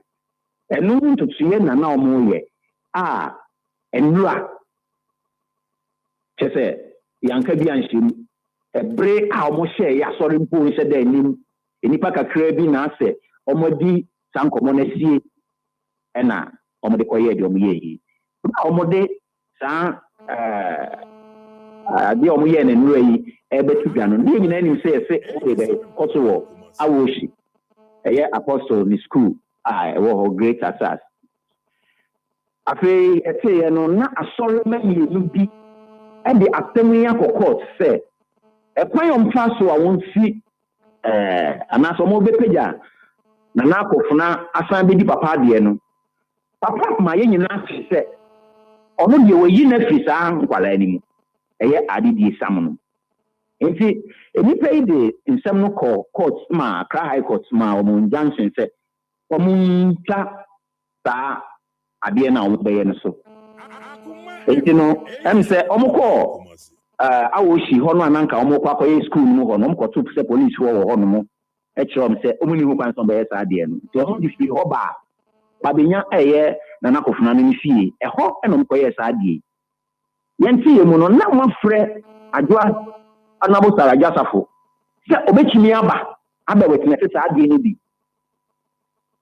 enu ntutuye na omo ye enura chese yanka bi anhim ebre a omo hye ya asori mpo se da anim enipa kakra bi na ase omodi sankomo na sie ena omode koye de omo ye yi omode sa ade omo ye na nura yi ebetu biano ndi nyina nim se ebe koso awoshi eye apostle ni school wo great asas afi ete ye no na asori mani bi e de atemu ya court se a quayom faso, I won't see an asomo bepeja. Nanako funa asan be di papa de no. Papa ma ye nyina se ono de we yi na fisa nkwala ani mu. Eye adidi sam no. Enti enipa yi de nsem no court ma Accra High Court ma omo injunction se omo twa ta ade na omo be ye no so. Enti no em se omo ko awoshi ho no ananka omo kwa koye school mu ho no omo ko to se police ho no mo e kire say omo ni hu kwan so be ye sa ade no. So omo di fi ho ba benya eye na nakofuna no ni fie e ho e no mo koye sa ade. Yenti ye mu no na mo frɛ adwa anabo sara jasafo se obetimi aba wetine se sa ade ni bi.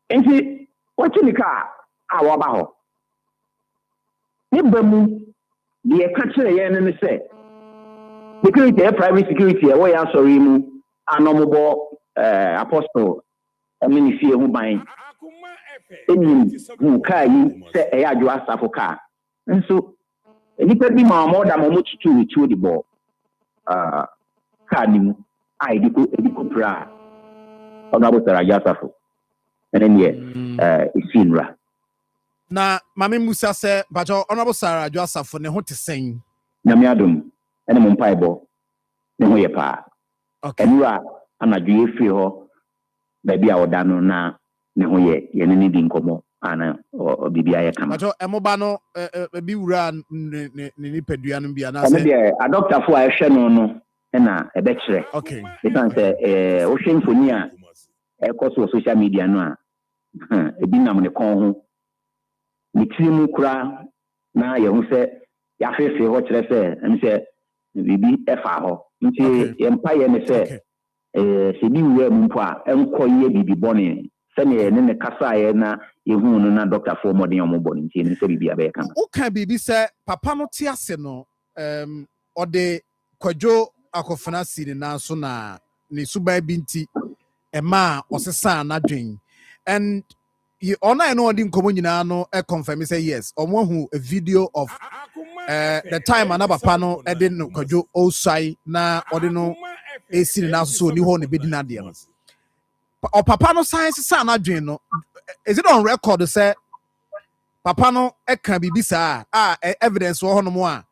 Enti wachini ka awo ba ho ni bamu de ka kire ye ne se security private security e wo ya sorry mu anomobo apostle amini fie hu ban enim hu kai se e ya adwa safo ka nso enipa bi ma mo da mo tutu di bo ka ni mu ai di ko pra ona bo tara ya safo enen ye isinra na mame musa se bajo honorable Sarah Joseph ne ho te sen na me adom ene mo mpai bo ne ho ye pa enura anadwe efi ho ba bia oda no na ne ho ye ne di nkomo ana bibia ye kama bajo emoba no bi wura ne nipadua no bia na se a doctor fo a hwe no na e be kire itan se o hwe mfoni a e ko social media no a ebi nam ne kon ho Nikimu kura na ye hu se ya fefe ho kire se em se bibi efa ho nti empa ye ne se se bi wura mu mpo a enko ye bibi bone se ne ne kasa ye na ye hu no na doctor for modern omo bone nti ne se bibi abe kan o kan bibi se papa no ti ase no ode kwadwo akofana siri na so na ne suba bi nti ema osesa na dwen and ona no odi nkomo nyina no confirm say yes omo hu a video of the time ana papa no ede no kwadwo osai na ode no esiri na so ni ho ne bedi na de no o papa no science sa na dwen no is it on record say papa no e kan bibisa evidence wo ho no mo a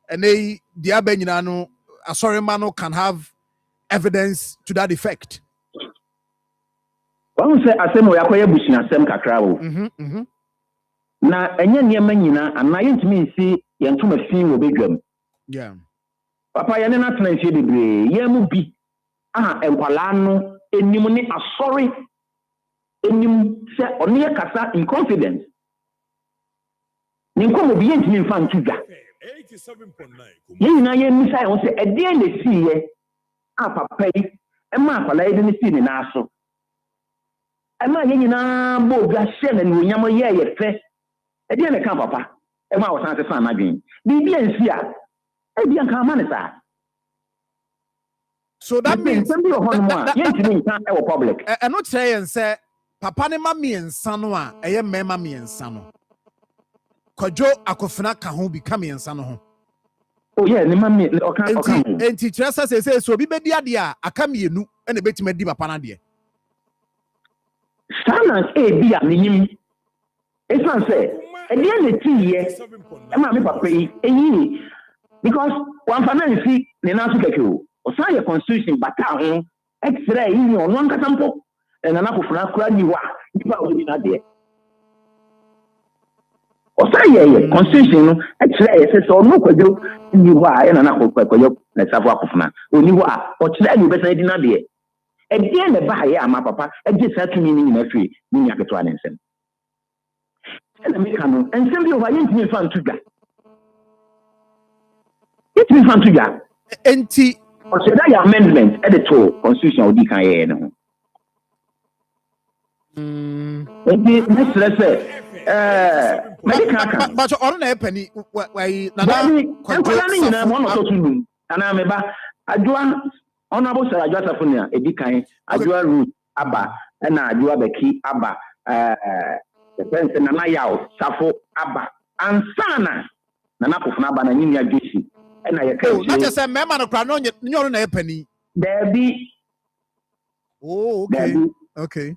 ene di aba nyina no asori man no can have evidence to that effect. Wọ́n sẹ́ asẹ́mu ya kọ́yẹ́ busi na asẹ́mu kakra o. Na ẹ̀yẹ́ nneɛma nyinaa anaa yẹn ntumi nsi yẹn ntoma fi wọ bedwam. Papa yẹn nena tena nsie bebree yẹn mu bi nkwalaa no enim ne asɔre enim sɛ ɔno yɛ kasa in confidence. Ne nkɔmɔ bi yɛn ntumi nfa ntu dwa. Yɛn nyinaa yɛn misa yɛn sɛ ɛdeɛ na esi yɛ papa yi ɛma akwalaa yi de ne si ne nan so. Ema ye nyina bo gwa hye na no nyam ye fe e de na kan papa e ma wo san se fan na dwen bibi ansi a e bi anka ma ne sa so that means somebody ho no a ye ntimi nka e wo public no kire yen se papa ne ma miensa no a eye mema miensa no kwadwo akofina ka ho bi ka miensa no ho oh yeah ne ma mi oka enti kire se so bi bedi ade a aka mienu e na betima di papa na de Sanas bi a menyim esan say e dey na tiye e ma me papa yi eyi because one finance ne na so keke o san ye constitution bata ho extra yi no no nkata mpo na na kofuna kura ni wa nipa o di na de o san ye constitution no extra ye se so no kwadwo ni wa e na kwadwo na safo akofuna oni wa o kira ni be san di na de Ebien ne ba ya ama papa eje sa tumi ni na fie ni nya keto ane nsem ene me kanu ensem bi o ba yentimi fa ntudwa yentimi fa ntudwa enti o se da ya amendment e de to constitution odi kan ye ne ho enti ne stress medical but on na epani wai na kwadwo ni nyina mo no so tunu ana me ba adwa Honorable Sarah Joseph Nia edikan adwa root aba na adwa beki aba the person na yaw safo aba ansana na nakofuna aba na nyinya dwesi ɛna yɛka oh na just say mema no kra no nyo na epani dabi oh okay okay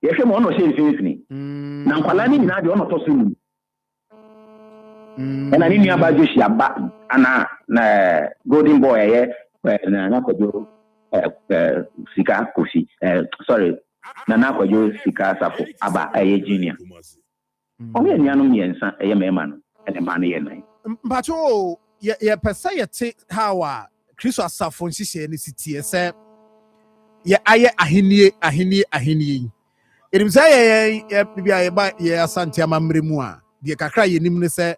yɛhwɛ mo ɔno hyɛ mfimfini na nkwala ne nyinaa de ɔno tɔ so mu ɛna ne nua ba Joshi aba ana na golden boy ɛyɛ na kɔjo sika kosi sorry na kɔjo sika safo aba ɛyɛ junior ɔmo anuanom yɛnsa ɛyɛ mɛma no ɛne ma no yɛ nan mpacho ye pesa ye te how a Kristo asafo nhihye ne sitie sɛ ye ayɛ ahenie enim sɛ ye bibia ye ba ye asante amamre mu a de kakra ye nim ne sɛ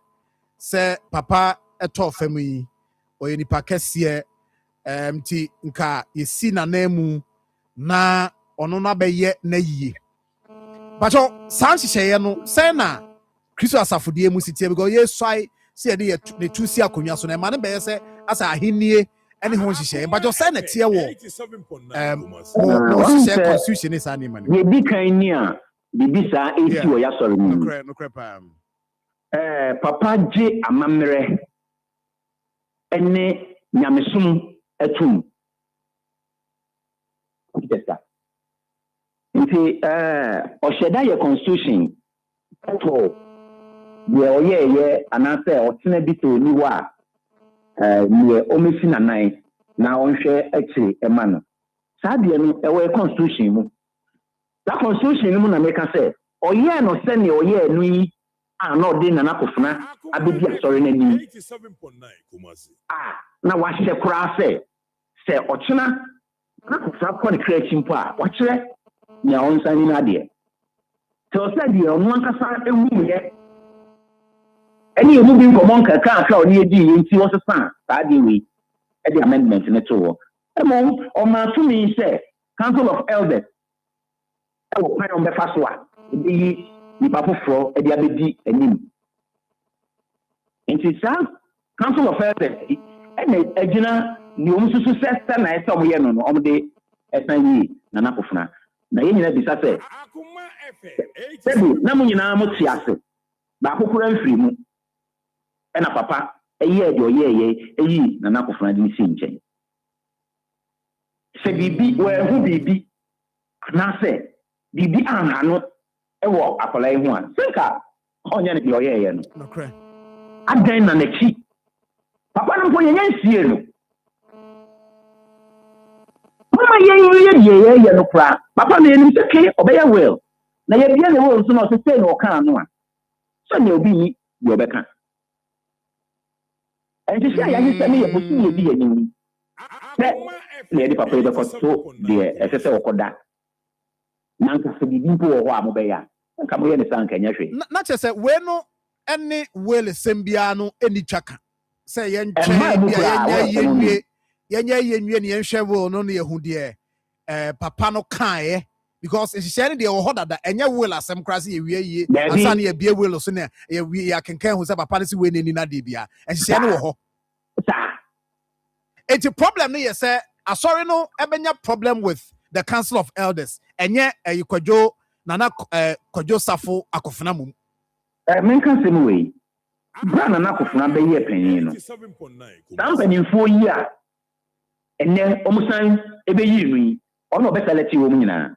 papa ɛtɔ fam yi oyɛ nipa kɛseɛ mti nka ye si na namu na ɔno na bɛyɛ na yie mpacho san nhihye no sɛ na Kristo asafo de mu sitie because ye swai see de ne tu si akonwa so na ma ne be say asa ahenie ene ho nhihye but just say na tie wo no share constitution is ani man we bi kan ni a bibi sa eti wo ya sori mu no crepa papa je amamre ene nyamesum atum nti osheda ye constitution to ye oye anase otena bi to ni wa ne omesi nanan na onhwe akiri ema no saa de no ewe constitution mu that constitution mu na meka say oye no se ne oye no yi no de na nakofuna abedi asori na ni 87.9 na wa hye kura se ochena nakofuna ko ne krechi mpo a wa kire ne onsan ni na de so say de onu ankasa ewu ye any you moving from one car or near D into was a son, that way, at the amendment in the tour. Among or my to me say, Council of Elders, I will find on the first one, the Papa Fro, at the Abedi and him. And it's Council of Elders, and a general, the only success, and I saw me on the SIE, Nanakofna. Na yeye na bisa se Akoma FM na mo nyina mo tiase ba kokora mfiri mu ena papa eye de oyeye eyi na nakofuna de si nchen se bibi we hu bibi na se bibi anhano ewo akola ihu a sika onye ne de oyeye no nokre adan na nachi papa no mpo yenye nsie no mama ye no kra papa na enim se ke obeya well na ye bia na wo nso na o se no kan no a so na obi yi yo beka and you say you say me e bosi ye bi ye ni na ye papa ye be ko to de ese okoda na nka se bibi mpo wo ho a mo be ya nka mo ye ne san kanya hwe na che se we no ene well sembia no eni twaka se ye ntwe yenye yenwie ne yenhwe wo no ne yehu de papa no kan because if she dey wo hoda da enye will asem kra se ye wie yie asa ne ye bie will so ne ye wie ya kenkan hu se papa ne se we nani na de bia she ne wo ho it's a problem ne ye say asori no ebenya problem with the Council of Elders enye yikwadwo nana kwadwo safo akofuna mum men kan se no we bra nana akofuna be ye panin no 87.9 dan paninfo yi a ene omusan ebe yi nu yi ono be select wo mu nyina.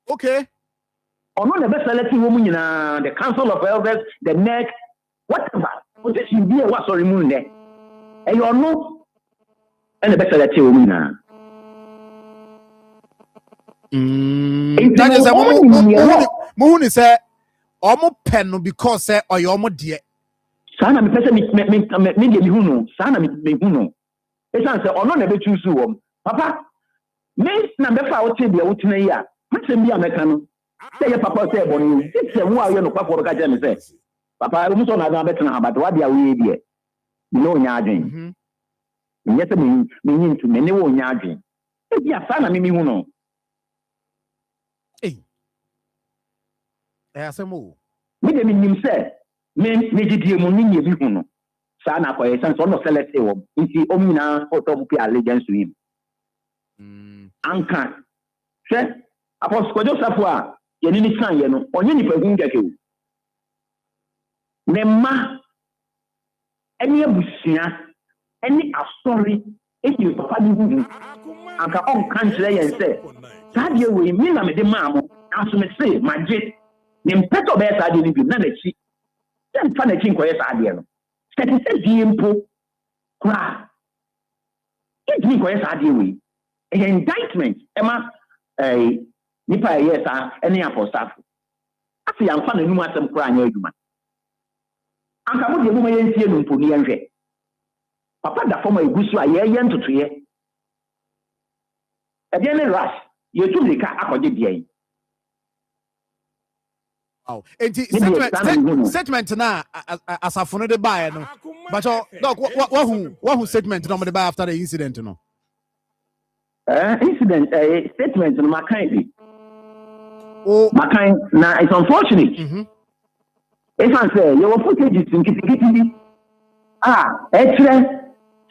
Okay. Ono na be select wo mu nyina the Council of Elders the NEC whatever what is you be what sorry mu nde e yo no ene be select wo mu nyina. That is a mo ni say omo pen no because say oyo omo de sana me pese me de hu no sana me hu no e san say ono na be choose wo papa me na be fa wo te de wo tena yi a matem bi ameka no say papa say boni say wo ayo no kwafo ka jame say papa mo so na ga betena abado wa de awe die me no nya adwen me yete me nyintu me ne wo nya adwen e bi afana me hu no asemo me de me nim say me didie mo ni nye bi hu no sa na ko ye san so no select e wo nti omina otom pi allegiance to him anka se apostle Kojo Safo a ye ni san ye no onye ni pagun gake o ne ma eni abusia any sorry if you papa di hu anka on kan kire yen say sadie we mi na me de maamo aso me say magye ne mpeto be sadie ni bi na na chi dem fa na chi nkoye sadie no se die mpo kra it mi nkoye sadie we a indictment ema nipa yes any apostle afi amfa na numa asem kra anya adwuma anka mo de mo yen tie no mpo ni enhwe papa da forma egusu a ye ntoto ye e dey ne rush ye tu de ka akọje de wow statement na asafo no de buy no but doc what who statement no de buy after the incident no incident statement no makan bi makan na it's unfortunate if I say you were footage nkiti etre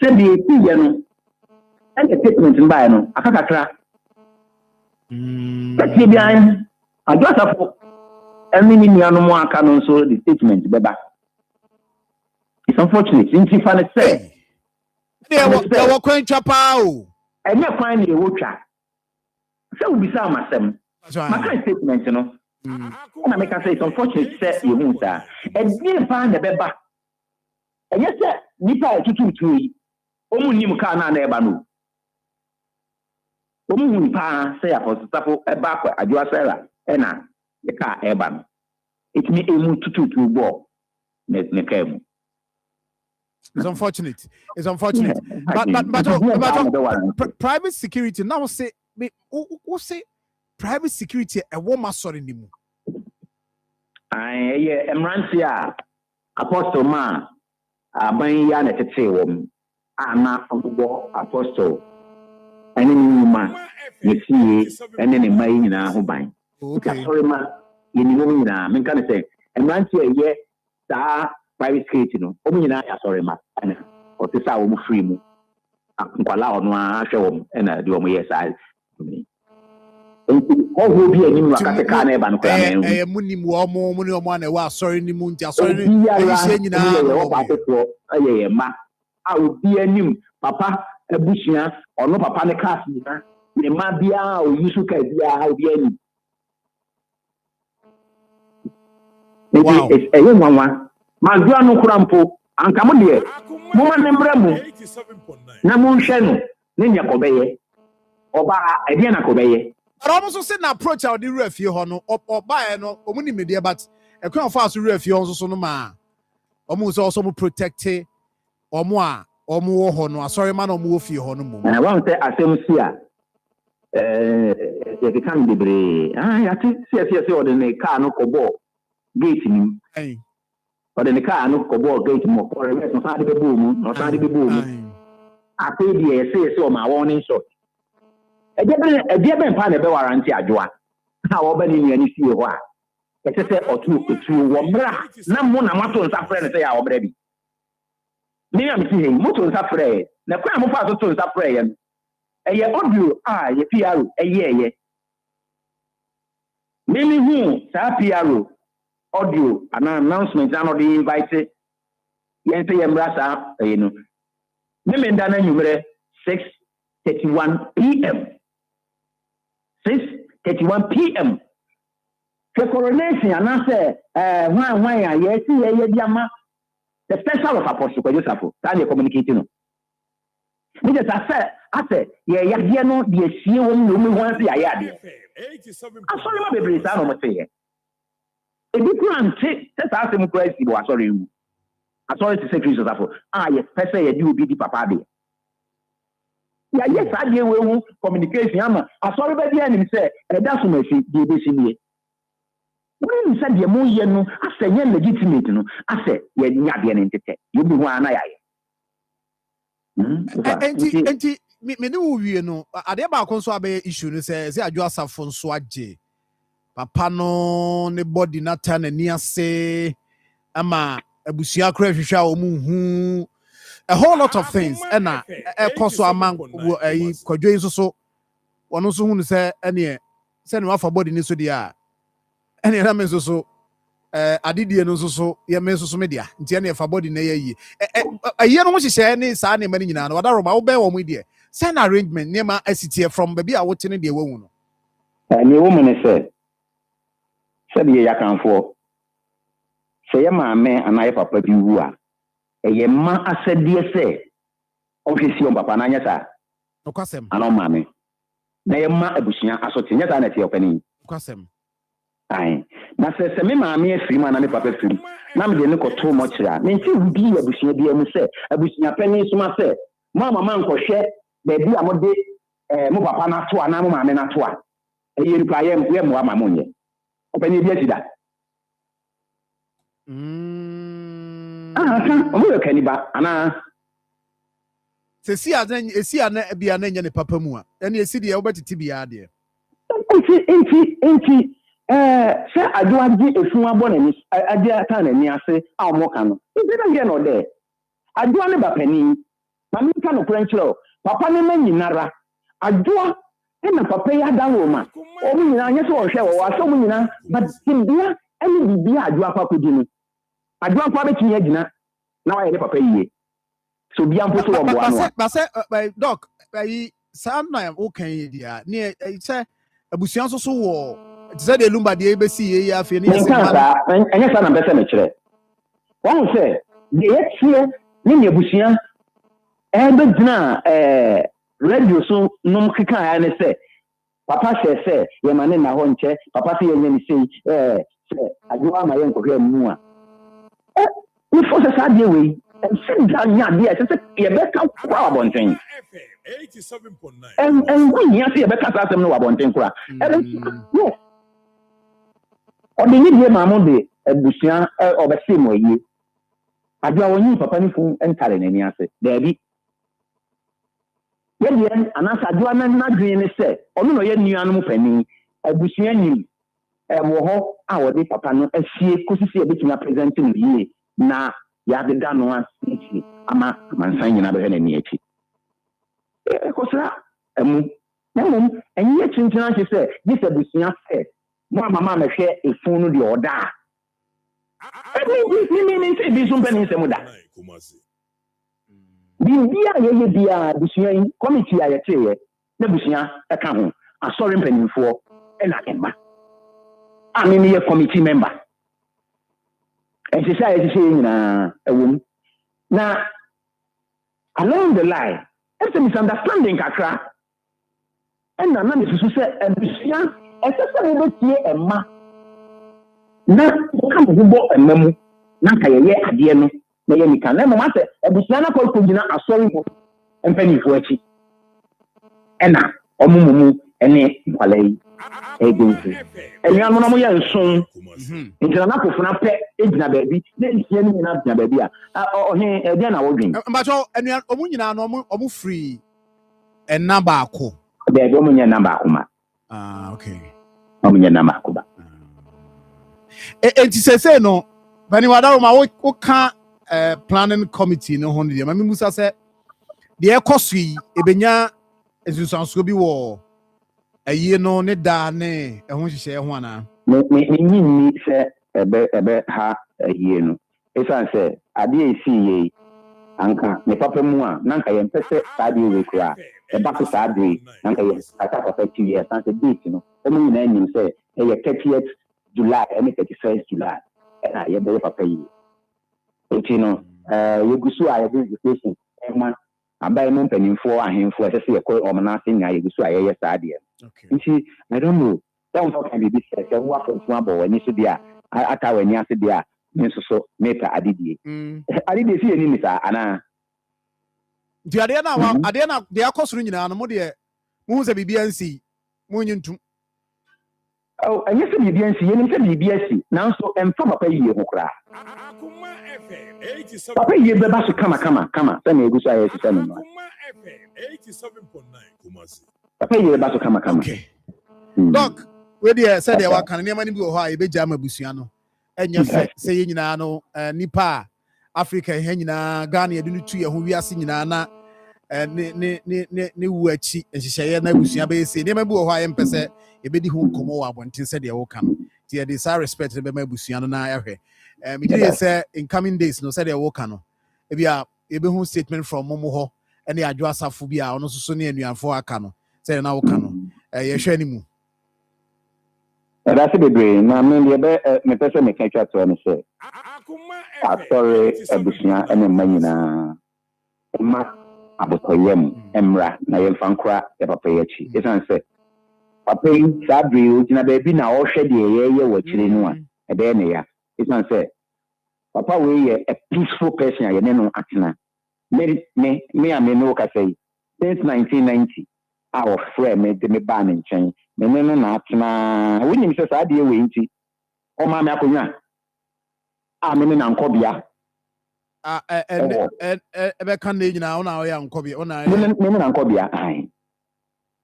se bi eti ye no and the statement buy no akakakra eti bi an adwasafo emi ni nuanu mo aka no so the statement beba it's unfortunate since fa ne say they were kwan chapa o enye kwan ni ewo twa se obi sa amasem maka statement no na make say it's unfortunate say you hu sa e fa na beba enye se nipa etututu yi omu nim ka na eba no omu hu pa say apostle eba kwa adwasela na the car eba it me emu tututu bo ne kemu. It's unfortunate but private security now say private security e wo ma sori ni mu emrantia apostle ma aban ya na tete wo ana obo apostle ene ni ma yesie ene ne mai nyina ho ban okay sorry ma yeni mo nyina men kan say emrantia ye da private security no o nyina ya sorry ma ana o te sa wo mu free mu nkwala ono a hwe wo ena de wo ye sa oh bi ani mu akate ka na eba no kwa na munim wo mo ni omo na wa sorry ni mu ntia sorry ni ehye nyina wo ba teto aye ma a obi anim papa abushia ono papa ne class ni na ne ma bia o yusu ka bia obi ani wow eyo nwanwa ma gua no kurampo anka mo de mo ma ne mbra mu na mo nhwe no ne nya kobeye oba e de na kobeye but almost say na approach how the refie ho no oba no omu ni media but e kwan fa so refie ho so no ma omu so also mo protect omu a omu wo ho no asori ma na omu wo fie ho no mo na wan say asem si a ye kan bebre ya ti si o de ne car no kobo gate ni o de ne car no kobo gate mo ko re so sa de be bo mu no sa de be bo mu ape di e se o ma warning shot Ebe mpa na be warranty adwoa ha wo ba ni ni sie ho a ekese otu wo bra na mo na mato nsa frɛ ne sɛ ya wo bra bi ni am si he moto nsa frɛ na kwa mo fa so to nsa frɛ ye eye audio ye PR eye mimi hu sa PR audio an announcement na no dey invite yen say yembra sa no mimi nda na nyumere 6:31 p.m. 6:31 p.m. The coronation and say why yes the special of apostle kwa Joseph that they communicating no me just I say yeah no the sie won no me wan say aya de asori ma bebre sa no mo say e bi plan say say mo kwa si bo asori mu asori to say Joseph yes person ye di obi di papa de ya yes adie we communication ama asori be dia nim say e da so mafi di be si nie when you said the mo ye no ase nye legitimate no ase ye nya de ne ntete you be ho ana ya enti me ne wo wie no ade ba ko so abe issue no say adwo asafo nso age papa no ne body na ta na ni ase ama abusua kra hwehwa o mu hu a whole lot of things na e koso ama kwadwo yi so wono so hu no say ene se ne wafa body ni so dia ene na me so adidie no so ye me so media ntia na fa body na ye aye no ho hyehyɛ ne saa ne mani nyina no wada roma wo bɛn wo mu die send arrangement ne ma asitie from baby a wote ne de wahu no ne wo mu ne sɛ de ya kanfo sɛ ye maame anaye papa bi wu a ye ma asɛdeɛ sɛ ɔhwesi on papa na anya sa okwasem ana maame na ye ma abusua asote nya sa na tie opani okwasem ai na sɛ me maame afiri ma na me papa afiri na me de ne kɔto mo kyerɛ me nti bi abusua bi amu sɛ abusua pani soma sɛ mama man kɔhwɛ baabi a mo de mo papa na to ana mo maame na to a ɛyɛ nipa yɛ mo ama mo nyɛ opani bi asida mo yɛ kaniba ana esi ana bia na nya ne papa mu a ɛne esi de wobɛtete bia de enti sɛ adwoagye efu abɔ n'ani agye ata n'ani ase a ɔmo ka no ebi na yɛ no de adwoa ne ba pani ma me ka no kora nkyerɛ papa ne ma nyinara adwoa na papa ya da wo ma ɔmo nyina nyɛ sɛ ɔhwɛ wɔ asɛ ɔmo nyina but bia ɛne bibia adwoa pa kodi no adwoa pa betumi agyina na wayɛ ne papa yie so bia mpo so wɔ mboa no ba sɛ doc yi saa na wo kan yi dia ne sɛ abusua so wɔ tse de lumba de ebesi ye afie ne yesi ma anya sa na bese me kire won se de yetie ne ne abusua be gyina radio so nom keka ya ne se papa se ye ma ne na ho nche papa se ye nya ni sei se adwo ama ye nkohwe mu a ni fo se sa de we se da nya de se ye be ka kwa abonten 87.9 and we nya se ye be ka sa asem no abonten kwa yes ɔde ni die maamo de abusua ɔbɛse mo yie adwa wonyi papa ni fu entare n'ani ase daabi yɛdeɛ anasa adwa na dwen ne sɛ ɔno no yɛ nnuano mu pani abusua nim wɔ hɔ a wɔde papa no asie kosisi ebetumi present no yie na yɛadeda no asisi ama mansan nyina bɛhwɛ n'ani akyi kosra amu na mmom ɛnyɛ kyinkyin akyi sɛ gye sɛ abusua sɛ mama mehwe efun no de oda ni se bi sun peni se muda bia ye bia busua yi committee a ye teye na busua e ka ho asori mpanimfo e na emba ami ni ye committee member e se say nyina ewom na along the line it's a misunderstanding kakra and na me susu se busua ɛsɛ wo betie ɛma na ka mo bo ɛma mu na ka yɛ adeɛ no na yɛ nika na mo ma sɛ abusua na kɔ gyina asɔre mu mpanifo akyi ɛna ɔmo mu ɛne kwala yi ɛgensi ɛnua no na mo yɛ nson ntina na kofuna pɛ egyina baabi na nsia no nyina gyina baabi a ɔhe ɛdeɛ na wodwen mbacho ɛnua ɔmo nyina no ɔmo free ɛna baako baabi ɔmo nyɛ na baako ma okay. Omunya na makuba. Enti sese no bani wadaro ma wo ka planning committee no ho de ma mi musa se de ekoso yi ebenya esusanso bi wo ayi no ne da ne ho hyehyɛ ho ana me nyinni se ebe ha ayi no esan se ade esi yi anka me papa mu a nanka ye mpese ade we kura eba ko sa ade nanka ye ata papa ti ye san se date no o mu nyina nim se e ye 30th July and 31st July na ye be papa yi enti no ye gusu a ye education ema abai mo mpanimfo ahemfo ese se ye ko omna ase nya ye gusu a ye sa ade enti I don't know don't talk can be say wo afọ abo wani so dia ata wani ase dia nso so meta adidie adidie si eni ni sa ana di ade na de akosoro nyina no mo de mo se bibia nsi mo nyintum oh anya se bibia nsi yeni se bibia si nanso emfa papa yie ho kra Akoma FM 87 papa yie beba so kama se na egusa ya sisa no Akoma FM 87.9 Kumasi papa yie beba so kama okay doc we dey say dey wa kan ne mani bi wo ho a ebeja mabusua no enye fe se ye nyina no nipa Africa he nyina Ghana ye dunu tu ye ho wiase nyina na ne wu achi nhyehyeye na abusua be se ne ma bi wo ho a ye mpese ebedi ho komo wa bonten se dey wo kan Tia de sa respect be ma busua no na ehwe. Me dey say in coming days no say dey wo ka no. E bia e be hu statement from momo ho ene adwo asafo bia ono so ne anuanfo aka no. Say na wo ka no. Ye hwe animu. That's the brain. Na me me person me can chat to me say. Sorry, Abusia and Manina. Ma Abokoyem, Emra, na Yemfankra, the Papayachi. It's answer. Papa, Sabri, Tina baby now all shed ye watching one. And then, yeah, it's answer. Papa, we a peaceful person, I know Atina. Me, I may know, I say, since 1990, our friend made me ban and change. Me no Atina. We need to say, I dear Winty. Oh, my Macuna. I'm in Ankobia. Ebe kan de nyina ona ya nkobia ona me na nkobia ai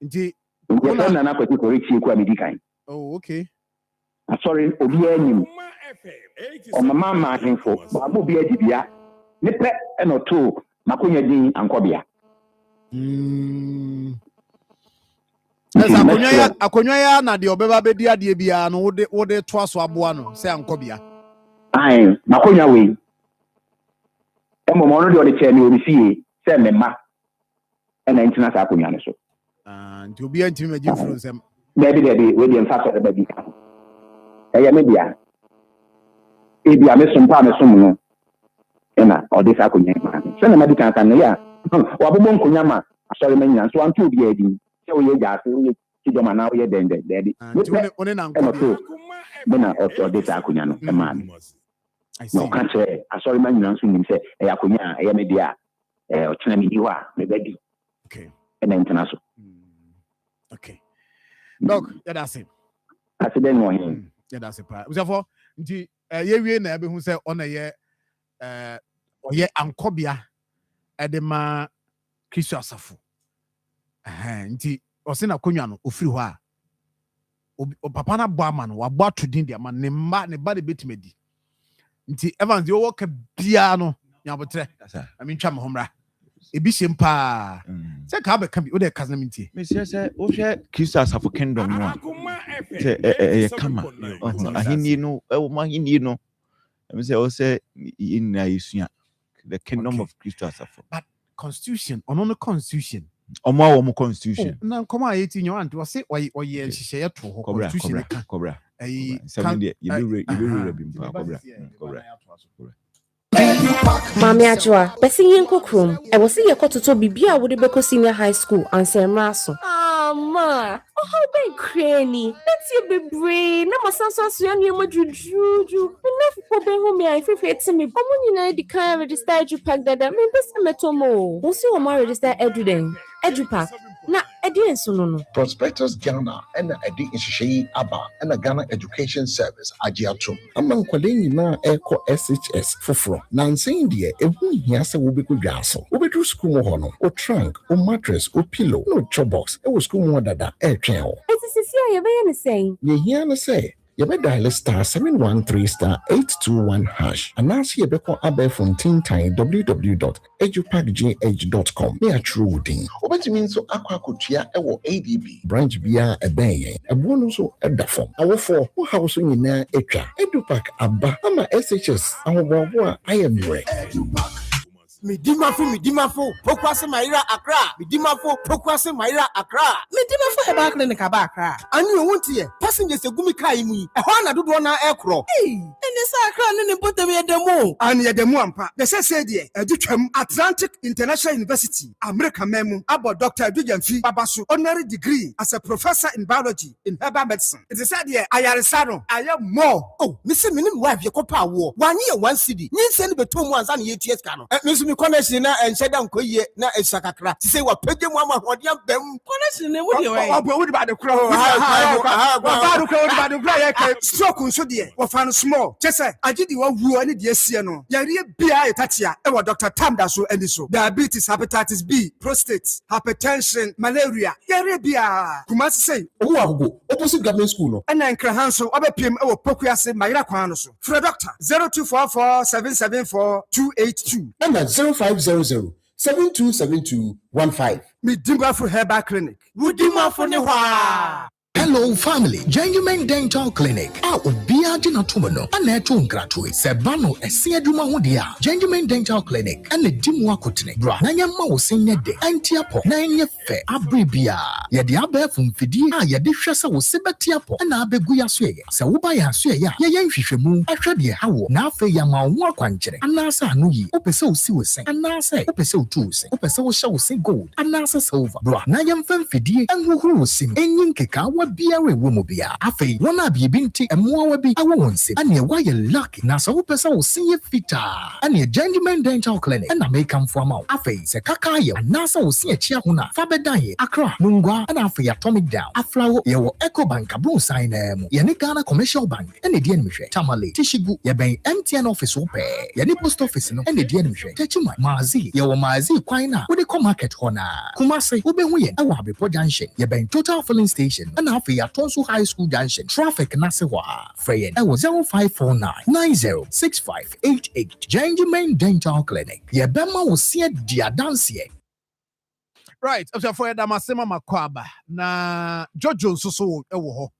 nti ona na kwati koriksi kwa medikan. Oh, okay. Sorry, obi anim o mama ma info ba obi adibia ne pe e no to makonya din ankobia. Esa akonwa ya na de obeba bedi ade bia no wode to aso aboa no se ankobia. Ai makonya we emo mo no de ode che ni obi fie se memma e na ntina sa akonwa ne so. Nti obi antimi magi furu nsem. Baby we dey fast the baby. Eya media. Ebia me sumpa me sum no. Ena ode sa akonwa ma. Se na medical kan ya. Wa bobo nkonya ma asori manya so antu obi adi. Se wo ye ja so ye tidoma na wo ye dende dedi. One na nkobia. Me na ode sa akonwa no e ma. I see. No can't say. I saw man you answer him say, Akunya, media, or China Miwa, maybe. Okay. And international. Okay. Look, that's it. I said, then one. Yeah, that's it. Therefore, ye na be who say on a year, or ye ankobia, edema Christo Asafu. Nti, or send a kunyano, or free wa. O papa na boaman, wa boa to dindia man, ne body bit medi. Nti Evans yo work bia no nyabotre I twa me homra ebi shempa se ka be kan bi o de kasa mintie me se o hwe Christo Asafo Kingdom no se kama ahini no e ma hini no me se o se in na isua the kingdom of Christo Asafo but constitution ono constitution omo constitution na nkoma ayeti nyo anto se oye nhihye ye to ho constitution cobra ayi kan you be bimpa cobra Mami Ajwa, besi yenko krom. E wo se ye kototo bibia wo de beko senior high school ansema so. Ma, oh be cranny. Let's you be brain. Na masanso so ya niam juju. Enough for be hu me afefe ti me. Omo nyina di kan register edupak dada. Me bese metomo. Wo se wo ma register edupak. Na edin so no. Prospectus Ghana and edi nhihye aba and Ghana Education Service agiatum. Among kwaleni na eko SHS foforo. Na nsen de ehu hia se wo beku dwaso. Wo bedu school ho no. O trunk, o mattress, o pillow, no chobox. E wo school mo dada e twen ho. Sisi ya be ye ne say. Ye hia ne say. You may dial *713*821# and ask you beko abe from www.edupakgh.com. Me a true wooding. Obeti means so aquacutia ewo ADB. Branch bia ebeye. A bonus so edafom. Our for who house in na etra. Edupak abba. Ama SHS. Our I am ready. Midimafo, Pokwase Maira Accra. Midimafo, Pokwase Maira Accra. Midimafo Eba Clinic Aba Accra. And you want here, passengers a gumi kaimi, a Hana do one aircraft. Hey, and the Sacra and put them at the mo. And yet the Muampa, the said ye, a Duchem Atlantic International University, America Memo, about Dr. Dujan Fee Babasu, honorary degree as a professor in biology in herbal medicine. It is said here, I am Saro, I am more. Oh, Mr. Minim wife, your copa war, 1 year, 1 city. You send me 2 months and 8 years cano. Connection na and said down koye na esakakra say wa pege mu ama hodiam bam connection ne wo de we obo ba de kro ba de kro ye ka stroke nso de wo fa no small chese agidi wa wu ani de asie no yare bia etatia e wo Dr. Tamda so ani so diabetes hepatitis B prostate hypertension malaria yare bia kuma say owo agogo opposite government school no and nkra hanso obepiem e wo pokuase mayira kwan no so for doctor 0244 774 282 and 0500-727215. Midimafo Herbal Clinic. Midimafo ne hwa. Hello, family. Genuine Dental Clinic. Ubia Dinatomono. Aneto Ngratui. Sebano Esiaduma Hudia. Genuine Dental Clinic. And the Dimwa Kutne. Bra. Nanya Mausinya de. Antiapo. Nanya fe. Abribia. Yadi abe fumfidi. Yadi shasa usibatiapo. And abe guya sweye. Sa ubaya sweye. Yayan shishemu. Ashadi hawo. Na fe yama wakwanchere. Anasa anuyi. Opese usi wese. Anasa. Opese utuuse. Opese usha usi gold. Anasa silver. Bra. Nanya mfemfidi. Enguhu usim. Enyinkeka biare womobia afei wona biebinti emoa bi awonse ane waye lucky na so pesa wo sinye fita ane Genuine Dental Clinic na make am for am afei se kaka ye na so wo sinye chia ho na fa bedan ye Accra Mungwa na afei Atomic Down aflawo ye wo Eco Bank abun sign mu ye ne Ghana Commercial Bank ene die nhwe Tamale Tishigu ye ben MTN office wo pe ye ne post office no ene die nhwe Techima Mazi ye wo Mazi kwan na wo de come market ho na Kumase wo be hu ye awa Abepo Junction ye ben Total Filling Station na afei Atonso High School Junction traffic nasewa Freyen 0549906588 Genuine Dental Clinic ye bema wo sie dia dansie. Right, after for Damasema Makwaba na Jojo nsoso ewo ho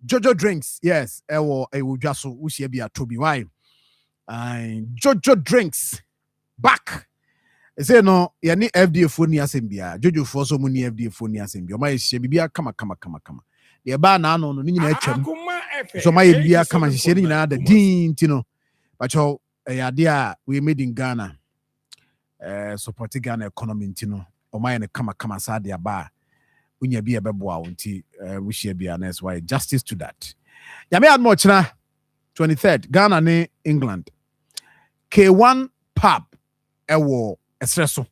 Jojo drinks, yes, ewo jaso usie bia tobi why Jojo drinks back. Say no, ya ni FDA phone asembia Jojo for so muni FDA phone asembia ma ye bibia kama the ba na no nyina atwam so ma ye bibia kama hye ni nyina da din ti no but yo ya dia we made in Ghana support Ghana economy ti no o ma ye ne kama sa dia ba unya bia beboa wonti we share bia next why justice to that ya me ad mo china 23rd Ghana ne England K1 pub ewo esreso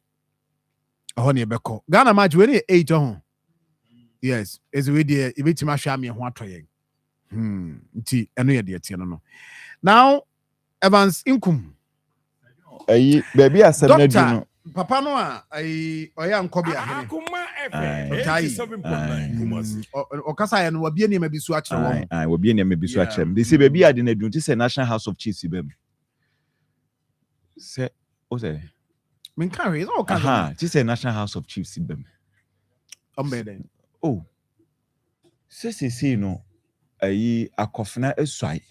ohone ebeko Ghana match we ni 8 ohon. Yes, as we did, if it's my shami and what trying. Tea, and we are no. Now, Evans Inkum. Baby, I said, Doctor, Papa Noah, I am Kobe. Akoma FM 87.9 Okasa and Wabiani may be swatched. I will be in a maybe swatch. They say, baby, I didn't do this a National House of Chiefs. Say, oh, say, Min carry is all kind of. This is a National House of Chiefs. Oh, see, no, akofna eswai.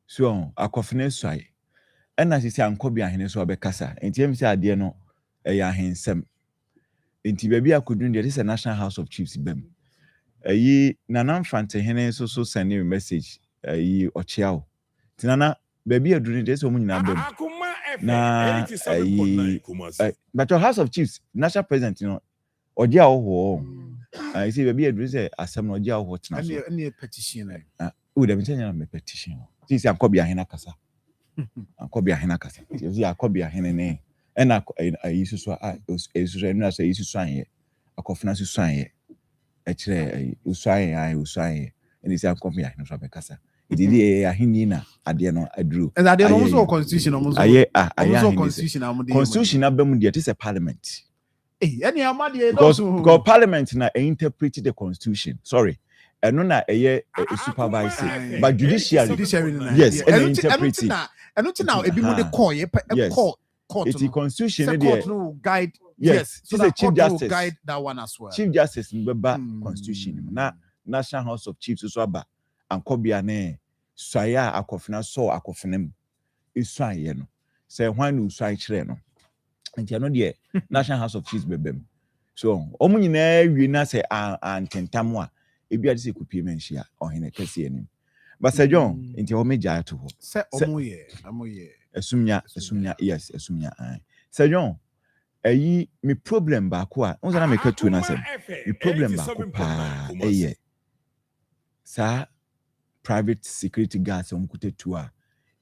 So, akofna eswai. And as you say, I'm Kobe and so abekasa. And TM say, dear no, hensem. And baby, I could do this is a National House of Chiefs. Bem. Nanam Fante Hene so sending a message. Ochiao. Tinana, baby, I do this woman in Abem. But your House of Chiefs, National President, you know, Odia oh. I see baby address asem no dia what na so any petition we dem tell you petition this Akobia hena kasa Akobia hena kasa you Akobia hena ne and ayisu so ayisu no say ayisu so an akofina so an e kire usuan and this Akobia hena so be kasa it dey ahini na ade no aduru and ade no so constitution no so constitution abem dey it a parliament. Because Parliament na interpreted the Constitution. Sorry, and no na supervising, but judiciary. Yes, and interpreting. And not now. It be more the court. It's the Constitution. Court no guide. Yes, so the Chief Justice guide that one as well. Chief Justice mbeba Constitution. Na National House of Chiefs so aba ankobia ne swaya akofina so akofinem iswan ye no. Say hwan uswan kire no. And you know the National House of Chiefs bebem. So omu nyina wi na say antentamwa ebi ade se kopie menhia ohene kase anim. But Sir John enti o meja to ho. Say omoye. Esumnya yes esumnya. Sir John me problem ba ko a unza na make tu na say. Me problem ba ko pa sa private security guards on kutetu a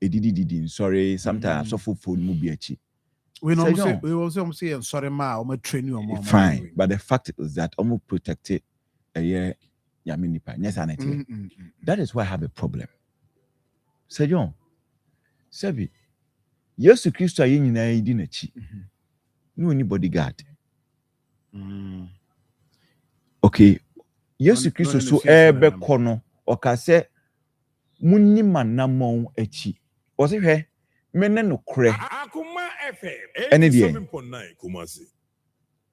edidi sorry sometimes so phone mu bi achi. We also say sorry ma o train you more. Fine, but the fact is that almost protected a year yaminipa. Yes, and that is why I have a problem. Sir John, Sebi, yes, to Christ are in a dinachi. No any bodyguard. Okay, yes, to Christ so ebe kono or kase muni manamon echi. Was it here? Menen no kre. Akoma FM 87.9 Kumasi.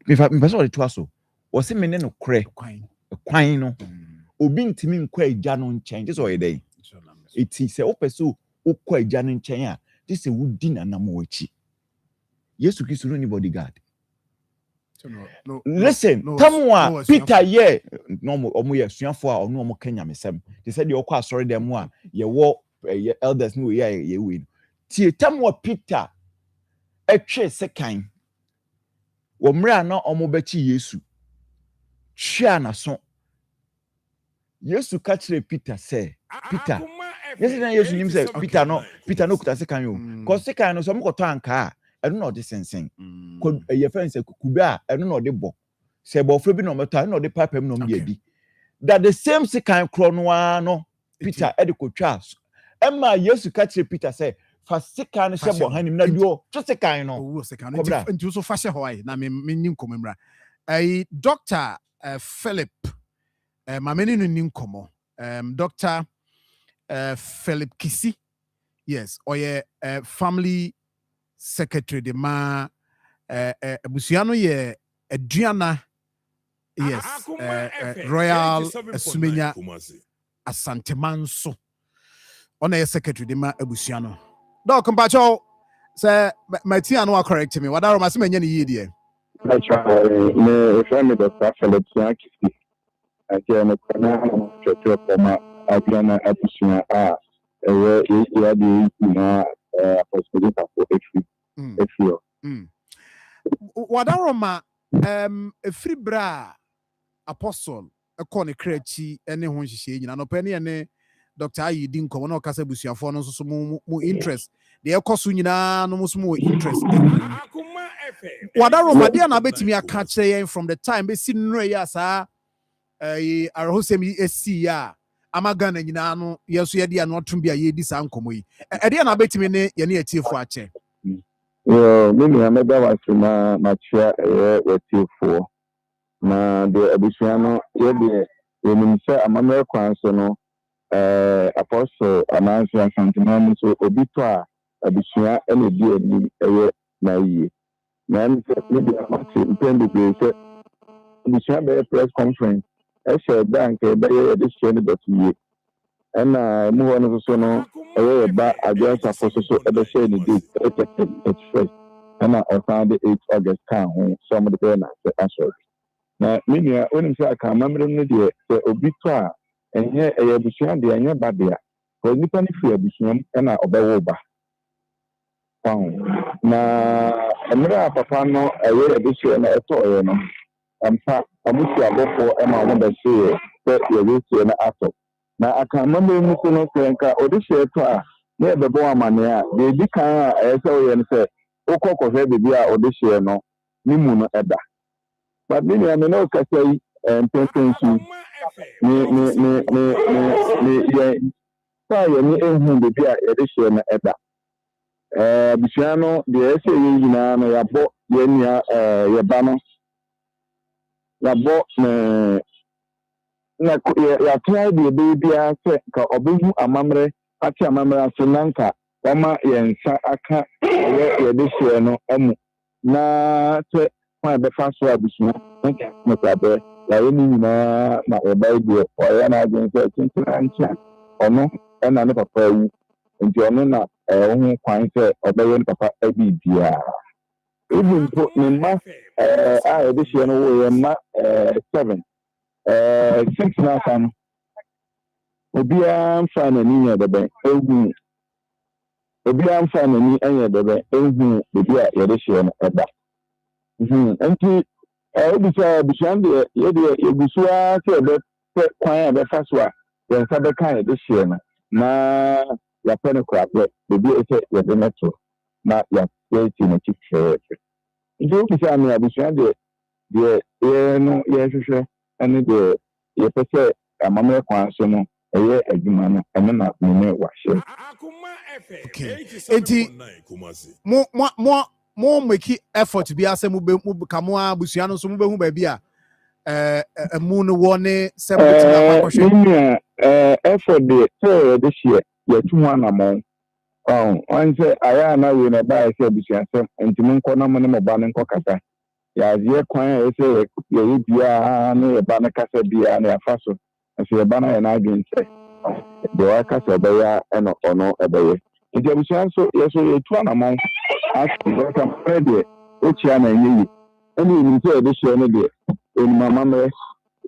Me person the twaso. Was it menen no kre. Kwine no. obi ntimi nkwa agya no nkyɛn just ɔyɛ dɛn eti sɛ wopɛ sɛ wokɔ agya no nkyɛn a just sɛ wodi nanam wɔ akyi Yesu Kristo no ni bodyguard. Listen, tamwa Peter yeah no omo ye suafo a ono omo kanya mesem. They said the okwa sorry dem a ye wo elders no ye we. Tie tamwa Peter etwe sekan. Wo mra na omo bechi Yesu. Hwea na so. Yesu ka kire Peter say, Peter. Yesterday Yesu nim say Peter no kuta sekan yo. Cause sekan no so mo koto anka I don't know this sensing. Could a friend say Kuba, I don't know the book. Say about Fabinometer, I know the pipe no me. That the same second chrono, Peter Edico Charles. Emma, yes, to catch Peter say, for second shop behind him, no, just a kind of second. And you so fast Hawaii, na meaning commemora. A Dr. Philip, my meaning como, Dr. Philip Kissy, yes, or a family. Secretary de ma Busiano ye Adriana yes Royal Sumenya Asante Manso on a secretary de ma Busiano. Doc Compacho say my tia no correct me. What are my many year? I try me family Dr. Philip Yakisi. I can a Adriana Abusiana What are a free bra apostle a corner crechi any one she no penny and Dr. I didn't come on Casabusia for no so more interest. The Ecosunina no more interest. What are my dear Nabet me a catch from the time they see no yas are a Rosemi SCR. Amagana nyinano yeso ye dia no tumbi aye di sankomo yi e dia na betimi ne ye ne atiefo ache mimi ameda wasuma machia atiefo na de abusuano ye de eminse amamere kwanso no apostle anansi asantemam so obito a abusua ene di ani na yi na nse media mati mpende be se abusua be press conference bank this training that we and move on so no ba against a so share the date it's first and I found the 8th August can some of the banner answer now meaning when you say I can remember the obito and here a busian the anya badia for nipa ni free busian and obawo ba na amira papa no this year na eto no ampa amusi abofo ema wo be say ye wesi na ato na aka mama mu so no krenka odihye to a na e bebo amane a de di kan a ese o ye no say okoko hwe bebi a odihye no ni mu no eda but me na no kasai pension ni ye sa ye ni ehun bebi a odihye no eda bisiano de ese ye nyina no yabo ye nia ye ba no yabo na ya try the baby ase ka obehu amamre ati amamre asenanka wama yensa aka ye de hye no amu na te kwa be fa so abusua nka no prabe la yeni nyina na e bai de o ya na agin se tintina ncha ono na ne papa wu nti ono na ohun kwan se obeyo ne papa abi bia even put me ma I de hye no wo ye ma 7 6 na kan obia mfa na ni ya debe ehu obia mfa na ni anya debe ehu bibia ya de hye no eba nti obisa bishan de ye de egusua se be kwan be fa so a ye nsa be kan de hye no na ya pene kwa bibia ese ya de metro na ya ti na chikhe nti obisa na bishan de ye no ye hwehwe ane de ye pese amamre kwan so no eye adwuma no ene na me wahye okay enti mo make effort bi asem mu kamo abusua no so mu behu ba bia mu no wone se mutina akwahwe effort de so de hye ye tu anamon onse aya na we na ba ese abusua se enti mu nko na mo ne mo ba ne nko kasa ya ye kwan ese ye bia na ye ba na kasa bia na afa so afei eba na yɛ n'adwene sɛ deɛ waka sɛ ɔbɛyɛ ɛna ɔno ɛbɛyɛ nti abusua nso yɛso yɛtu anamɔn ase wɔka mmerɛ deɛ okyia na ɛnyɛ yi ɛne yɛnim sɛ yɛde hyɛ no deɛ ɛnim amammerɛ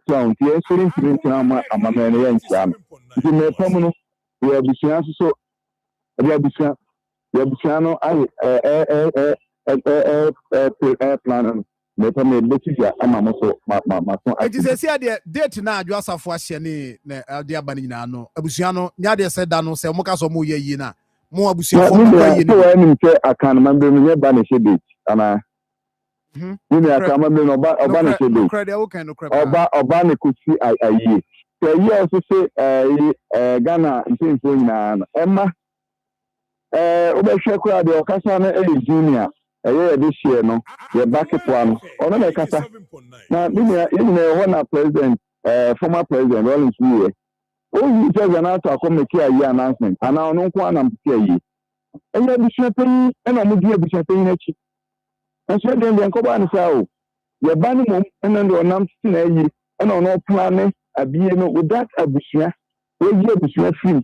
so a nti yɛsɔre ntiri ntina ama amammerɛ no yɛnkyia no nti mmɛpɛ mu no yɛ abusua nso so abusua no ayɛ plan no mmɛpɛ mu yɛbɛti gya ama mo so maso enti sɛ si adeɛ date na adwo asafo ahyɛ ne na ade aba no nyinaa no abusua no nya deɛ sɛ da no sɛ mo ka sɛ mo yɛ yie na mo abusuafo mo kɔ yie no wa nim sɛ akan man be me ba ne hyɛ date ana ni akan man be no oba ne hyɛ date oba ne kusi ayie sɛ yie also say Ghana ntinfo nyinaa no emma obɛhwɛ kora deɛ ɔkasa no junior ɛyɛ de hyɛ no yɛ bakepoa no ɔno na ɛkasa na yɛnyina ɛhɔ na president former president Rollins yie oyi sɛ Ghana to Akoma ki ayi announcement ana ɔno nko anam ki ayi ɛyɛ abusua panyin ɛna ɔmo di abusua panyin akyi nso deɛ nkɔba ne saa o yɛ ba ne mom ɛna deɛ ɔnam tete na ayi ɛna ɔno plan abie no with that abusua oyi abusua film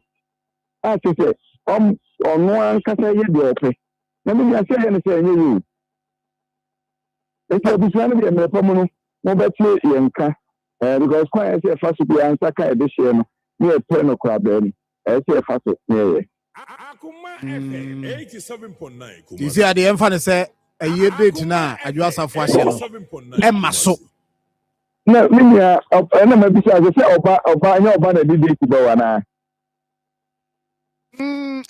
a kyerɛ sɛ ɔno ankasa yɛ deɛ ɔpɛ na me yɛ sɛ yɛ ne sɛ ɛnyɛ yi o ɛsɛ abusua no deɛ mmɛpɛ mu no mo bɛtie yɛn nka because kwan yɛ sɛ ɛfa so bi ansa ka ɛde hyɛ no ne yɛpɛ no kora bɛɛ no ɛyɛ sɛ ɛfa so ne yɛyɛ Akoma FM 87.9 Tisi ade emfa ne sɛ ayi date na adwo asafo ahyɛ no ɛma so na minia ɛna ma bi sɛ sɛ ɔba nyɛ ɔba na di date bɛ wa na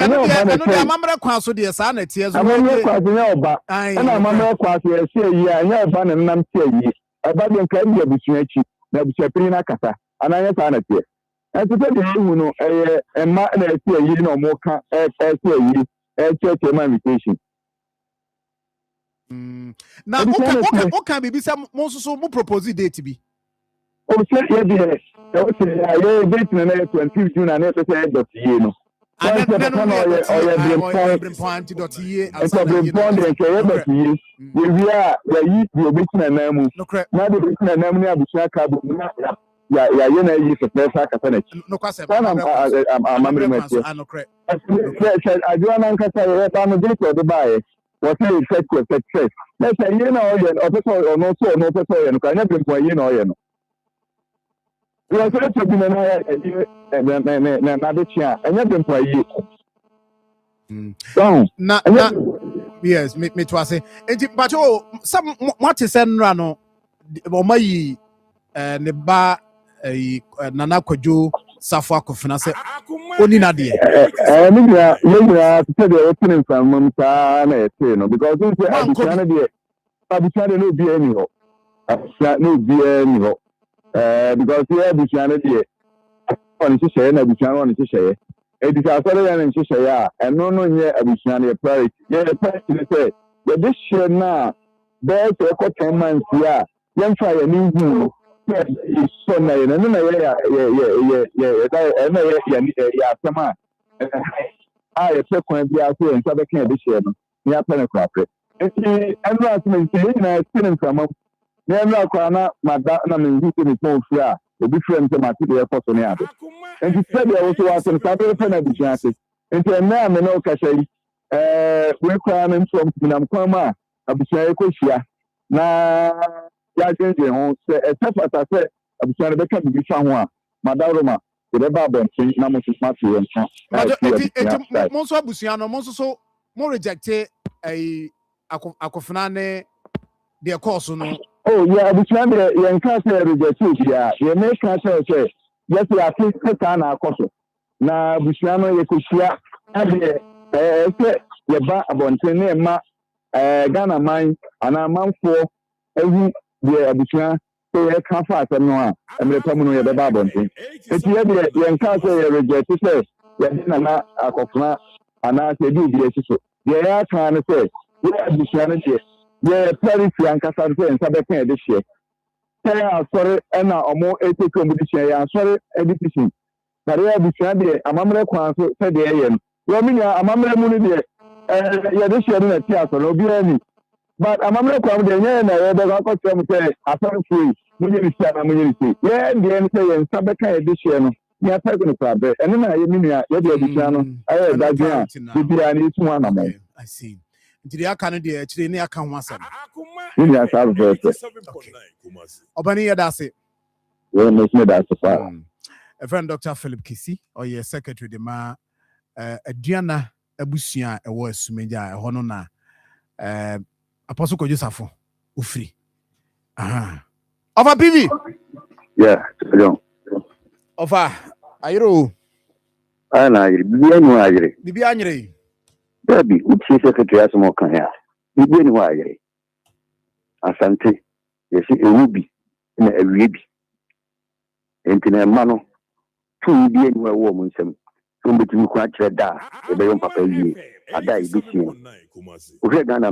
ɛno deɛ amammerɛ kwa so deɛ saa na tie so amammerɛ kwa so nyɛ ɔba ɛna amammerɛ kwa so yɛsɛ yi a nyɛ ɔba na nam tie yi ɛba deɛ nka bi abusua akyi na abusua pini na kasa ananyɛ saa na tie ɛnti sɛ deɛ ehu no ɛyɛ ɛma na ɛsi ayi na ɔmo ka ɛsi ayi ɛkyerɛkyerɛ ma invitation. Na oka bibi sɛ mo nso so mo propose date bi. O sɛ yɛ deɛ yɛ date na yɛ 20 June na yɛ sɛ yɛ dɔte yie no. Ɔyɛ brimpɔn anti-dɔte yie. Ɛsɛ brimpɔn deɛ nkɛ yɛ dɔte yie. Yɛwie a yɛyi deɛ obɛtena nan mu. Na deɛ obɛtena nan mu ne abusua ka bo mu na yɛayɛ na yi sɛpɛ sa kasa n'akyi. Sana amammerɛ mu akyɛ. Adwoa no ankasa yɛyɛ no date ɔde baeɛ. Wɔsɛ effect. Na sɛ yie na ɔyɛ no ɔpɛ sɛ ɔno so ɔno ɔpɛ sɛ ɔyɛ no kora nyɛ brimpɔn yie na ɔyɛ no. Wɔsɛ bi na na de kyea ɛnyɛ brimpɔn yie. Na yes me to ase. Enti pacho some what is senra no ɔmayi ne ba Nana Kwadwo Safo Akofena sɛ oni na deɛ me nua yɛnyina sɛ deɛ wɔtene mframam saa na yɛtee no because sɛ abusua no deɛ abusua no obiara ni hɔ abusua no obiara ni hɔ because yɛ abusua no deɛ ɔne hyehyɛeɛ na abusua no ɔne hyehyɛeɛ ɛdi sɛ asɔre yɛ ne nhyehyɛeɛ a ɛno no nyɛ abusua no yɛ priority yɛ priority no sɛ yɛde hyɛ no a bɛyɛ sɛ ɛkɔ 10 months a yɛmfa yɛ ne nhu no so na yɛ no na yɛ asɛm a yɛpɛ kwan bi ase yɛn nsa bɛka yɛde hyɛ no na yɛapɛ no korapɛ nti ɛno asɛm nti yɛn nyinaa yɛsi ne mframa na ɛno akora na mada na menhu sɛ ne pɔn firi a obi frɛ m sɛ mate deɛ ɛkɔ so ne ade nti sɛdeɛ wo so wase no saa bɛyɛpɛ no abusua ase nti ɛnnɛ a me ne wo kasa yi wei koraa no mfrɔm menam kwan mu a abusua yɛkɔhyia na yɛadwendwen ho sɛ ɛsɛ fata sɛ abusua no bɛka biribi fa ho a madaroma yɛbɛba abɔnten na mo nso mate yɛn nka mo nso abusua no mo nso so mo rejecte Akofena ne deɛ kɔɔ so no yɛ abusua deɛ yɛnka sɛ rejecte biaa yɛmɛka sɛ yɛsɛ ate sɛ saa na akɔ so na abusua no yɛkɔhyia adeɛ sɛ yɛba abɔnten ne yɛma Ghana man anaa amanfoɔ ehu deɛ abusua sɛ yɛka fa asɛm no a mmerɛpa mu no yɛbɛba abɔnten nti yɛdeɛ yɛnka sɛ yɛregyɛte sɛ yɛde Nana Akofena anaasɛ yɛde obi akyi so deɛ yɛaka no sɛ yɛ abusua no deɛ yɛpɛre fie ankasa no sɛ nsa bɛka yɛde hyeɛ sɛ asɔre ɛna ɔmo ɛtɛki ɔmo de hyeɛ yɛ asɔre ɛde fishing na yɛ abusua deɛ amammerɛ kwan so sɛdeɛ ɛyɛ no yɛme nua amammerɛ mu no deɛ yɛde hyeɛ no na ti asɔre obiara ni But I'm not going to say, I found free. When you say, I'm going to say, yeah, the end say, and Sabaka edition. Yeah, talking about it. And then I mean, yeah, the channel. I need one. Okay, I see. Did you Canada actually near Kanwasa? Yes, I've heard it. Obani, that's it. Well, make me that's the far. A friend, Dr. Philip Kisi, or your secretary, the ma, a Diana, a Busia, a was Media, a Honona, Apostle Kojusafo, Ufri. Aha. Over PV. Yeah, Over Airo. Bibi Anyre. Baby, which is secretary as more can have. Bibi anyway. Asante, you see, a ruby in a ruby. And in a mano, 2 be anywhere woman, some between quite a da, a bayon papa, a die this year. Uregan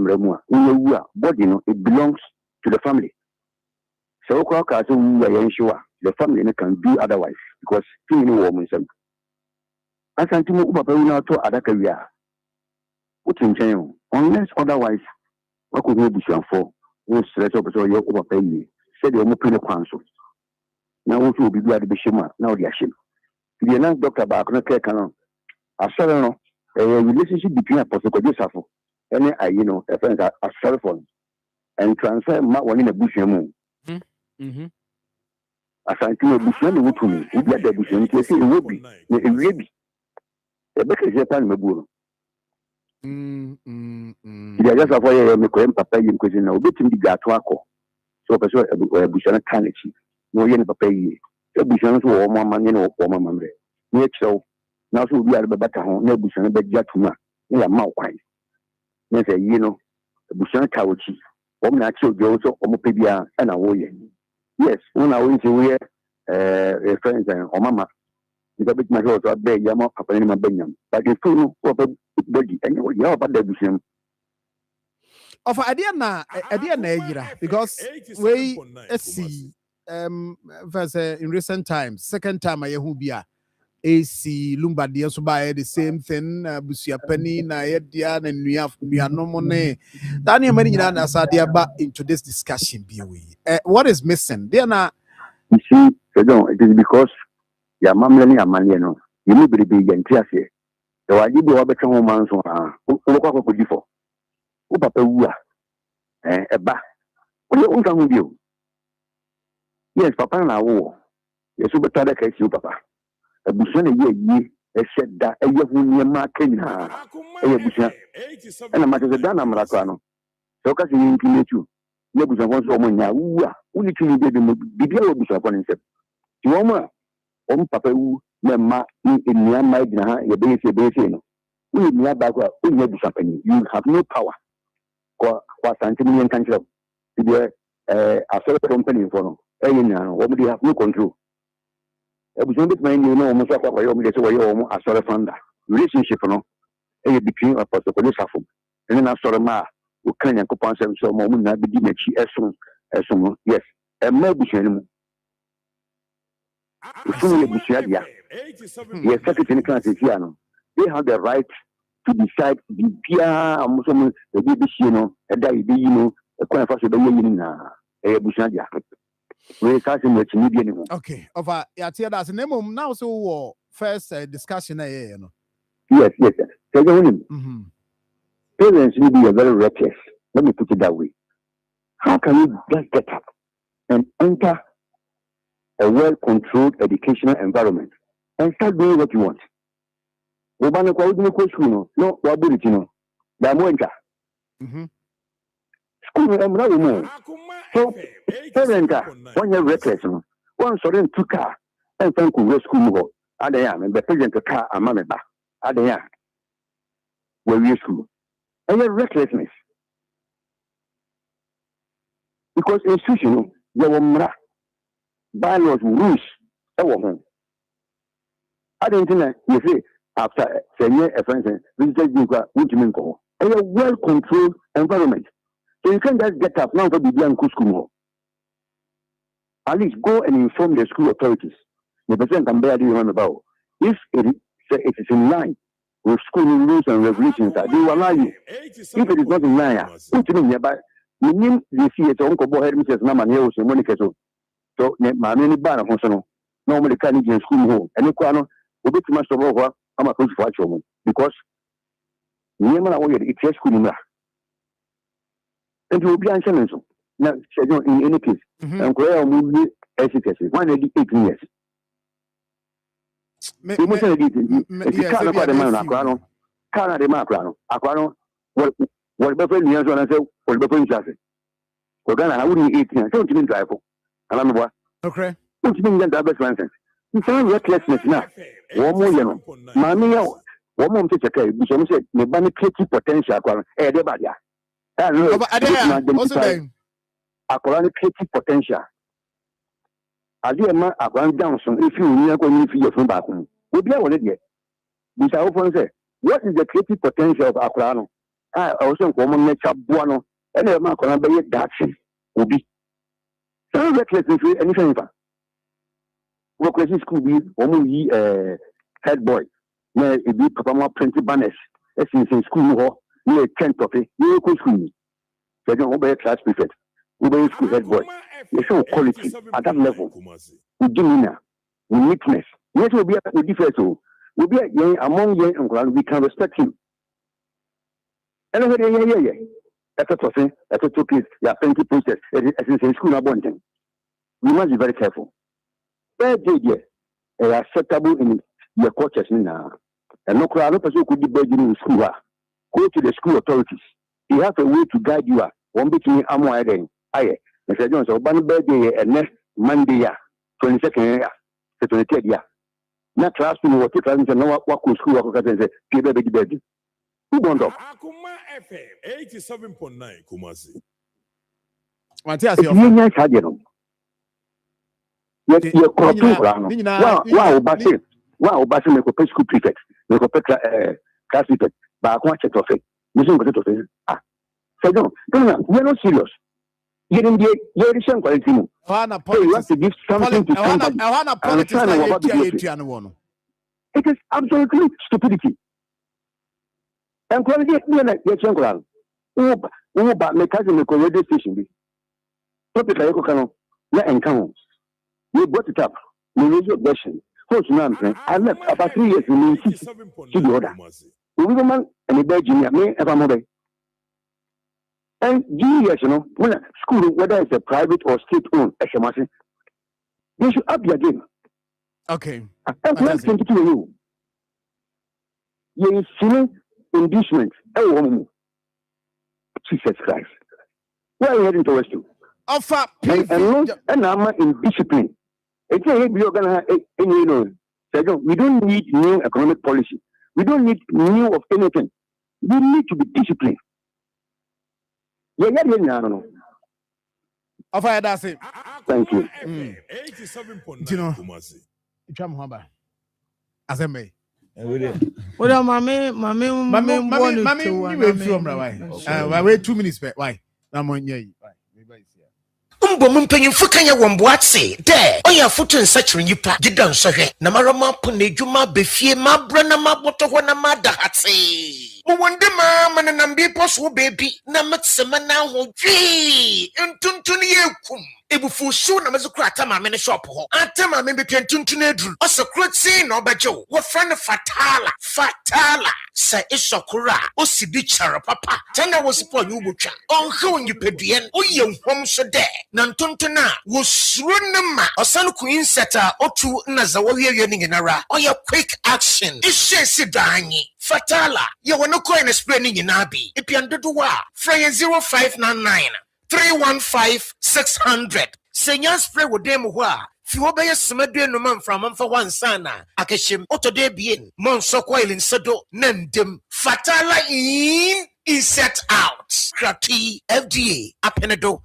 Remua, body, it belongs to the family. So, Crocker, we are sure the family can do otherwise because two woman, some. Asante, Papa, to Adakaria. What in jail, unless otherwise, what could we be sure for? Who set up so your overpay, said the open the council. Now, what will be glad to be shima, now the ashim. The announced Dr. Bakuna Canon. I saw a relationship between Apostle Joseph and a friend at cell phone and transfer one in a bush moon. As I think a bush would to me, if you had the bush, it will be a baby. The better is a time of bull. Yeah, just a way of making papa in cuisine, no bit in the Gatuaco. So, a bush and a canity. No yen papa, a bush and so more money or former memory. Yet so, now so we are the better home, no bush and a bed jatuma, in a mouth wine. Yes, a bush and a couchy, or natural girls or mopibia and a way. Yes, when I went to wear a friend or mamma. It's a bit my house out there, Yama, Papa, and my Benham. But it's too body, and you are about the vision. Of idea na because we see in recent times, second time I hear AC Lumbadia so by the same thing, Busia Penny, Naedia, and we have no money. Daniel Manian as I back into this discussion. What is missing? They are not. You see, it is because. Ya mamlani ya malieno yimi biribi yantiase e wajibu wa beto ho manso ulokwa ko difo u papa wu eba o nka hu bio yes papa na wo yesu beto da kai si papa abuso na ye esheda eye hu niema kenya eye busia na ma se da na mrakwa no so ka si nkimetu ye busia won so mo nya wu uni tuni de bibia wo busia ko nsem ti wo ma papa wu na ma ni ama gina ha ye be no we ni aba kwa we ni busa pani you have no power kwa santimi yen kanchiro the asset company for no nya we dey have no control e busa bit man you know mo so kwa yo mo dey say we yo mo asset founder relationship no between Apostle Joseph and na asset ma o kan yankopon sem so mo na be di machi esom yes e ma busa ni mu yes, secretary they have the right to decide the Pia Muslim, the BBC, a day, a coin for the Bushania. We can't much media. Okay, over Yatia's name now, so first discussion. Yes. Parents will be very reckless. Let me put it that way. How can you just get up and enter a well-controlled educational environment and start doing what you want? Obana kwa udine kwa school no wabuliti no da mwenta school na mra mo so parenta when you reckless no one sorry to car and thank you school go adaya me be present car ama me ba adaya we school and recklessness because institution you mra bylaws rules home. I don't think you say after saying a friend visited a well-controlled environment. So you can't just get up now to be doing school. At least go and inform the school authorities. The person can bear remember about if it is in line with school rules and regulations, they will allow you. If it is not in line, put it in nearby. Minim this year to Uncle Boy Mrs. Namani, Monica. So, my many banner Hosono, normally Canadian school home, and Equano, will be too much of over. I'm a coach for you because Niema it's a school in there. And you will be answering so. Now, in any case, and Korea will be efficacy 188 years. You must say, if can't acquire the man, Aquano, the Macrano, Aquano, what better years when I say, what better in we're gonna have 18 don't mean drive. And I'm what? Okay. Don't mean that best nonsense. You can't recklessness now. One more, you know. Mammy, one more to check it. Because said, the bunny creative potential, everybody. I know. Aquano creative potential. I do a man, Aquan Johnson, if you near going to your phone back. We'll be able to get. This I often say, what is the creative potential of Aquano? I also common nature buono, and a man can be that will be. So recklessness, anything. What question school be only head boy? May it be Papa printed banners, as in school hall, near 10th of it, you go school. They don't obey class prefect. Obey school head boy. They show quality at that level. With demeanor, with neatness. Yes, will be a difference. Will be among young and we can respect him. And yeah. That's what I'm saying. That's what took place. There are plenty of process. As in school, abundant. We must be very careful. Third day, acceptable in your cultures now. And no person could be burdened in school. Go to the school authorities. They have a way to guide you. One between Amo and I. Mr. Jones, one birthday and next Monday, 22nd, 23rd year. Not class to what you can know what school workers and say, give a big baby. Who won up? Akoma FM 87.9 Kumasi. Matias, you're you're corrupting. Wow, Basim, make a school prefect, make a class prefect, but I can't check of it. You don't go to it. So we're not serious. You're in the same quality. You have to give something to somebody. It is absolutely stupidity. And quality is like your channel. But my cousin make a radio station. Topic like Okano, let encounter. We brought it up. We raised your question. I left about 3 years in the order. We were man and a bad junior, me ever mother. And years, you know, when school, whether it's a private or state owned, they should up their game. Okay. And let's continue to you. You're seeing inducement. Jesus Christ. Where are you heading towards to? And I'm in discipline. It's a we are gonna you know. We don't need new economic policy. We don't need new of anything. We need to be disciplined. Yeah, no. That's it. Thank you. 87.9 You know, Kumasi. Hamba. As I may. What am Mammy, you went from why? Wait 2 minutes back. Why? I'm on ye. Mbom mpanyimfo kanya womboatse de oya foto nsakyere nyipa gidan sohwe na marama po na edwuma befie mabra na maboto ho na madahate mo wonde ma mananam bi poso bebi na metsema na ho dwi ntuntun yekum ebufu show na mezu krata ma me ne shop ho atama me betwe ntuntun edru osokroti na obajo wo friend fatala sa isokura osibi chara papa tena wo sipo nyu botwa onhwe nyipaduen oye nhom so de na ntonto na wo suro ne ma osanu ku inseta otu na za wo wiye ni nginara oya quick action ishe si danyi fatala ye wono coin spray ni nyina bi epiandodo wa frey 0599 315 600 senya spray wo dem ho a fi wo beye semadu enuma mframamfa wansana akehim otode bien monso coil insedo nandem fatala in set out krati FDA apenedo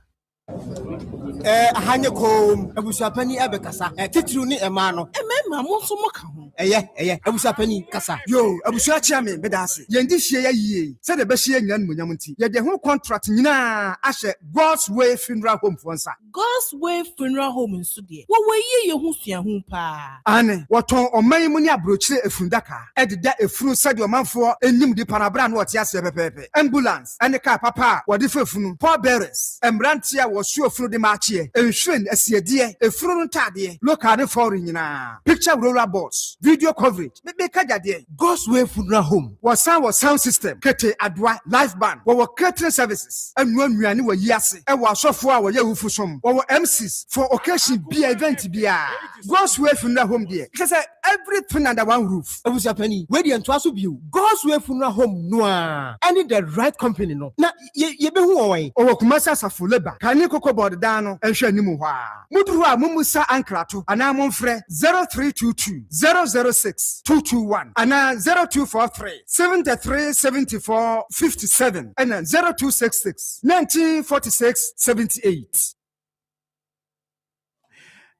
ahanye kom abusapani abekasa titru ni ema no emema mo so mo ka ho Abusa penny kasa. Yo, Abusa chairman bedase. Yendi share ye. Said the best year nyan munyamunti. Ye the whole contract nyina ashe God's Way Funeral Home fonsa. God's Way Funeral Home in Sudie. What were ye who see a humpa? Ane, waton o may muni abrochire efundaka. Edida efunu said your man for enim di panabra no atiase pepepe. Ambulance, and the car papa, what if funu, poor bearers. Embrantia was sure funu de marchie. Enshren esie die, efunu tadie. Look at the foreign na. Picture roller boards, video coverage. Maybe kaja God's Way Funeral Home. Was sound system. Kete adwa live band. Wa catering services. And when we are new yase. And was so for our yehufusom. Our MCs for occasion be event be a God's Way Funeral Home there. It says everything under one roof. I was a penny. Where the entwasu view. God's Way Funeral Home noa. I need the right company no. Na ye be who away. Or kumasa sa fuleba. Kani koko board dano and share nimu wa. Mudruwa mumusa ankrato. Anamon fre 0322 006 221. Ana 0243 73 74 57. And 0266 1946 78.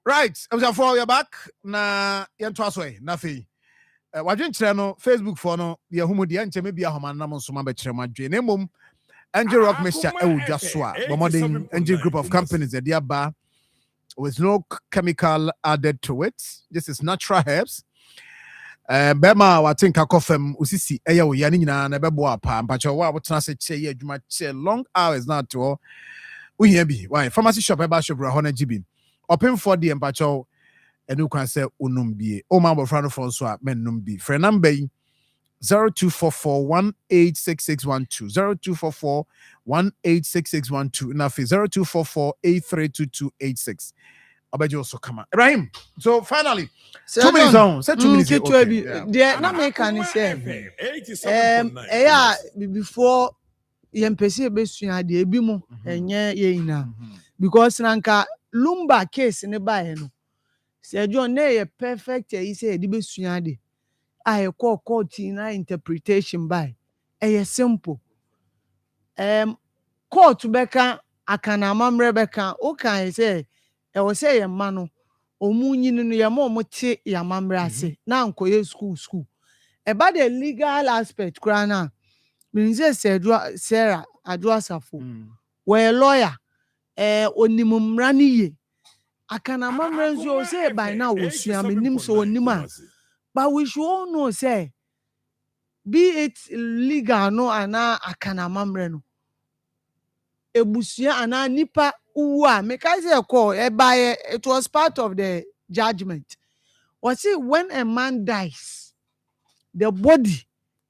Right, I was for your back. Na yentwaswe na fe. Wadwenkyerɛ no Facebook for no ye humu de anche me bia homa nam so ma be kyerɛ madwe. Na mom Angel Rock Mixture dwa so a bomodin Angel group of companies that they are with no chemical added to it. This is natural herbs. Bema watinka kofem usisi eya wo yani nyina na bebo apa mpacho wa wotena se che ye adwuma che long hours na to wo hia bi. Why pharmacy shop eba shop ra hona gibi. Open for the mpacho enu kwan se onum bie. O ma bofra no fon so a mennum bi. Frɛ number yi 0244186612 0244186612 na fi 0244832286. Obeji also come on. Ibrahim. So finally, 2 minutes on. Say 2 minutes. Yeah, na make can say. Before yempesi ebesua de ebi mo enye ye ina. Because nanka lumba case ne ba he no. Say John na ye perfect e say de besua de. I call court na interpretation by. E simple. Court beka akana mamre beka o kan say e wo say ye ma no omunyi no ye ma omote ya mamre ase na nkoye school e ba the legal aspect kra na means say Sarah Adwasafo we lawyer onimumra ni ye akana mamre nso say by now wo sua menim so onima but we should all know say be it legal no ana akana mamre no ebusia ana nipa uwa because it was part of the judgment. Was it when a man dies, the body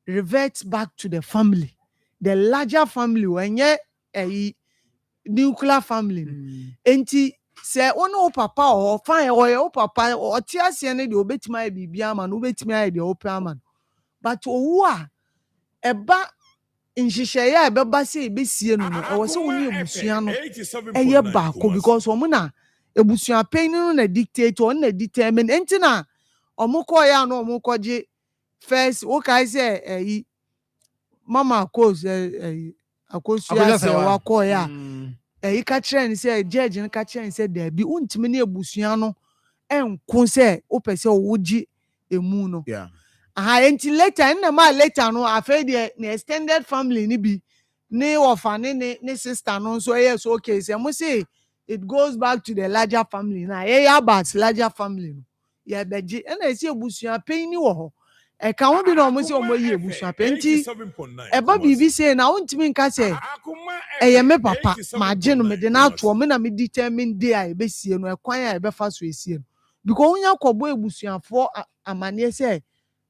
reverts back to the family, the larger family when a nuclear family. Enti say ono papa or fine or papa or tiasi ne de obetima bibia man obetima de open man. But uwa eba nhihyeya ebeba se ebesie no o se woni ebusua no eye baako because omo na ebusua pen no na dictate on na determine enti na omo ko ya no omo koje first o kai say mama cause akosua se wa ko ya ka kire ni say judge ni ka kire ni say da bi untimi na ebusua no enko say o pese o woji emu no yeah. Until later, in the later, no, I feel the extended family ni bi ni orphan ni sister no so yes okay. So I must say it goes back to the larger family now. About larger family no. Yeah, beji. And I see ebusua pay ni wo ho. E ka won bi na omo say omo yi ebusua pay nti. E ba bibi say na untimi nka say ye me papa ma je no me de na ato me na me determine day a e be sie no e kwan a e be fa so e sie no. Because unya kobo ebusuafo amane say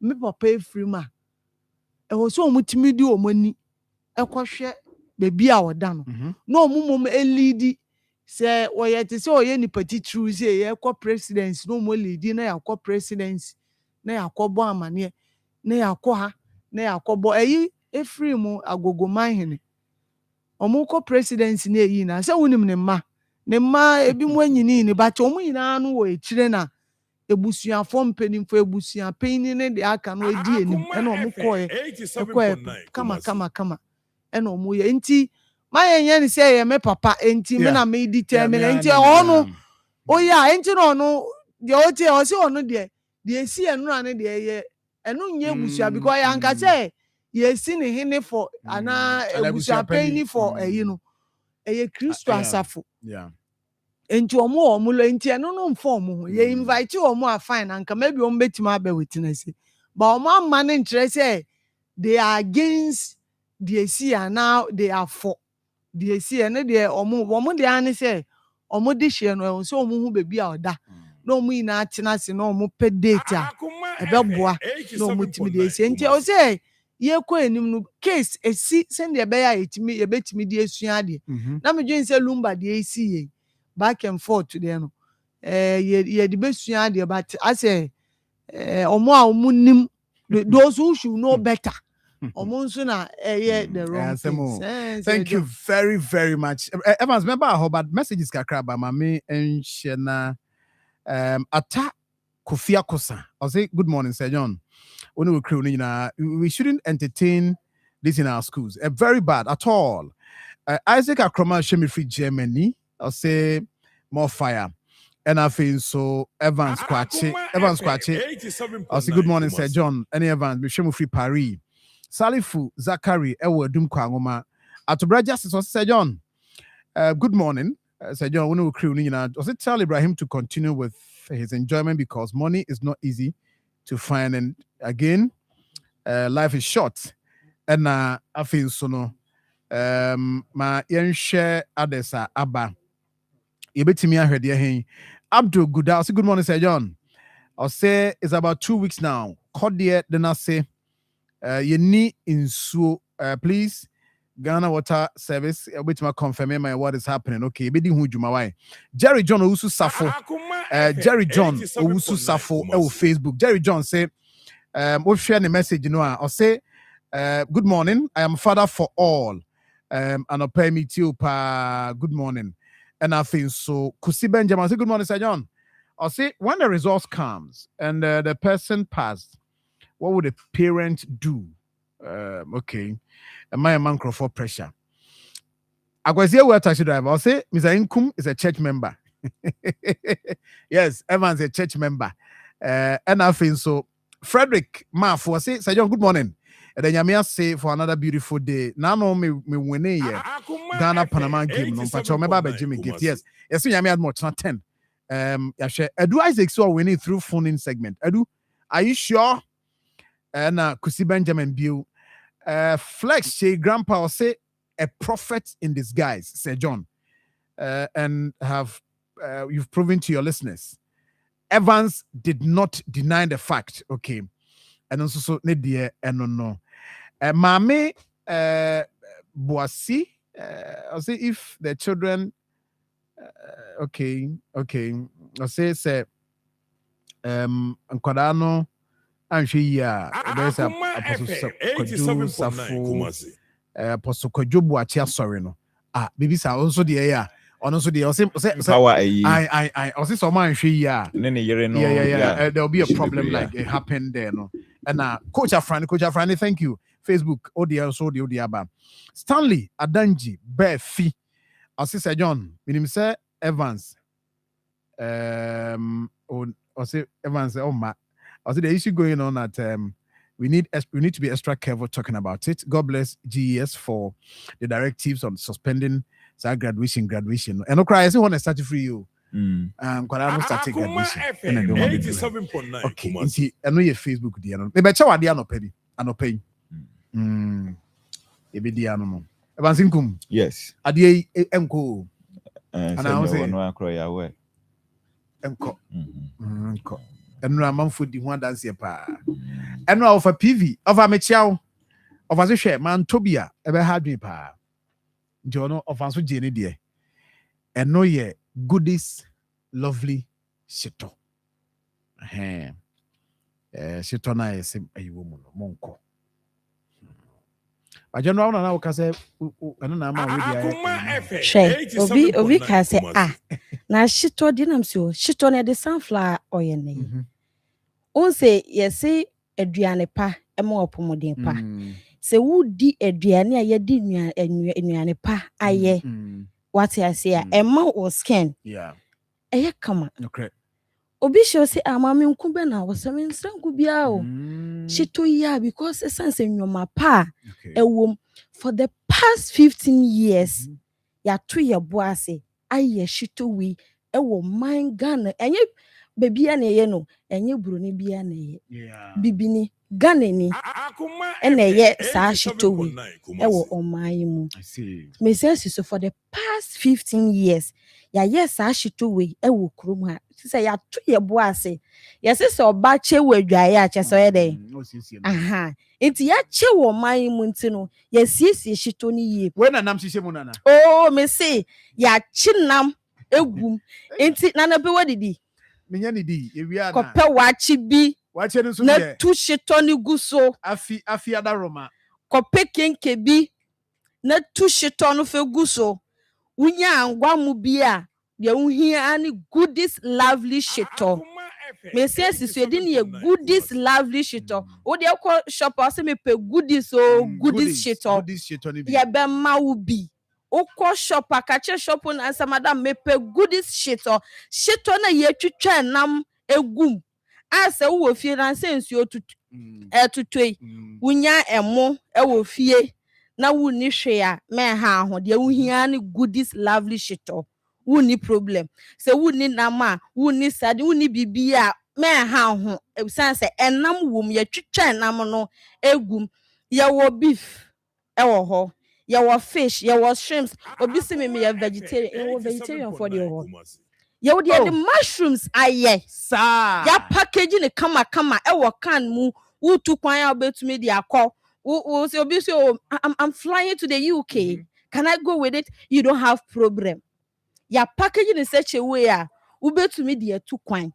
me papa free ma e wo so omutimi di omani ekohwe bebi a woda no na omumom elidi se oyete se oye ni party true se ye ko president no mo leadi na yakọ president na yakọbọ amane na yakọ ha na yakọbọ eyi efree mu agogoman hene omukọ president na eyi na se wonim ne mma ebi mu anyini ni ba che omu nyina no wo ekire na ebusuafo mpenimfo ebusua penni ne de aka no edi enim ena omukoye kama ena omuye enti mayenye ni say ye me papa enti me na me determine enti ono oya enti no de otie o se ono de the see and run the ye and no ye busua because I anka say ye see ne hene for ana busua penny for you know a Christo asafo. Yeah. Enti omo lo enti eno no mfom ho ye invite omo a fine anka maybe omo betima be witness but omo man interest say they are against the see and now they are for the see and they omo they an say omo de hye no so omo hu bebi a oda na omo ina atena se na omo pe data ebeboa na omo timi de see enti o say ye ko enim no case esi send the be ya etimi ye betimi de esua de na me dwen say lumba de esi ye back and forth to them ye the best idea but I say omo nim those who should know better omo nso na the wrong things. Thank you very very much. Evans, remember how bad messages kakra ba mame enhye ata Kofia Kosa. I'll say good morning, Sir John. We shouldn't entertain this in our schools. Very bad at all. Isaac Akoma Shemi Free Germany. I'll say more fire. And I feel so Evans Kwache. I'll say good morning, Sir John. Any Evans, Shemi Free Paris. Salifu Zakari Ewo Dum Kwangoma. Atobra Justice was Sir John. Good morning, Sir John. We will tell Ibrahim to continue with his enjoyment because money is not easy to find. And again, life is short. And I feel so no. Ma yenhwe adesa aba yebetimi ahwede hen Abdul Guda. I'll say good morning, Sir John. I'll say it's about 2 weeks now. Kodie then I say you need insuo please Ghana Water Service which ma confirm my what is happening. Okay, bedi hu djuma why Jerry John Owusu Safo Jerry John Owusu Safo Facebook. Jerry John say we'll share the message I'll say good morning, I am father for all. And I'll pay me too pa good morning. And I feel so Kusi Benjamin say good morning, Sir John. I'll say when the results comes and the person passed, what would the parent do? Okay. Am I a man for pressure? I was here where taxi driver. I'll say Mr. Inkum is a church member. Yes, Evans is a church member. And I feel so Frederick Marfo say, Sir John, good morning. And then Yamia say for another beautiful day. Now no me winning here. Ghana Panama game. No pacho me baba Jimmy gift. Yes. Yes, Yamia had much not 10. Yashe. Edu Isaac so winning through phone in segment. Edu, are you sure? And Kusi Benjamin Bill. Flex say grandpa will say a prophet in disguise, Sir John. And have you've proven to your listeners. Evans did not deny the fact. Okay. And also so ne dear and no. Mame Boasi. I'll say if the children okay. I'll say Nkwadano Anshi ya there's a Apostle Kojo Buachia sorry no. Bibi sa also the ya. Also the I also so man yeah. There'll be a problem like it happened there no. And Coach Afrani, thank you. Facebook, ODL, so the Odiaba. Stanley Adanji, Bear Fee. I'll say Sir John, meaning say Evans. I'll say Evans, oh my. I'll say the issue going on at we need to be extra careful talking about it. God bless GES for the directives on suspending graduation. And no cry, I say want to start free you. Because I don't start graduation. And I don't want to do that. Okay, I know your Facebook dear. Maybe I no pay. I no pay. Maybe dear no. Evansinkum. Yes. Adie enko. And I say no akro ya we. Enko. Enko. And no man food the one dance here pa. And no of a PV of a mechiao of a share man Tobia ever had me pa. Jono of answer Jenny dear. And no ye goodies lovely shito. Shito na is a woman monko. I don't know now because I don't know. Shey, Obi can say na shito dinam so shito na the sunflower oil ne. On say yes say aduane pa e mo opomoden pa. Se wo di aduane a ye di nuane pa aye. What I say e ma o skin. Yeah. Eye kama. Okay. obi show say amami nkube na wo sem nsanku bia o shito ya because essence nyoma pa ewom for the past 15 years ya to ye boase aye shito wi ewo man Ghana enye bebia na ye no enye broni bia na ye bibini Ghana ni ena ye sa shito wi ewo oman mu me say so for the past 15 years ya yes sa shito wi ewo krum ha say ya to ye boase ya say so ba che wadwaye a che so ye den aha enti ya che wo man mu nti no ya siesie shito ni ye we na nam hihye mu nana oh me say ya chinam egum enti nana be wadidi menya ni di ewia na kope wachi bi wachi no so na tu shito ni guso afi adaroma kope kenke bi na tu shito no fe guso unya angwa mu bi a de uhia ani goodies lovely shito me say sisu edi ni goodies lovely shito wo de ko shop o se me pe goodies o goodies shito ye be ma wo bi ukọ shop akache shop na ansa madam me pe goodies shito na ye twetwa nam egum asa wo fie na sensu otutu etutui unya emo wo fie na wuni hwe a me ha ho de wuhia ne goodies lovely shito wuni problem se wuni nama wuni sade wuni bibia me ha ho sense enam wom ye twetwa nam no egum ye wo beef ewo ho ye wo fish ye wo shrimps obi se me ye vegetarian ye wo vegetarian for the ho ye wo the mushrooms aye sa ya package ne kama ewo can mu utu kwan ya obetumi di akọ wo say obi say I'm flying to the UK can I go with it you don't have problem ya package in such a way a ubetumi di etu kwan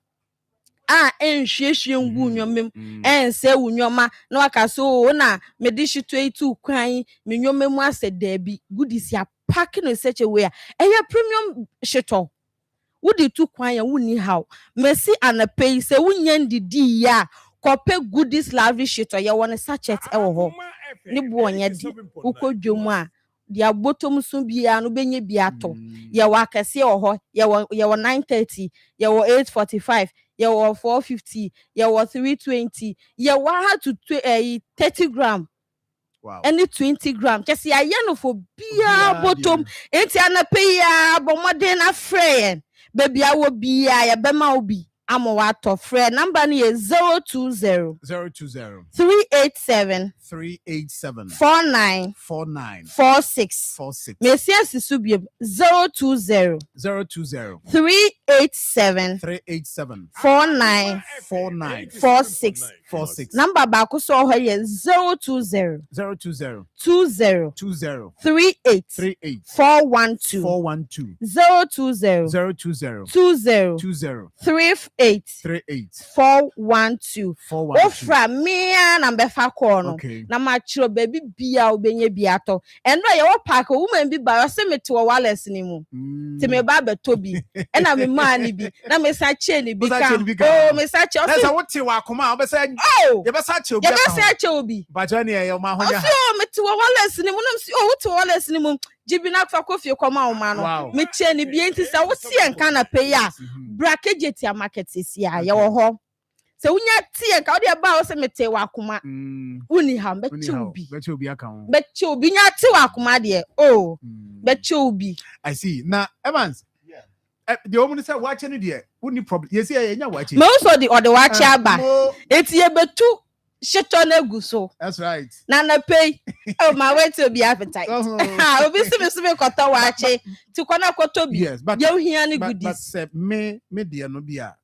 enhwehwe ngu nyomem ense wunyoma na waka so na me di shito etu kwan me nyomem ase dabi goodies ya pack in such a way a premium shito wudi tu kwan ya wuni how mesi anapay se wunya ndidi ya kope goodies lovely shito ya won sachet ewo ho ni bu onya di ukodwom a dia bottom so bia no benye bia to ya wa kase ho ya wo 930 ya wo 845 ya wo 450 ya wo 320 ya wo to 30 gram wow any 20 gram just ya no for bia bottom enti anapay ya bo modern afraid baby awo bia ya bema obi amo wato frɛ number no yɛ 020 387 49 46 mesiasi so bi 020 387 49 46 number baako so ho yɛ 020 20 38 412 020 20 38 412 ofra me na befa call no na ma chiro baby bia obenye bia to eno ye wo park woman bi ba se mete wo wireless ni mu ti me ba beto bi e na me ma ni bi na me sa che ni bi kan oh me sa che o se wo te wa Akoma o be sa ye be sa che obi ba jo ni e ma ho nya ha o mete wo wireless ni mu na si o wo te wireless ni mu jibina fa kofi koma o ma no me che ni bi enti sa wo tie nka na pay a bracket ya market sia ye wo ho se unya tie ka o de ba o se mete wa Akoma uni ha be che obi aka ho be che obi nya te wa Akoma de oh be che obi I see na Evans the woman say watch any de uni problem you see e nya watch me also the or the watch aba eti e betu shito na egu so that's right na pay oh my way to be appetite obi se me koto watch ti kona koto bi yes but you hia ni goodies but me de no bi a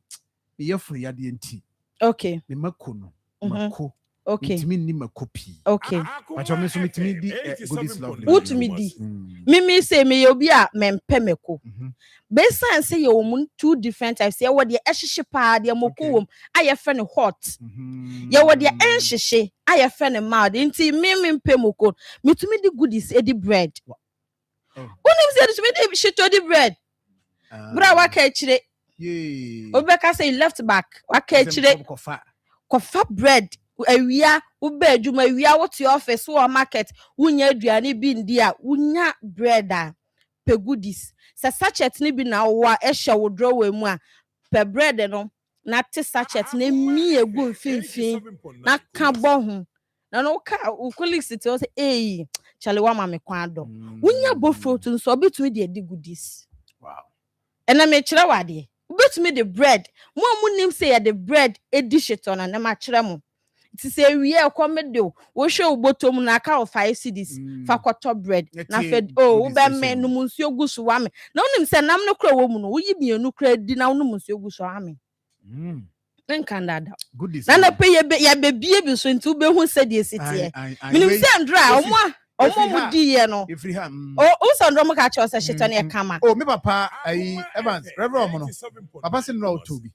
ye furu ya de nti okay me mako no mako okay mitimi ni mako pi okay acho me so mitimi di goodies lovely utimi di mimi say me obi a mempe meko besan say ye omun two different types ye wo de ehhehye pa de moko wom aye fe ne hot ye wo de enhehye aye fe ne mild nti mimi mpe moko mitumi di goodies edi bread unim say mitumi di shito di bread bra wa ka chire obeka say left back wa ka chire kofa bread awia ube adwuma awia wo to office wo market wunya aduane bi ndi a wunya bread a pe goodies sa sachet ni bi na wo a ehye wo drawer mu a pe bread no na te sachet na mi egu mfimfin na ka bo ho na no ka colleagues it say eh chale wa ma me kwan do wonya bofro to so obetumi de edi goodies wow and na me kire wade obetumi the bread mo amunim say the bread edi sheton na ma kire mo ti say we e komedo wo hwe obotom na ka of 5 cedis fa kwato bread na fed wo be me no munsuo gusu wa me na onim say nam no kra wo mu no wo yi mienu kra di na no munsuo gusu wa me nkanda goodies na pe ya bebie bi so nti wo be hu say de sitie minim say ndra omo mu di ye no o so ndro mo ka che o say sheto na e kama me papa Evans Reverend Omo no papa sin no tobi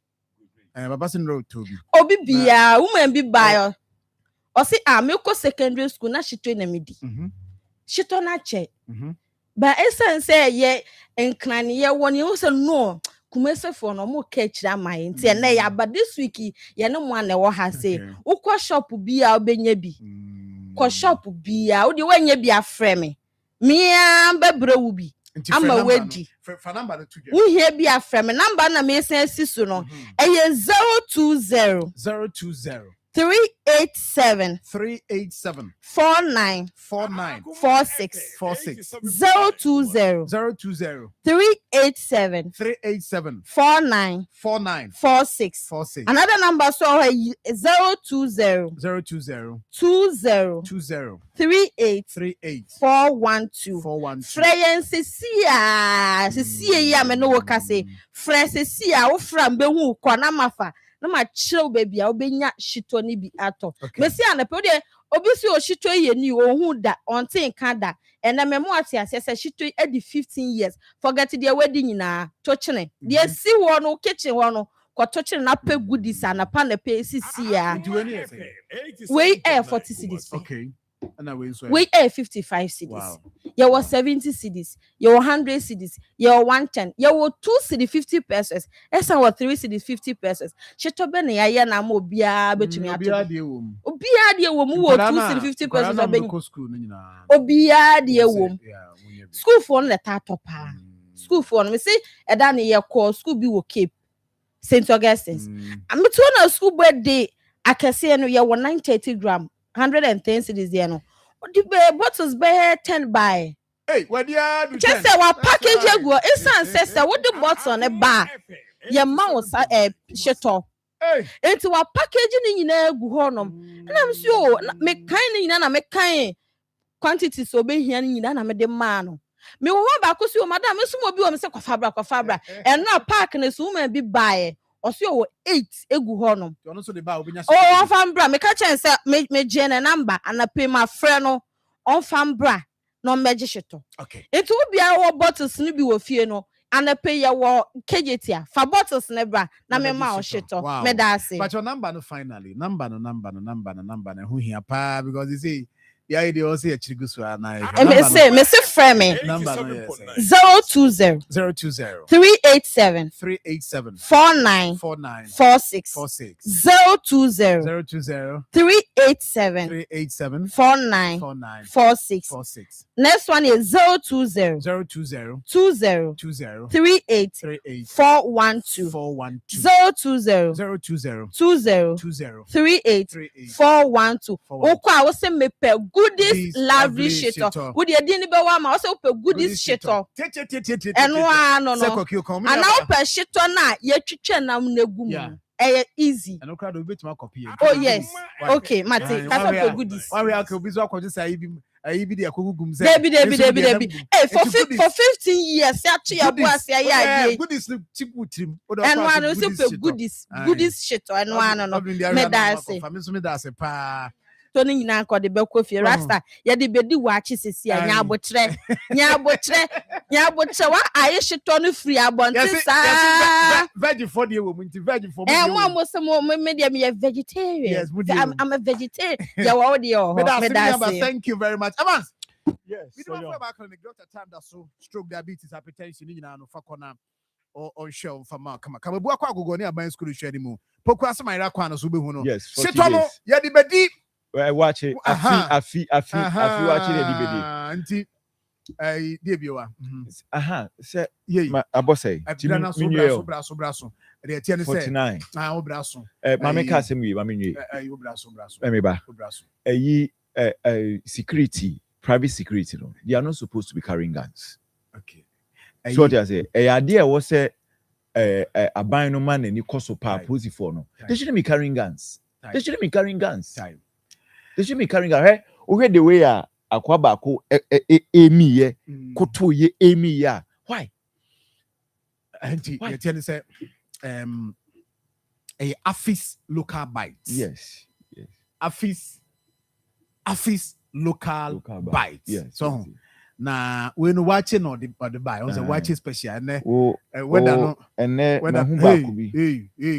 papa sin no tobi obi bia woman bi buy o say me ko secondary school na sheto na medi sheto na che ba essence say ye nkran ye woni o say no kumesefo no mo ka kira mai nti na ya ba this week ye no mo na wo ha say ukọ shop bia obenya bi ko shop bia wo de wanya bi afre me bebre wo bi ama wedi for number the two wo hia bi afre me number na me sen sisu no eye 020 387 49 46 020 387 49 46 another number so 020 20 38 412 Friends see ya me no woka say friends see ya wo fra mbe hu kona mafa na ma chill baby a obenya shito ni bi ato me see anape de obi si o shito ye ni o hu da ontin kan da ena me mo ate ase shito e di 15 years forget the wedding nyina to chene de si wo no kitchen wo no ko to chene na pe goodies anapa na pe sisi ya we 40 cedis okay we 55 cedis wow. You was 70 cedis you 100 cedis you 110 you 2 cedis 50 pesos esa was 3 cedis 50 pesos shito be na ya na ma obia betumi ato obia de wo mu wo 2 cedis 50 pesos obia de wo school for na tato pa school for me say eda na ye call school bi wo Cape St Augustine's am to na school birthday akese no ye 930 gram 110 cedis there no the bottles be 10 by hey what dia do just say wa package go insan say what the bottle on a bar your mouse sheto hey into wa package ni nyina egu ho nom na am so me kan ni nyina na me kan quantity so be hia ni nyina na me de ma no me wo ba ko so madam me so mo bi wo me se kwafabra and na park na so ma bi buy Osio 8 egu ho no. You no so the ba obenya. Oh, on fambra me ka chen say me gene number and pay my friend no on fambra no meje sheto. Okay. It will be our bottles ni bi wo fie no and pay ya wo kejetia. Fa bottles ne bra na me ma o sheto. Me da say. But your number no finally. Number na who here pa because you see yeah, they also a chigusu na. Me say friend me. Number no yes. 020 387 49 46 020 387 49 46. Next one is 020 20 38 412 020 20 38 412. Okwa wo se me pe goodies lavish shit. Wo de din be wa ma wo se wo pe goodies shit. Eno ano no. Ana wo pe shit na ye twetwe nam na gu mu. Easy. And okra do bit ma copy. Oh yes. Okay, Mate. Kasa pe goodies. Why we are obi so akwoje say ibi de akogugum say. Debi. Hey, for 15 years, ya chi ya boas ya dey. Goodies cheap utrim. And one we say pe goodies shit. And one no. Me da say. For me so me da say pa. Tony nyina ko de be kofi rasta ye de bedi wachi sisi anya abotre wa aye shito no free abonti sa veg for the woman veg for me mo se mo me de me vegetarian. Yes, I'm a vegetarian. Ya wa odi o me da say. Thank you very much. Avance. Yes. We don't go back on the doctor time that so stroke diabetes hypertension nyina no fa kona on show for ma kama bu akwa agogo ne aban school share ni mu poku asemaira kwa no so be hu no shito no ye de bedi watch it. I feel watching the DVD. Auntie, Debua. Say, my abosay. Brasso. The 49. Brasso. Mammy Casim, Mammy, security, private security. No, they are not supposed to be carrying guns. Okay. So what I say, a idea was a bino man and you cost of power pussy for no. They shouldn't be carrying guns. They shouldn't be carrying guns. They shouldn't be carrying guns. Hey, okay, the way Akwabako Amy Koto ye Amy ya. Why? Auntie, you tell us a office local bites. Yes. Office local bites. Yes. So now when watching or the buy, on the watching special and whether no and hey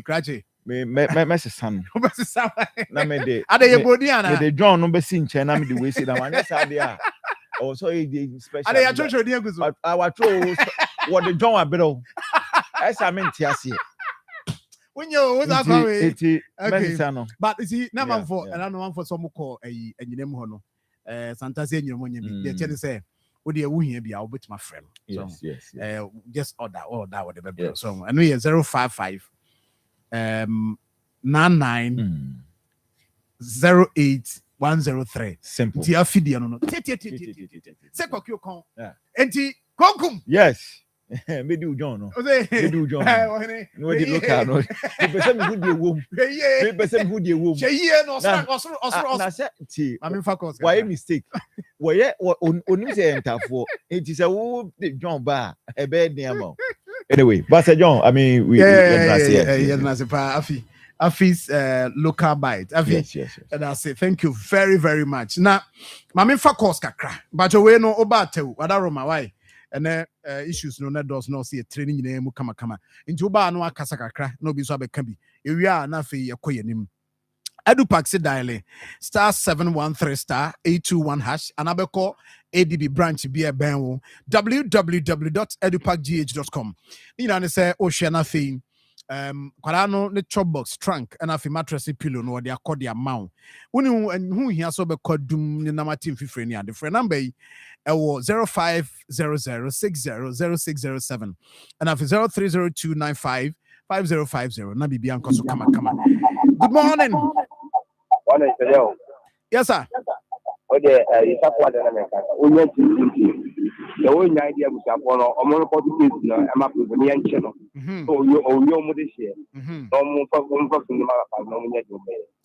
cratchy. Me son. Na me de. Ade ye bodiana. Me de John no be sin chen na me de we say that one. Yes, ade oh, so he special. Ade ya chocho ni aguzo. Our cho what the John abero. Esa me ntiase. When you was that way. Okay. But you see, now man for and I know one for some call a enyinem ho no. Santaze enyinem nya bi. They tell say we dey wu hia bia obet my friend. Yes. Just order whatever. So I know you 055 99 08 103. Simple. Ti afidi no. Se kokyo kon. Enti konkum. Yes. Me do John no. Me do John. No dey look at no. Me person me who dey wom. Me person who dey wom. Cheye no osro. Na say ti. I mean focus. Why mistake? Why onim say entafo. It is a who John ba e be niam. Anyway, but John, I mean we Afis local bite. Yes. And I say thank you very, very much. Now, mami focus kakra. But we no obate wadaroma why? And then issues no does not see a training in mu kama. Into ba no akasa kakra no bi so abeka bi. Ewia na fe yakoye nim. Edupac se dial *713*821# and abeko ADB branch be a ben www.edupacgh.com. You know say ocean fe kwara ne chop box trunk and afi mattress pillow no dey akọ dia mount. Who here so be kodum ne namatin fifre ni ade frɛ number yi ɛwɔ 0500600607 and afi 0302955050 na bibi anko so kama. Good morning. Yes, sir. Okay, you support the American. We want to the only idea we have on our case now. I'm up with the young channel. So you owe this year. No more from the Marathon.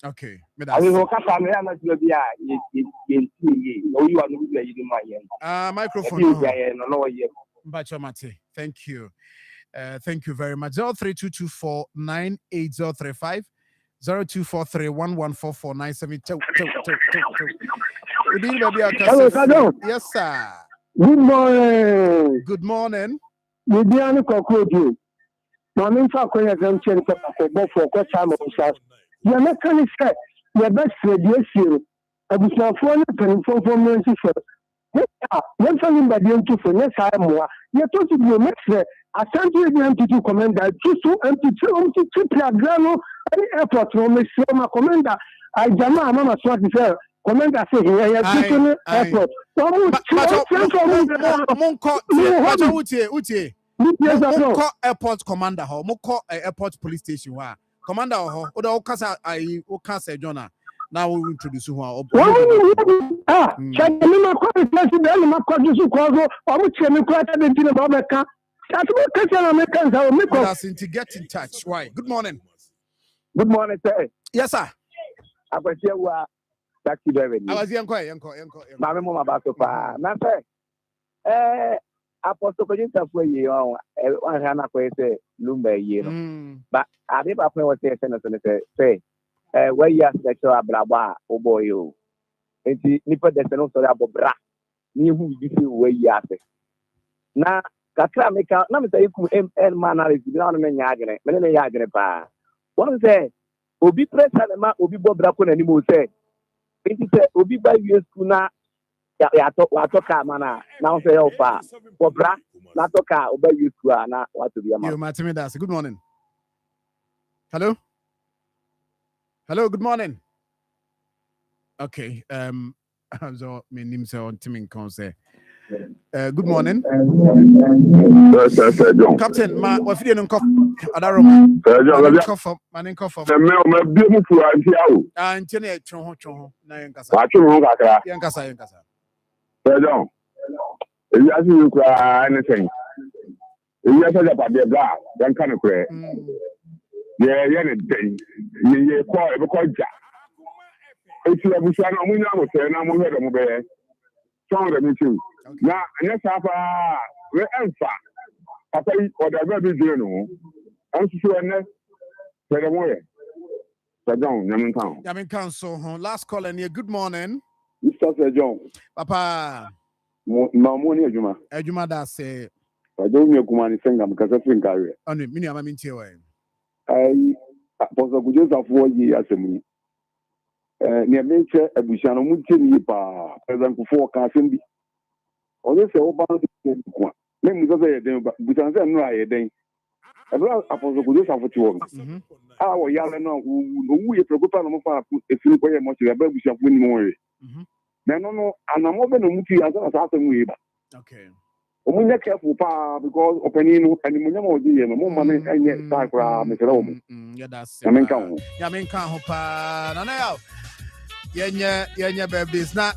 Okay. I will look at me and not be you are using my microphone. Thank you. Thank you very much. 0322498035. 0243114497. Hello. Yes, sir. Good morning. Good morning. Midiani Kokoji. Mammy Fakoya Junction for time of yourself. Your mechanic said, your best yes, you. I was not for for months. One time by the end to finish, I am more. You're talking to your next. I sent you the MT2 commander, to MT2 airport from my commander. I Jama Mama Swat commander say here airport. Monko airport commander ho moko airport police station wa commander ho o da o kasa ai o kasa Jonah now we introduce who are to get in touch. Why? Good morning. Good morning, sir. Yes, sir. I was here taxi driver. I was young. Mamma Mama Basopa. Master, Apostle Kojinta for you on one hand up with Lumber, you know. But I did not know what they say. Where you ask that you are Braba, oh boy, you. And the nipper that's an also about bra. Me who you feel where you ask it. Now, Katra make out, not say you could end manner is beyond many agony, many agony. One say, Obi press and ma Obi Bob Bracon and you say, it is Obi by you schooner. Ya toka mana now say how far for bra na toka obey you to na what to be a man. You Matimidas. Good morning. Hello, good morning. Okay, so my name is on Timing Conse. Good morning. Captain, what if you don't come? Adaroma. Manin cough. And Jenny Chon, Nayankasa. Yankasa. Pardon. If you ask me anything, if you ask about the blah, then kind of prayer. Yeah, you call it because if you have a son, I'm going to say, some of them too. Now, and that's how we're answer. Papa, whatever we do, I'm sure next. Pardon, Yamin Council, last call and good morning. Mr. John. Papa. Mamoni Juma. Ejuma da say. I don't know Kumani Sangam because I think I only mini amaminti. I was a good of 4 years. Near nature, a Bushano Mutin Yipa, President Kufo Kasimbi. Or this about the let me go there, but Busan no idea. I was a good of 2 our Yalano, who we preoccuped if you pay much of a baby shop winning more. No, and I'm open to Muti as a okay. We are careful because opening and no money and yet Mr. Rome. Yamin can't hope. Nanao. Yenya babies. Now,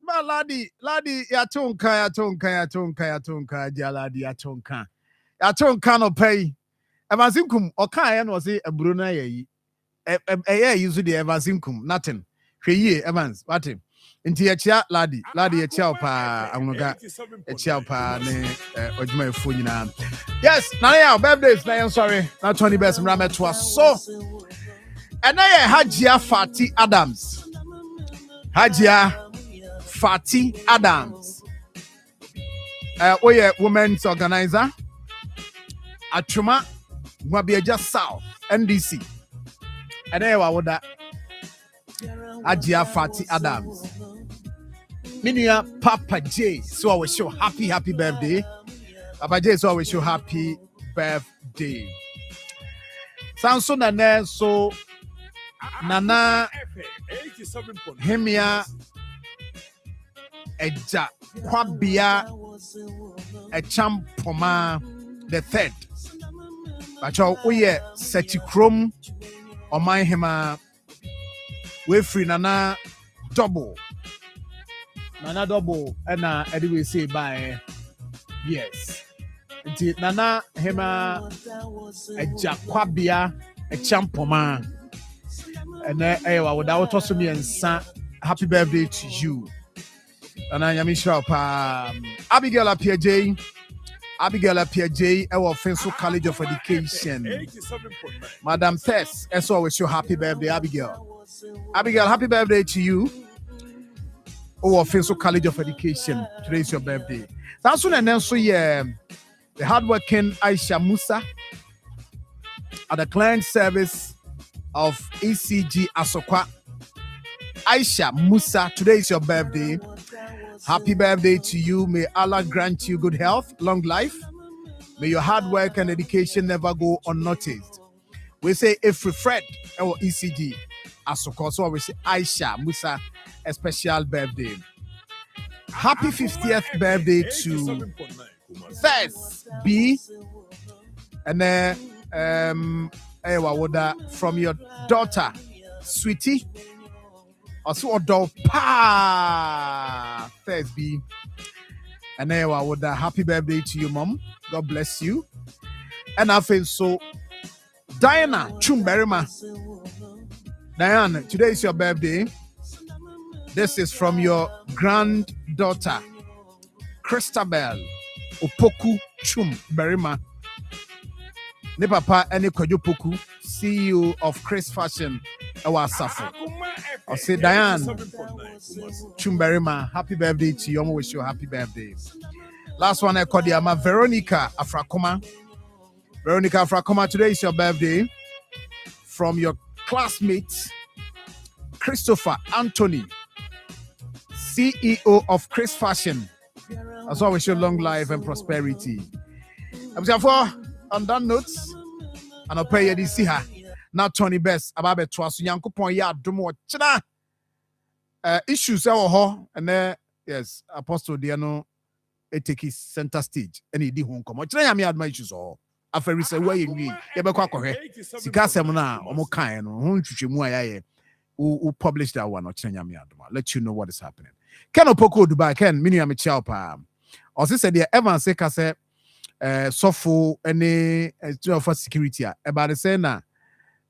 my laddie, yatonka, dear laddie, yatonka no pay. Evansinkum, or Kayan was a Bruna ye. Usually Evansinkum, nothing. Ye, Evans, what him? Into a chia, laddie, a chelpa, I'm going a chelpa, ne, Funa. Yes, now, birthdays, I'm sorry, not 20 best and ramet was so. And I Hajia Fati Adams. Hajia Fati Adams. We are women's organizer. Atuma Mwabiaja South, NDC. And I would that Hajia Fati Adams. Minia Papa J. So I wish you happy birthday. Papa J. So I wish you happy birthday. Sounds so na so Nana Hemia Eja Kwabia Echampoma the third. But we are Setikrom or my Hema we free Nana double. Nana double and anyway say bye. Yes. Nana Hema Eja Kwabia Echampoma. And I would also be and happy birthday to you. And I am sure Abigail PJ, our Fenso College of Education. Madam Tess, as always, your happy birthday, Abigail. Abigail, happy birthday to you. Our Fenso College of Education. Today is your birthday. That's soon and then so the hardworking Aisha Musa at the client service of ECG Asokwa. Aisha Musa, today is your birthday. Happy birthday to you. May Allah grant you good health, long life. May your hard work and education never go unnoticed. We say if Fred or ECG Asokwa, so we say Aisha Musa, a special birthday. Happy 50th birthday to Thess B. And then from your daughter, Sweetie, also a pa first be, and then happy birthday to you, Mom. God bless you. And I feel so. Diana Chumberima. Diana, today is your birthday. This is from your granddaughter, Christabel Opoku Chumberima. Ne papa ene Kwajopoku, CEO of Chris Fashion, our Safo. I say Diane Chumberima, happy birthday to you. I wish you a happy birthday. Last one I called you, Veronica Afrakoma. Veronica Afrakoma, today is your birthday. From your classmate, Christopher Anthony, CEO of Chris Fashion. As always, your long life and prosperity. On that note, and I'll pay you this here. Now, Tony Best, about it was Yankupon Yard, do more china issues, and then yes, Apostle Diano take his center stage and he did home come. China yami admire issues all. After say where you be, you be kwa kohe. Sika semuna omo kan no ho ntwetwe mu ayaye. Who publish that one or China yami admire. Let you know what is happening. Ken Opoko Dubai Ken mini yami chiao pa. Ose said the Evan say ka say sofo any for security about the say na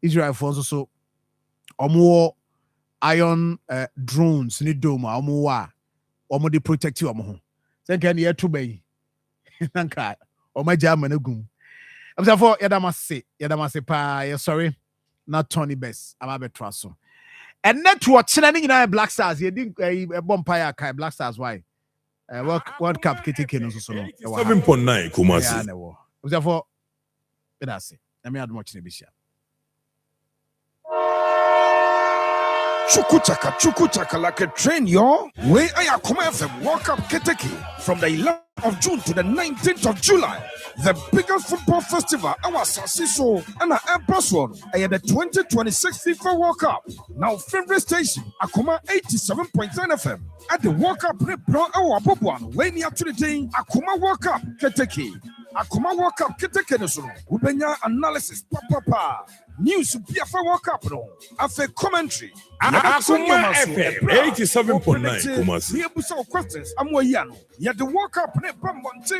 Israel for so omo iron drones ni dome omo wa omo dey protect you omo ho. Say can ye to be nanka omo jama na gum. I'm say for yadama say pa ye sorry not Tony Best about betraso. And network china ni na Black Stars ye din bompire kai Black Stars why World Cup KTK no so no 7.9 Kumasi. Yeah, no. Therefore, that's it. Let me add much in the Chuku chaka like a train, yo. Where I Akoma FM World Cup KTK from the 11th of June to the 19th of July. The biggest football festival, our Sasiso and our Empress one, and the 2026 FIFA World Cup. Now, favorite station, Akoma 87.9 FM. At the World Cup, our Bobuan, way near to the day, Akoma World Cup KTK. Akoma World Cup KTK, Ubenya analysis, papa. News PFA World Cup, no. After commentary. Akoma FM 87.9 Kumasi. Here we saw questions. I'm Wayano. Yet the World Cup,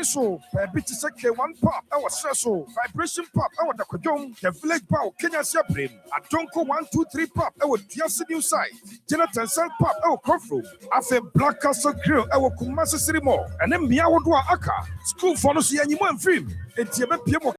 so bit is a one pop, our so vibration pop, our Dakojong, the village power, Kenya Sabrim, a Donko 1, 2, 3 pop, our Tiasi New Side, Jonathan Sand pop, our Kofru, after Black Castle Grill, our Kumasi City Mall, and then Miawadua Aka, school follows the animal film, and Tiabe Piemo.